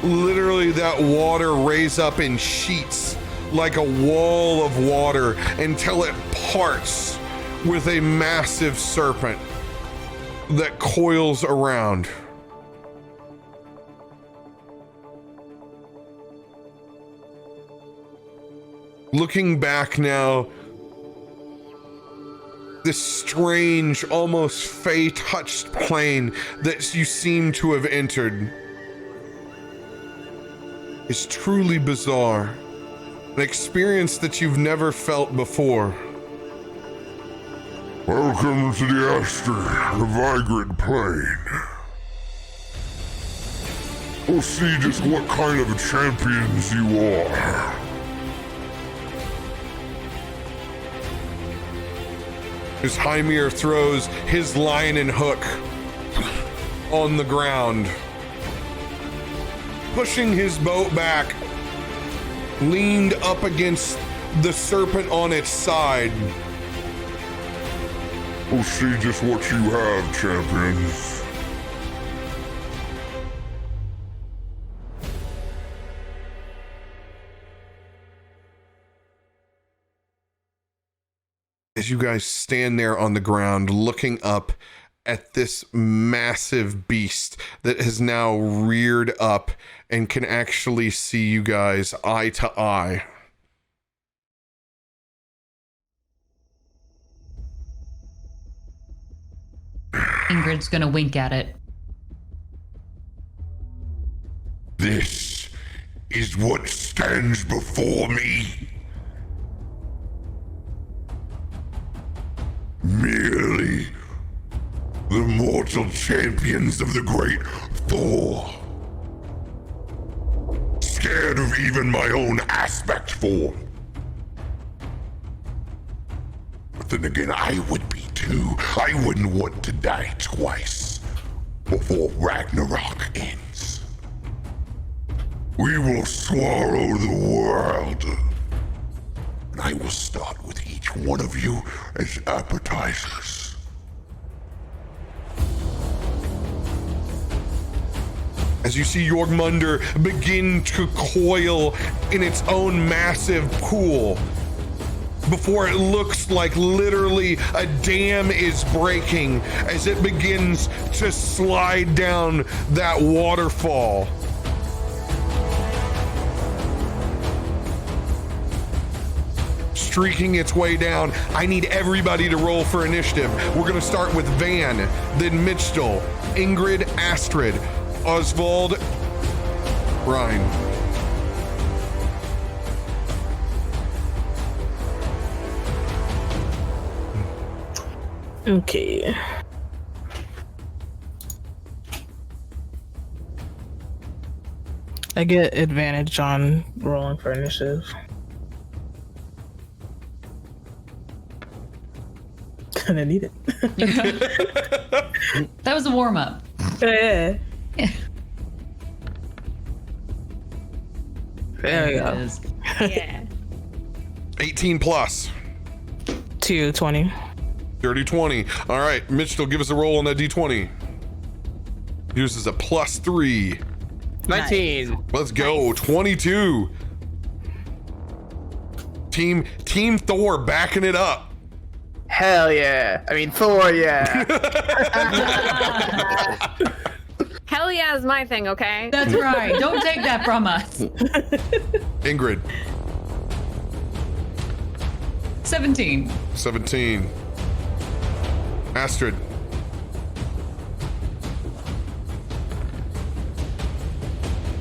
literally that water raise up in sheets like a wall of water until it parts with a massive serpent that coils around. Looking back now, this strange, almost fey-touched plane that you seem to have entered is truly bizarre. An experience that you've never felt before. Welcome to the Aster, the Vagrant Plane. We'll see just what kind of champions you are. As Hymir throws his line and hook on the ground, pushing his boat back, leaned up against the serpent on its side. We'll see just what you have, champions. As you guys stand there on the ground looking up at this massive beast that has now reared up and can actually see you guys eye to eye. Ingrid's gonna wink at it. This is what stands before me. Merely the mortal champions of the great Thor. Scared of even my own aspect form. But then again, I would be too. I wouldn't want to die twice before Ragnarok ends. We will swallow the world. And I will start with each one of you as appetizers. As you see Jorgmunder begin to coil in its own massive pool, before it looks like literally a dam is breaking as it begins to slide down that waterfall. Streaking its way down. I need everybody to roll for initiative. We're gonna start with Van, then Mitchell, Ingrid, Astrid, Oswald, Ryan. Okay. I get advantage on rolling for initiative. And I need it. That was a warm up. Yeah. There we go. Yeah. 18 plus. 220. Dirty 20. All right, Mitch, still give us a roll on that D20. Yours is a +3. 19. Let's go. 22. Team Thor backing it up. Hell yeah. I mean, Thor, yeah. Hell yeah is my thing, okay? That's right. Don't take that from us. Ingrid. 17. 17. Astrid.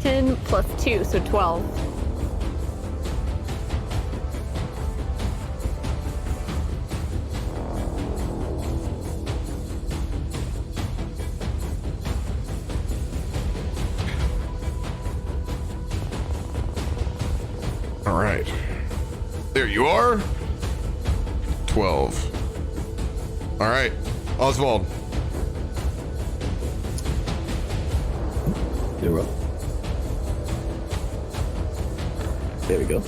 Ten plus 2, so 12. All right. There you are. 12. All right. Oswald. 0. There we go.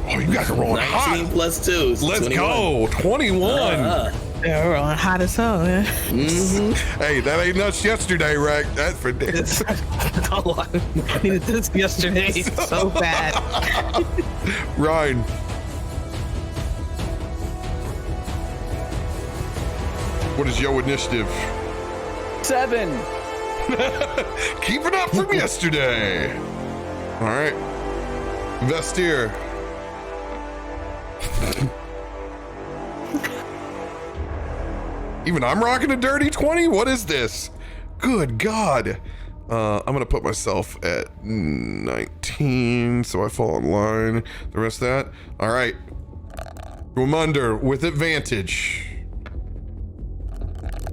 Oh, you guys are rolling 19 hot. plus 2. So Let's 21. go. 21. Yeah, we're on hot as hell, man. Hey, that ain't nuts yesterday, right? That's for damn. Oh, I needed this yesterday so bad. Ryan. What is your initiative? 7. Keep it up from yesterday. All right. Vestir. Even I'm rocking a dirty 20? What is this? Good God. I'm going to put myself at 19 so I fall in line. The rest of that. All right. Rumunder with advantage.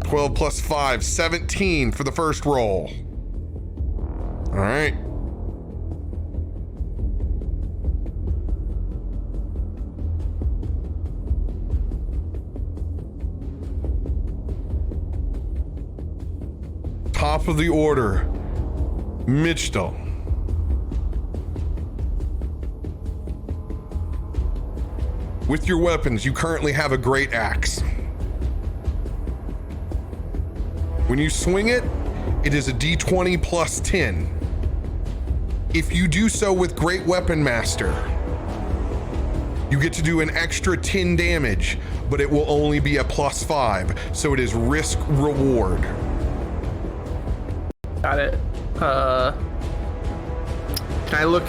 12 plus 5, 17 for the first roll. All right. Top of the order, Mitchell. With your weapons, you currently have a great axe. When you swing it, it is a D20 plus 10. If you do so with Great Weapon Master, you get to do an extra 10 damage, but it will only be a +5, so it is risk reward. Got it. Can I look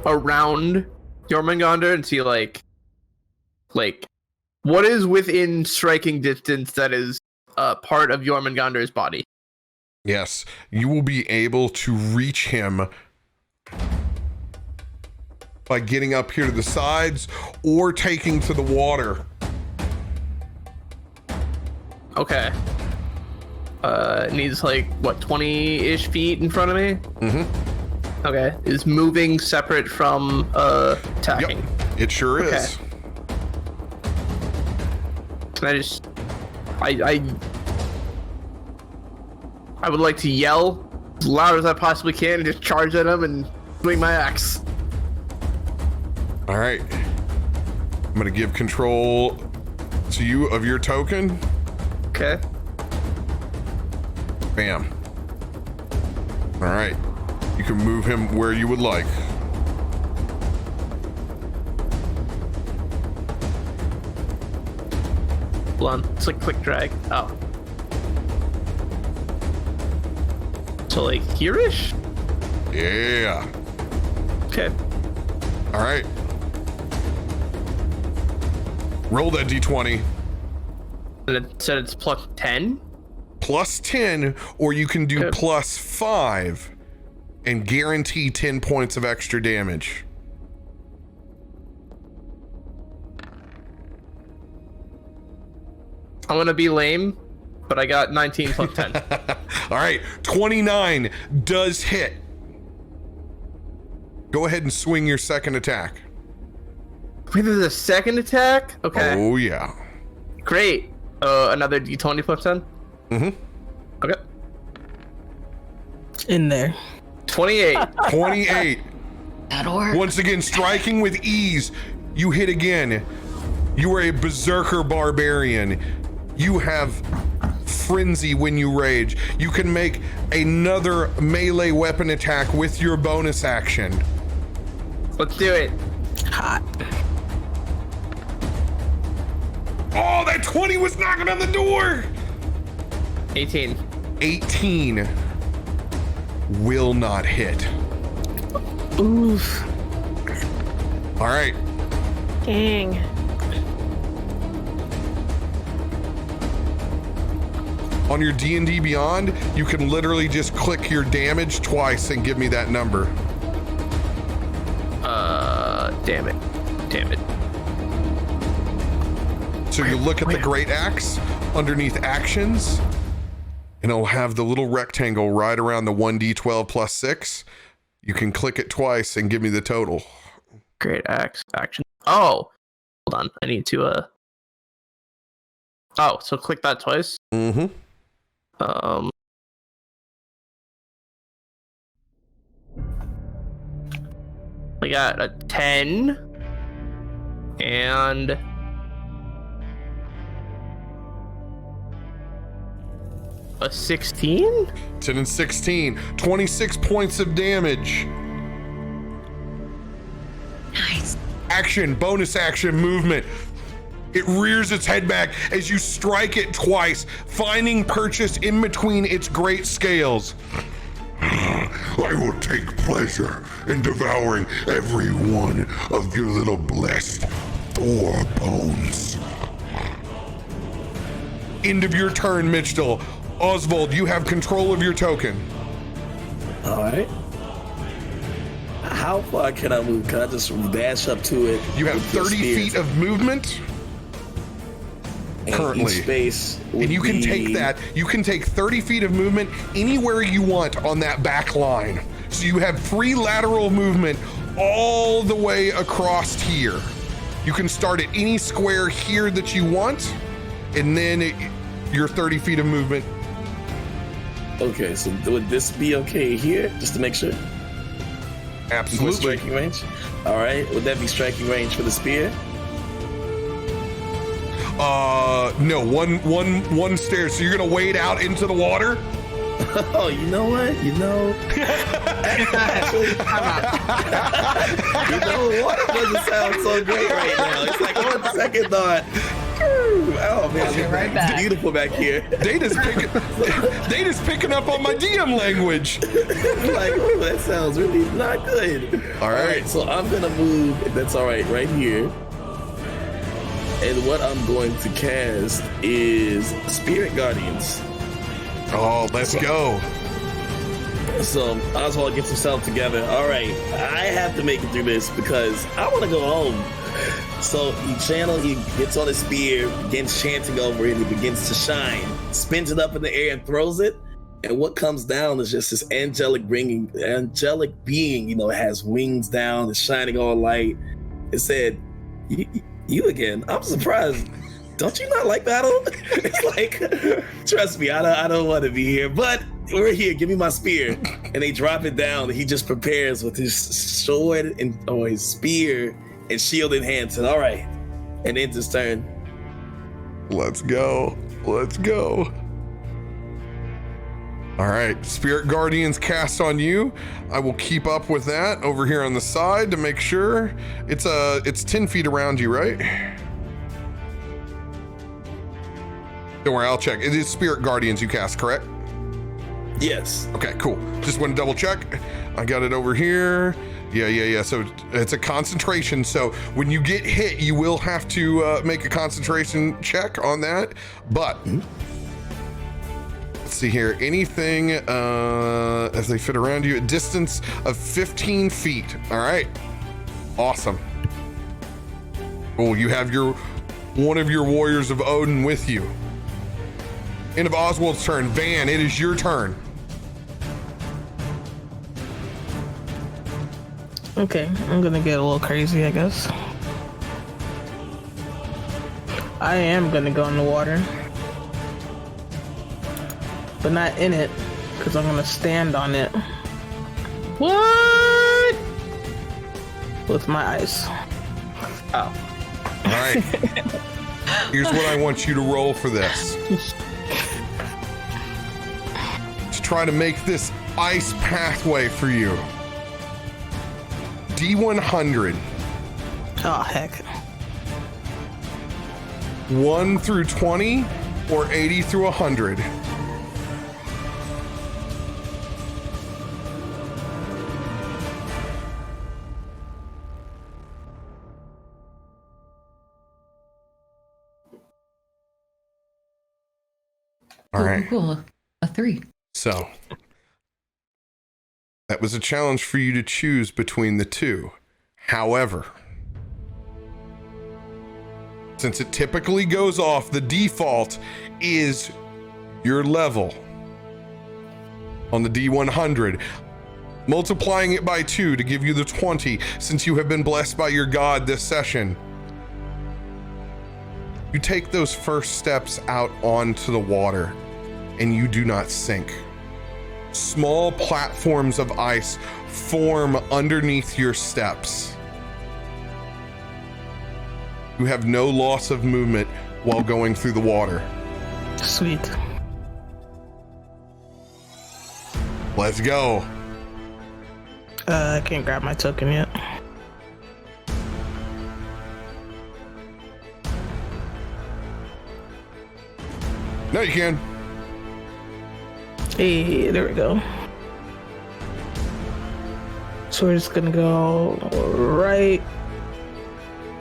around Jormungandr and see like what is within striking distance that is part of Jormungandr's body? Yes, you will be able to reach him by getting up here to the sides or taking to the water. Okay. It needs like what, 20-ish feet in front of me? Mm-hmm. Okay. Is moving separate from attacking? Yep, it sure is. Can I just I would like to yell as loud as I possibly can and just charge at him and swing my axe. All right. I'm gonna give control to you of your token. Okay. Bam. All right. You can move him where you would like. Hold on. It's like quick drag. Oh. So like here-ish? Yeah. Okay. All right. Roll that D20. And it said it's plus 10? Plus 10, or you can do Okay. plus 5 and guarantee 10 points of extra damage. I'm gonna be lame, but I got 19 plus 10. All right, 29 does hit. Go ahead and swing your second attack. Wait, there's a second attack? Okay. Oh, yeah. Great. Another D20 plus 10? Mm-hmm. Okay. In there. 28. 28. That'll work. Once again, striking with ease. You hit again. You are a berserker barbarian. You have frenzy when you rage. You can make another melee weapon attack with your bonus action. Let's do it. Hot. Oh, that 20 was knocking on the door. 18. 18 will not hit. Oof. All right. Dang. On your D&D Beyond, you can literally just click your damage twice and give me that number. Damn it. So you look at the Great Axe underneath actions, and it'll have the little rectangle right around the 1d12 plus 6. You can click it twice and give me the total. Great axe action. Oh, hold on. I need to. Oh, so click that twice. Mm-hmm. We got a 10 and a 16. 10 and 16. 26 points of damage. Nice. Action, bonus action, movement. It rears its head back as you strike it twice, finding purchase in between its great scales. I will take pleasure in devouring every one of your little blessed Thor bones. End of your turn, Mitchell. Oswald, you have control of your token. All right. How far can I move? Can I just dash up to it? You have with the 30 spear? feet of movement And currently. each space would And you can be- take that. You can take 30 feet of movement anywhere you want on that back line. So you have free lateral movement all the way across here. You can start at any square here that you want, and then your 30 feet of movement. Okay, so would this be okay here, just to make sure? With Absolutely. striking range. All right. Would that be striking range for the spear? No, one stair. So you're gonna wade out into the water? Oh, you know what? You know. Actually, you know what? It doesn't sound so great right now. It's like on second thought. Oh man, You're right back. it's beautiful back here. Data's picking up on my DM language. Like, oh, that sounds really not good. All right. So I'm gonna move. If that's all right, right here. And what I'm going to cast is Spirit Guardians. Oh, let's go. So Oswald gets himself together. All right, I have to make it through this because I want to go home. So he gets on his spear, begins chanting over it, he begins to shine, spins it up in the air and throws it. And what comes down is just this angelic being, it has wings down, it's shining all light. It said, you again? I'm surprised. Don't you not like battle? It's like, trust me, I don't want to be here, but we're here. Give me my spear. And they drop it down. And he just prepares with his sword or his spear and shield in hand. And all right, and ends his turn. Let's go. Let's go. All right, Spirit Guardians cast on you. I will keep up with that over here on the side to make sure. It's 10 feet around you, right? Don't worry, I'll check. It is Spirit Guardians you cast, correct? Yes. Okay, cool. Just want to double check. I got it over here. Yeah. So it's a concentration. So when you get hit, you will have to make a concentration check on that. But let's see here. Anything as they fit around you, a distance of 15 feet. All right. Awesome. Oh, you have one of your warriors of Odin with you. End of Oswald's turn. Van, it is your turn. Okay, I'm gonna get a little crazy, I guess. I am gonna go in the water. But not in it, because I'm gonna stand on it. What? With my ice. Oh. right. Here's what I want you to roll for this. To try to make this ice pathway for you. D100. Oh, heck. 1 through 20 or 80 through 100. All right. Cool. A 3. So that was a challenge for you to choose between the two. However, since it typically goes off, the default is your level on the D100, multiplying it by 2 to give you the 20, since you have been blessed by your god this session. You take those first steps out onto the water and you do not sink. Small platforms of ice form underneath your steps. You have no loss of movement while going through the water. Sweet. Let's go. I can't grab my token yet. No, you can. Hey, there we go. So we're just gonna go right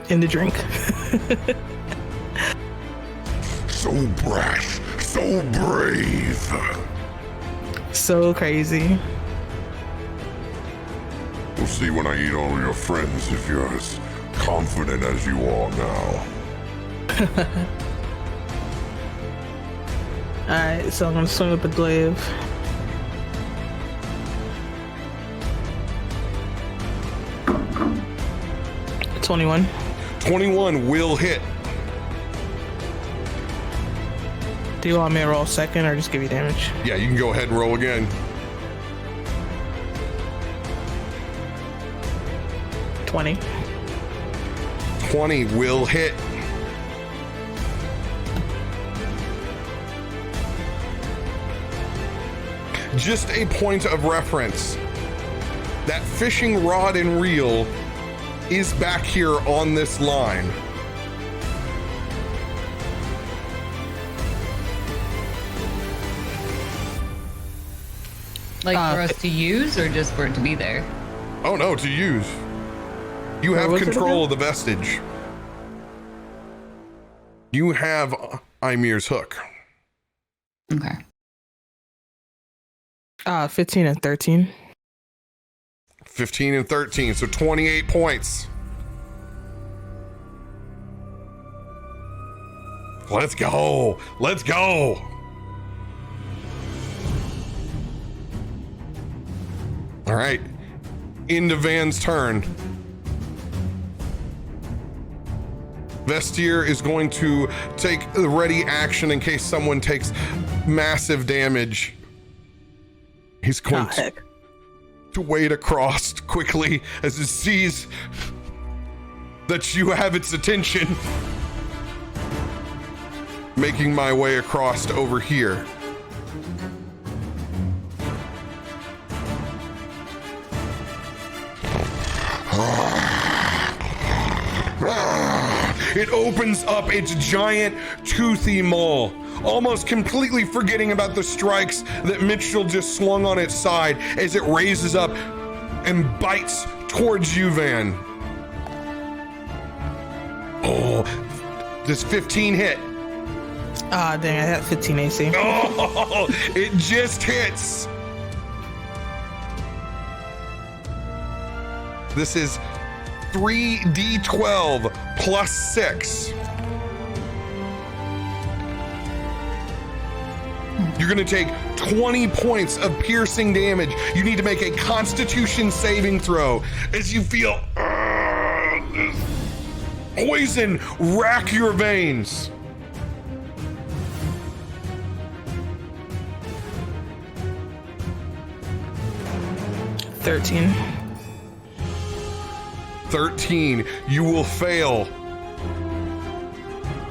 in the drink. So brash, so brave. So crazy. We'll see when I eat all your friends if you're as confident as you are now. Alright, so I'm gonna swing with the glaive. $21. 21 will hit. Do you want me to roll second or just give you damage? Yeah, you can go ahead and roll again. 20. 20 will hit. Just a point of reference. That fishing rod and reel is back here on this line. Like for us to use or just for it to be there? Oh no, to use. You have was it control again? of the vestige. You have Ymir's hook. Okay. 15 and 13. 15 and 13, so 28 points. Let's go. Let's go. All right. Into Van's turn. Vestier is going to take the ready action in case someone takes massive damage. He's going to wade across quickly as it sees that you have its attention. Making my way across to over here. It opens up its giant toothy maw, almost completely forgetting about the strikes that Mitchell just swung on its side as it raises up and bites towards you, Van. Oh, does 15 hit? Ah, dang, I got 15 AC. Oh, it just hits. This is 3d12 plus 6. You're going to take 20 points of piercing damage. You need to make a Constitution saving throw as you feel this poison rack your veins. $13. 13, you will fail.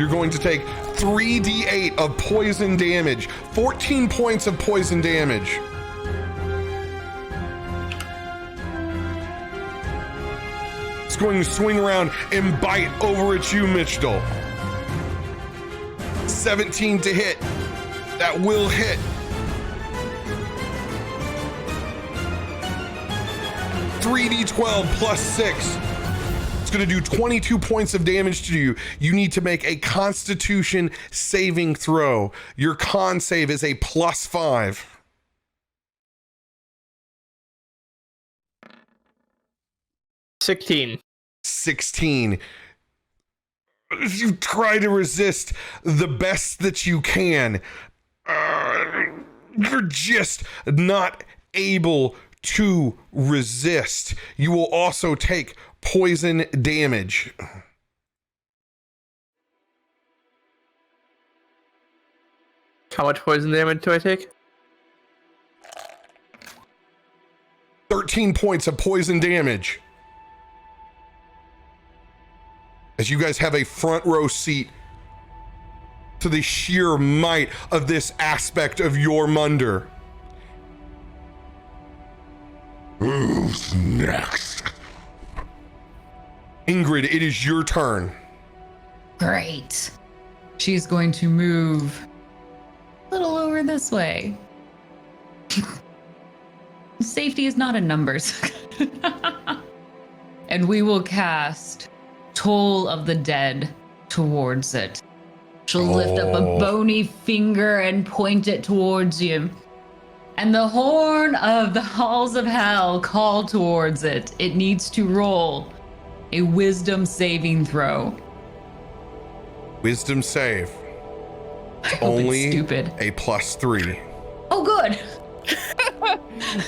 You're going to take 3d8 of poison damage, 14 points of poison damage. It's going to swing around and bite over at you, Mitchell. 17 to hit. That will hit. $3d12 plus 6. It's going to do 22 points of damage to you. You need to make a Constitution saving throw. Your con save is a +5. $16. 16. You try to resist the best that you can. You're just not able to resist. You will also take poison damage. How much poison damage do I take? 13 points of poison damage. As you guys have a front row seat to the sheer might of this aspect of your Munder. Who's next? Ingrid, it is your turn. Great. She's going to move a little over this way. Safety is not in numbers. And we will cast Toll of the Dead towards it. She'll lift up a bony finger and point it towards you. And the horn of the halls of hell call towards it. It needs to roll a wisdom saving throw. Wisdom save. I hope Only it's stupid. a +3. Oh, good.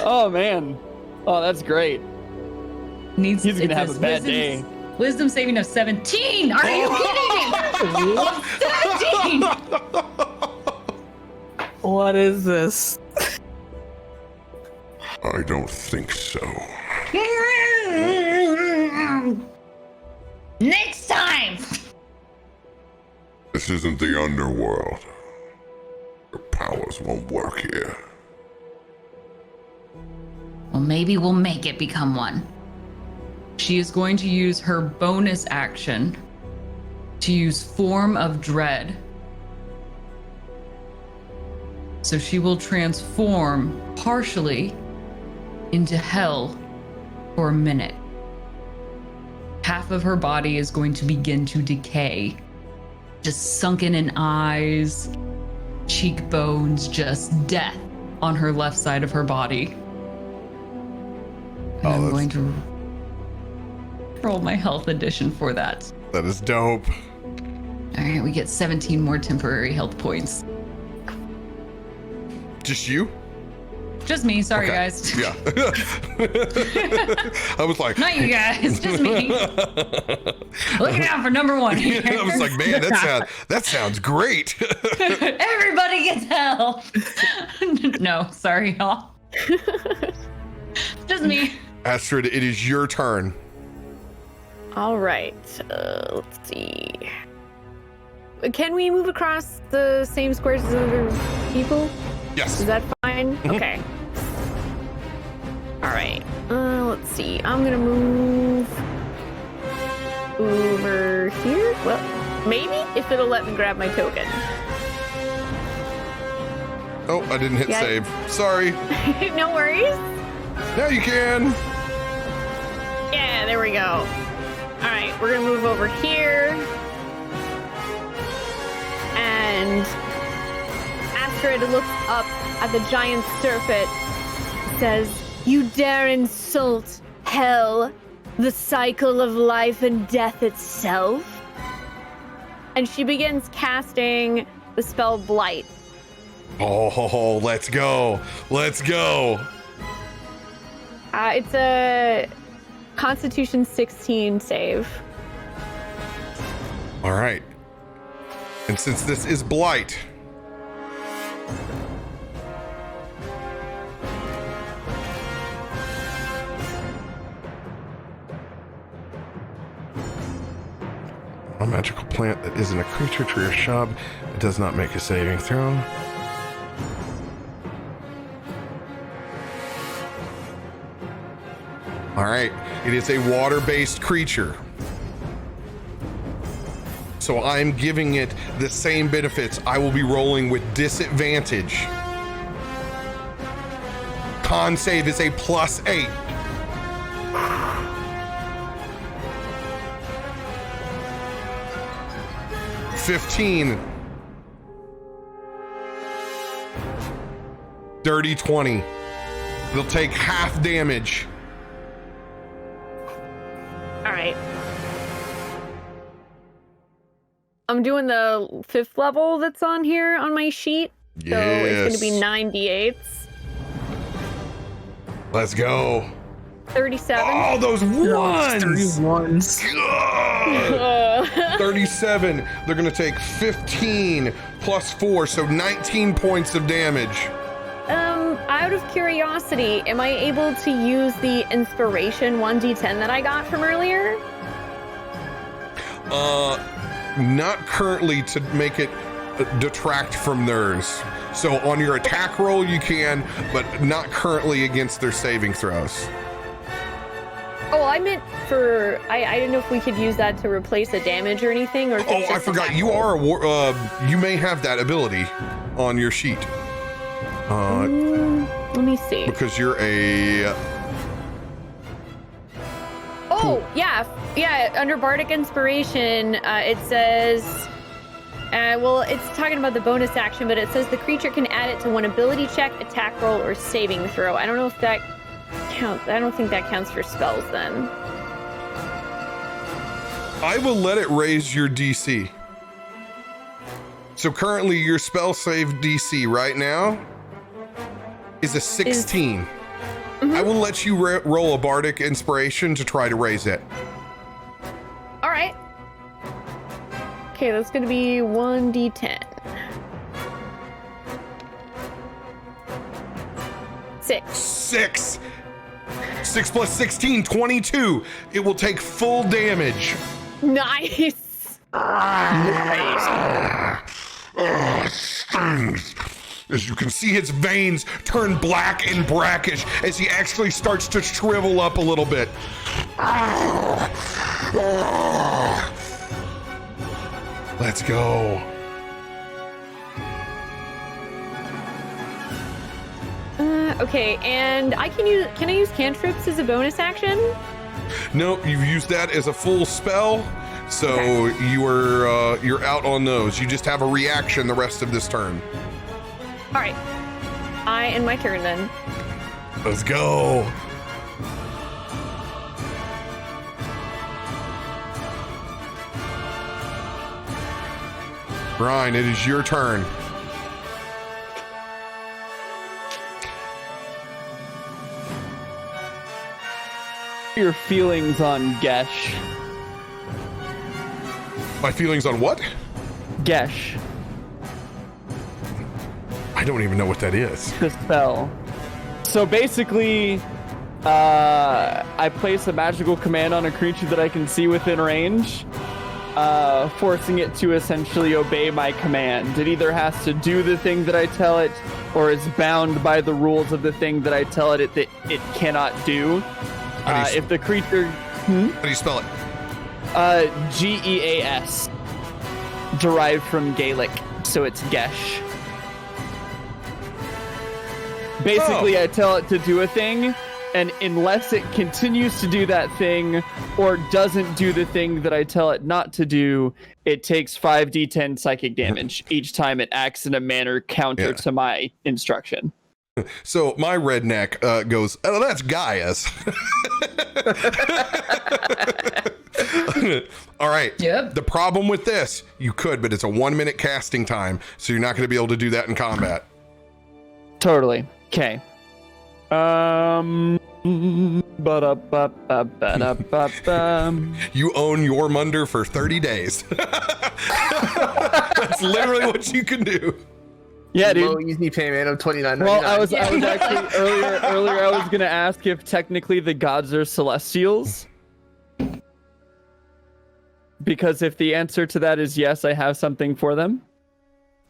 Oh man. Oh, that's great. He's gonna have a bad day. Wisdom saving of 17. Are you kidding me? 17. What is this? I don't think so. Next time! This isn't the underworld. Your powers won't work here. Well, maybe we'll make it become one. She is going to use her bonus action to use Form of Dread. So she will transform partially into hell for a minute. Half of her body is going to begin to decay. Just sunken in eyes, cheekbones, just death on her left side of her body. And I'm going to roll my health addition for that. That is dope. All right, we get 17 more temporary health points. Just you? Just me, sorry Okay. guys. Yeah. I was like, Not you guys, just me. Looking out for number one here. I was like, man, that sounds great. Everybody gets hell. No, sorry, y'all. Just me. Astrid, it is your turn. All right. Let's see. Can we move across the same squares as other people? Yes. Is that fine? Okay. All right. Let's see. I'm gonna move over here. Well, maybe if it'll let me grab my token. Oh, I didn't hit Yeah. save. Sorry. No worries. Now you can. Yeah, there we go. All right, we're gonna move over here. And Astrid looks up at the giant serpent, says, "You dare insult hell, the cycle of life and death itself?" And she begins casting the spell Blight. Oh, let's go. Let's go. It's a Constitution 16 save. All right. And since this is Blight, a magical plant that isn't a creature, tree, or shrub. It does not make a saving throw. All right, it is a water-based creature. So I'm giving it the same benefits. I will be rolling with disadvantage. Con save is a +8. $15. Dirty 20. They'll take half damage. All right. I'm doing the 5th level that's on here on my sheet. So it's going to be 9d8s. Let's go. 37. Oh, those ones! 31s. 37. They're going to take 15 plus 4, so 19 points of damage. Out of curiosity, am I able to use the inspiration 1d10 that I got from earlier? Not currently to make it detract from theirs. So on your attack roll you can, but not currently against their saving throws. Oh, I meant for... I didn't know if we could use that to replace a damage or anything, or if it's Oh, I just forgot. attack You roll. are a you may have that ability on your sheet. Let me see. Because you're a... Oh, yeah. Yeah, under Bardic Inspiration, it says... well, it's talking about the bonus action, but it says the creature can add it to one ability check, attack roll, or saving throw. I don't know if that counts. I don't think that counts for spells then. I will let it raise your DC. So currently your spell save DC right now is a 16. I will let you roll a Bardic Inspiration to try to raise it. All right. Okay, that's going to be 1d10. 6. 6 plus 16, 22. It will take full damage. Nice. Stings. As you can see, his veins turn black and brackish as he actually starts to shrivel up a little bit. Let's go. Okay, and can I use cantrips as a bonus action? No, you've used that as a full spell, so Okay. you're out on those. You just have a reaction the rest of this turn. All right. I end my turn then. Let's go. Ryan, it is your turn. Your feelings on Gesh. My feelings on what? Gesh, I don't even know what that is. the spell. So basically, I place a magical command on a creature that I can see within range, forcing it to essentially obey my command. It either has to do the thing that I tell it, or is bound by the rules of the thing that I tell it that it cannot do. If the creature... How do you spell it? Geas. Derived from Gaelic, so it's Gesh. Basically, I tell it to do a thing, and unless it continues to do that thing, or doesn't do the thing that I tell it not to do, it takes 5d10 psychic damage each time it acts in a manner counter to my instruction. So my redneck goes, oh, that's Gaia's. All right. Yep. The problem with this, you could, but it's a 1-minute casting time, so you're not going to be able to do that in combat. Totally. Okay. You own your Munder for 30 days. That's literally what you can do. Yeah, dude. Low easy payment of $29.99. Well, I was actually earlier I was gonna ask if technically the gods are celestials. because if the answer to that is yes, I have something for them,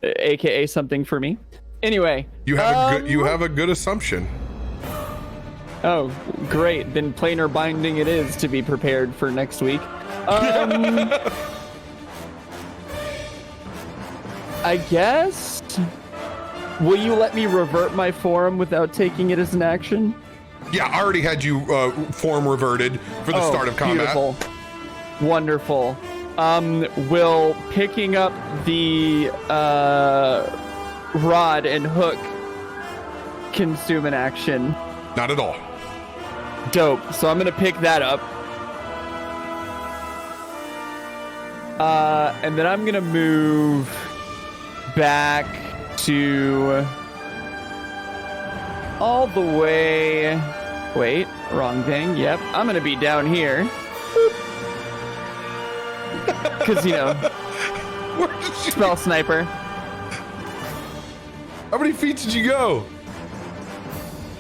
aka something for me. Anyway, You have a good assumption. Oh, great. Then planar binding it is to be prepared for next week. I guess. Will you let me revert my form without taking it as an action? Yeah, I already had you form reverted for the start of combat. Beautiful. Wonderful. Will picking up the rod and hook consume an action? Not at all. Dope. So I'm gonna pick that up. And then I'm gonna move back to all the way. Wait, wrong thing. Yep, I'm gonna be down here. Cause spell sniper. How many feet did you go?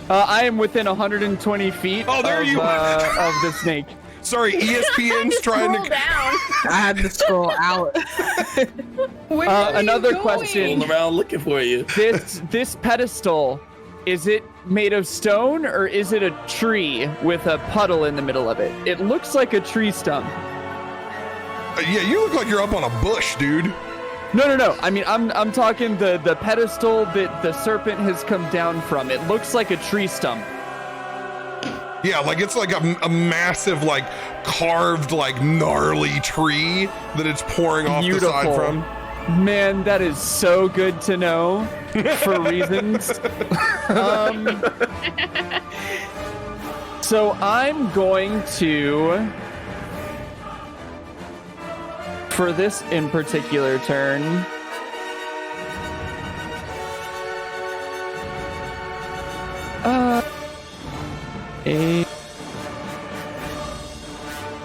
I am within 120 feet of the snake. Sorry, ESPN's trying to... down. I had to scroll out. Where are another you question. going? Around looking for you. This pedestal, is it made of stone or is it a tree with a puddle in the middle of it? It looks like a tree stump. Yeah, you look like you're up on a bush, dude. No. I mean, I'm talking the pedestal that the serpent has come down from. It looks like a tree stump. Yeah, like it's like a massive, like carved, like gnarly tree that it's pouring off the side from. Man, that is so good to know for reasons. So I'm going to, for this in particular turn,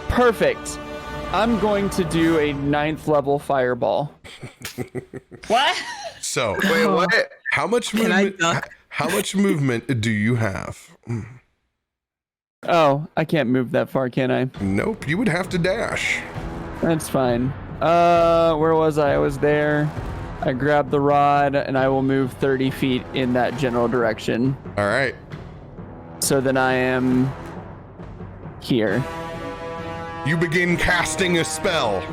perfect. I'm going to do a 9th level fireball. What? So, Wait, what? how much Can I movement? duck? How much movement do you have? Oh, I can't move that far, can I? Nope, you would have to dash. That's fine. Where was I? I was there. I grabbed the rod and I will move 30 feet in that general direction. All right. So then I am here. You begin casting a spell.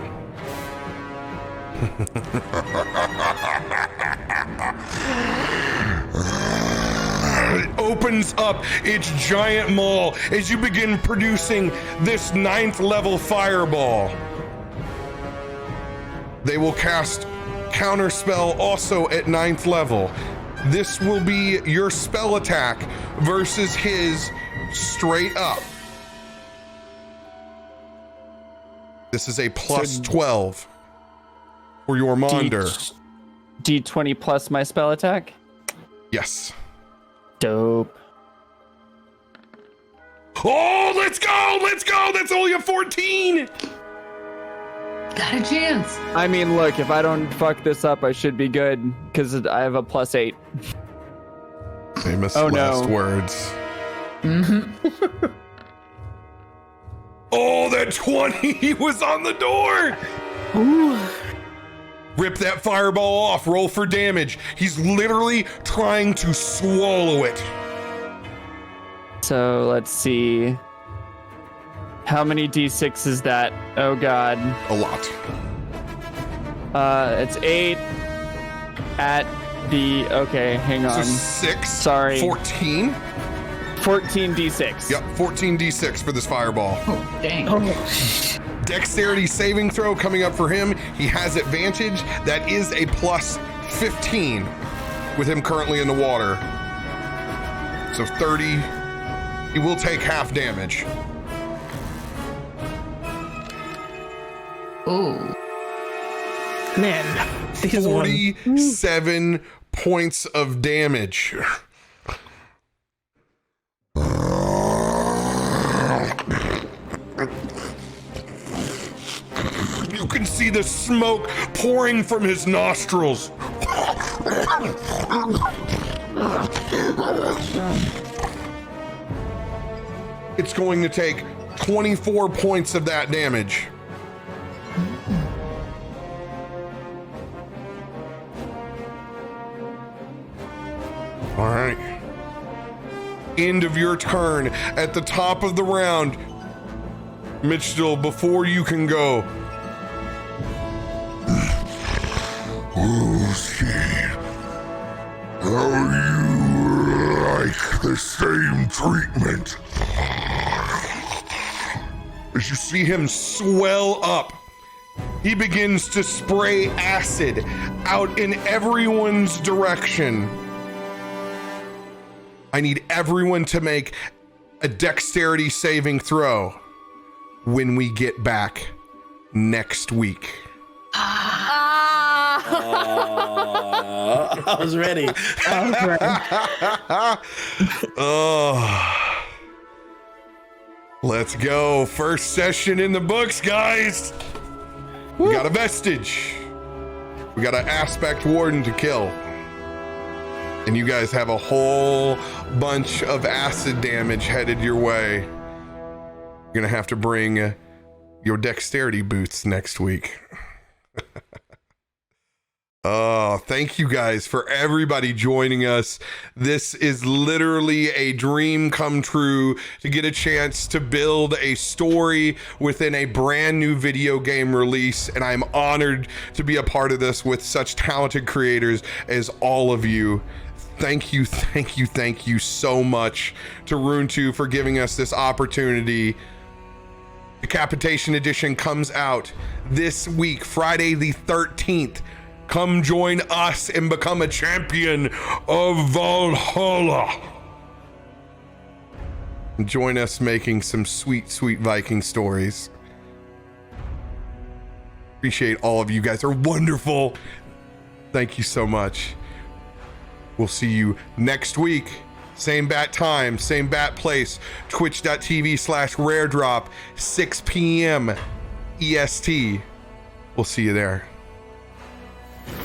It opens up its giant maw as you begin producing this 9th level fireball. They will cast counter spell also at 9th level. This will be your spell attack versus his straight up. This is a plus 12 for your Monder. D20 plus my spell attack? Yes. Dope. Oh, let's go! Let's go! That's only a 14! Got a chance. I mean, look, if I don't fuck this up, I should be good because I have a +8. Famous Oh, last no. words. Mm-hmm. Oh, that 20 was on the door! Ooh. Rip that fireball off. Roll for damage. He's literally trying to swallow it. So let's see. How many D6 is that? Oh god. A lot. It's 8 at the, okay, hang So on. 6. Sorry. 14. 14 D6. Yep, 14 D6 for this fireball. Oh, dang. Dexterity saving throw coming up for him. He has advantage. That is a plus 15 with him currently in the water. So 30. He will take half damage. Ooh. Man, these ones. 47 points of damage. You can see the smoke pouring from his nostrils. It's going to take 24 points of that damage. All right. End of your turn. At the top of the round, Mitchell, before you can go. Okay. How you like the same treatment? As you see him swell up, he begins to spray acid out in everyone's direction. I need everyone to make a dexterity saving throw when we get back next week. I was ready. Oh, let's go. First session in the books, guys. We got a vestige. We got an aspect warden to kill. And you guys have a whole bunch of acid damage headed your way. You're gonna have to bring your dexterity boots next week. Oh, thank you guys for everybody joining us. This is literally a dream come true to get a chance to build a story within a brand new video game release. And I'm honored to be a part of this with such talented creators as all of you. Thank you so much to Rune 2 for giving us this opportunity. Decapitation Edition comes out this week, Friday the 13th. Come join us and become a champion of Valhalla. Join us making some sweet, sweet Viking stories. Appreciate all of you guys are wonderful. Thank you so much. We'll see you next week. Same bat time, same bat place. Twitch.tv/raredrop, 6 p.m. EST. We'll see you there.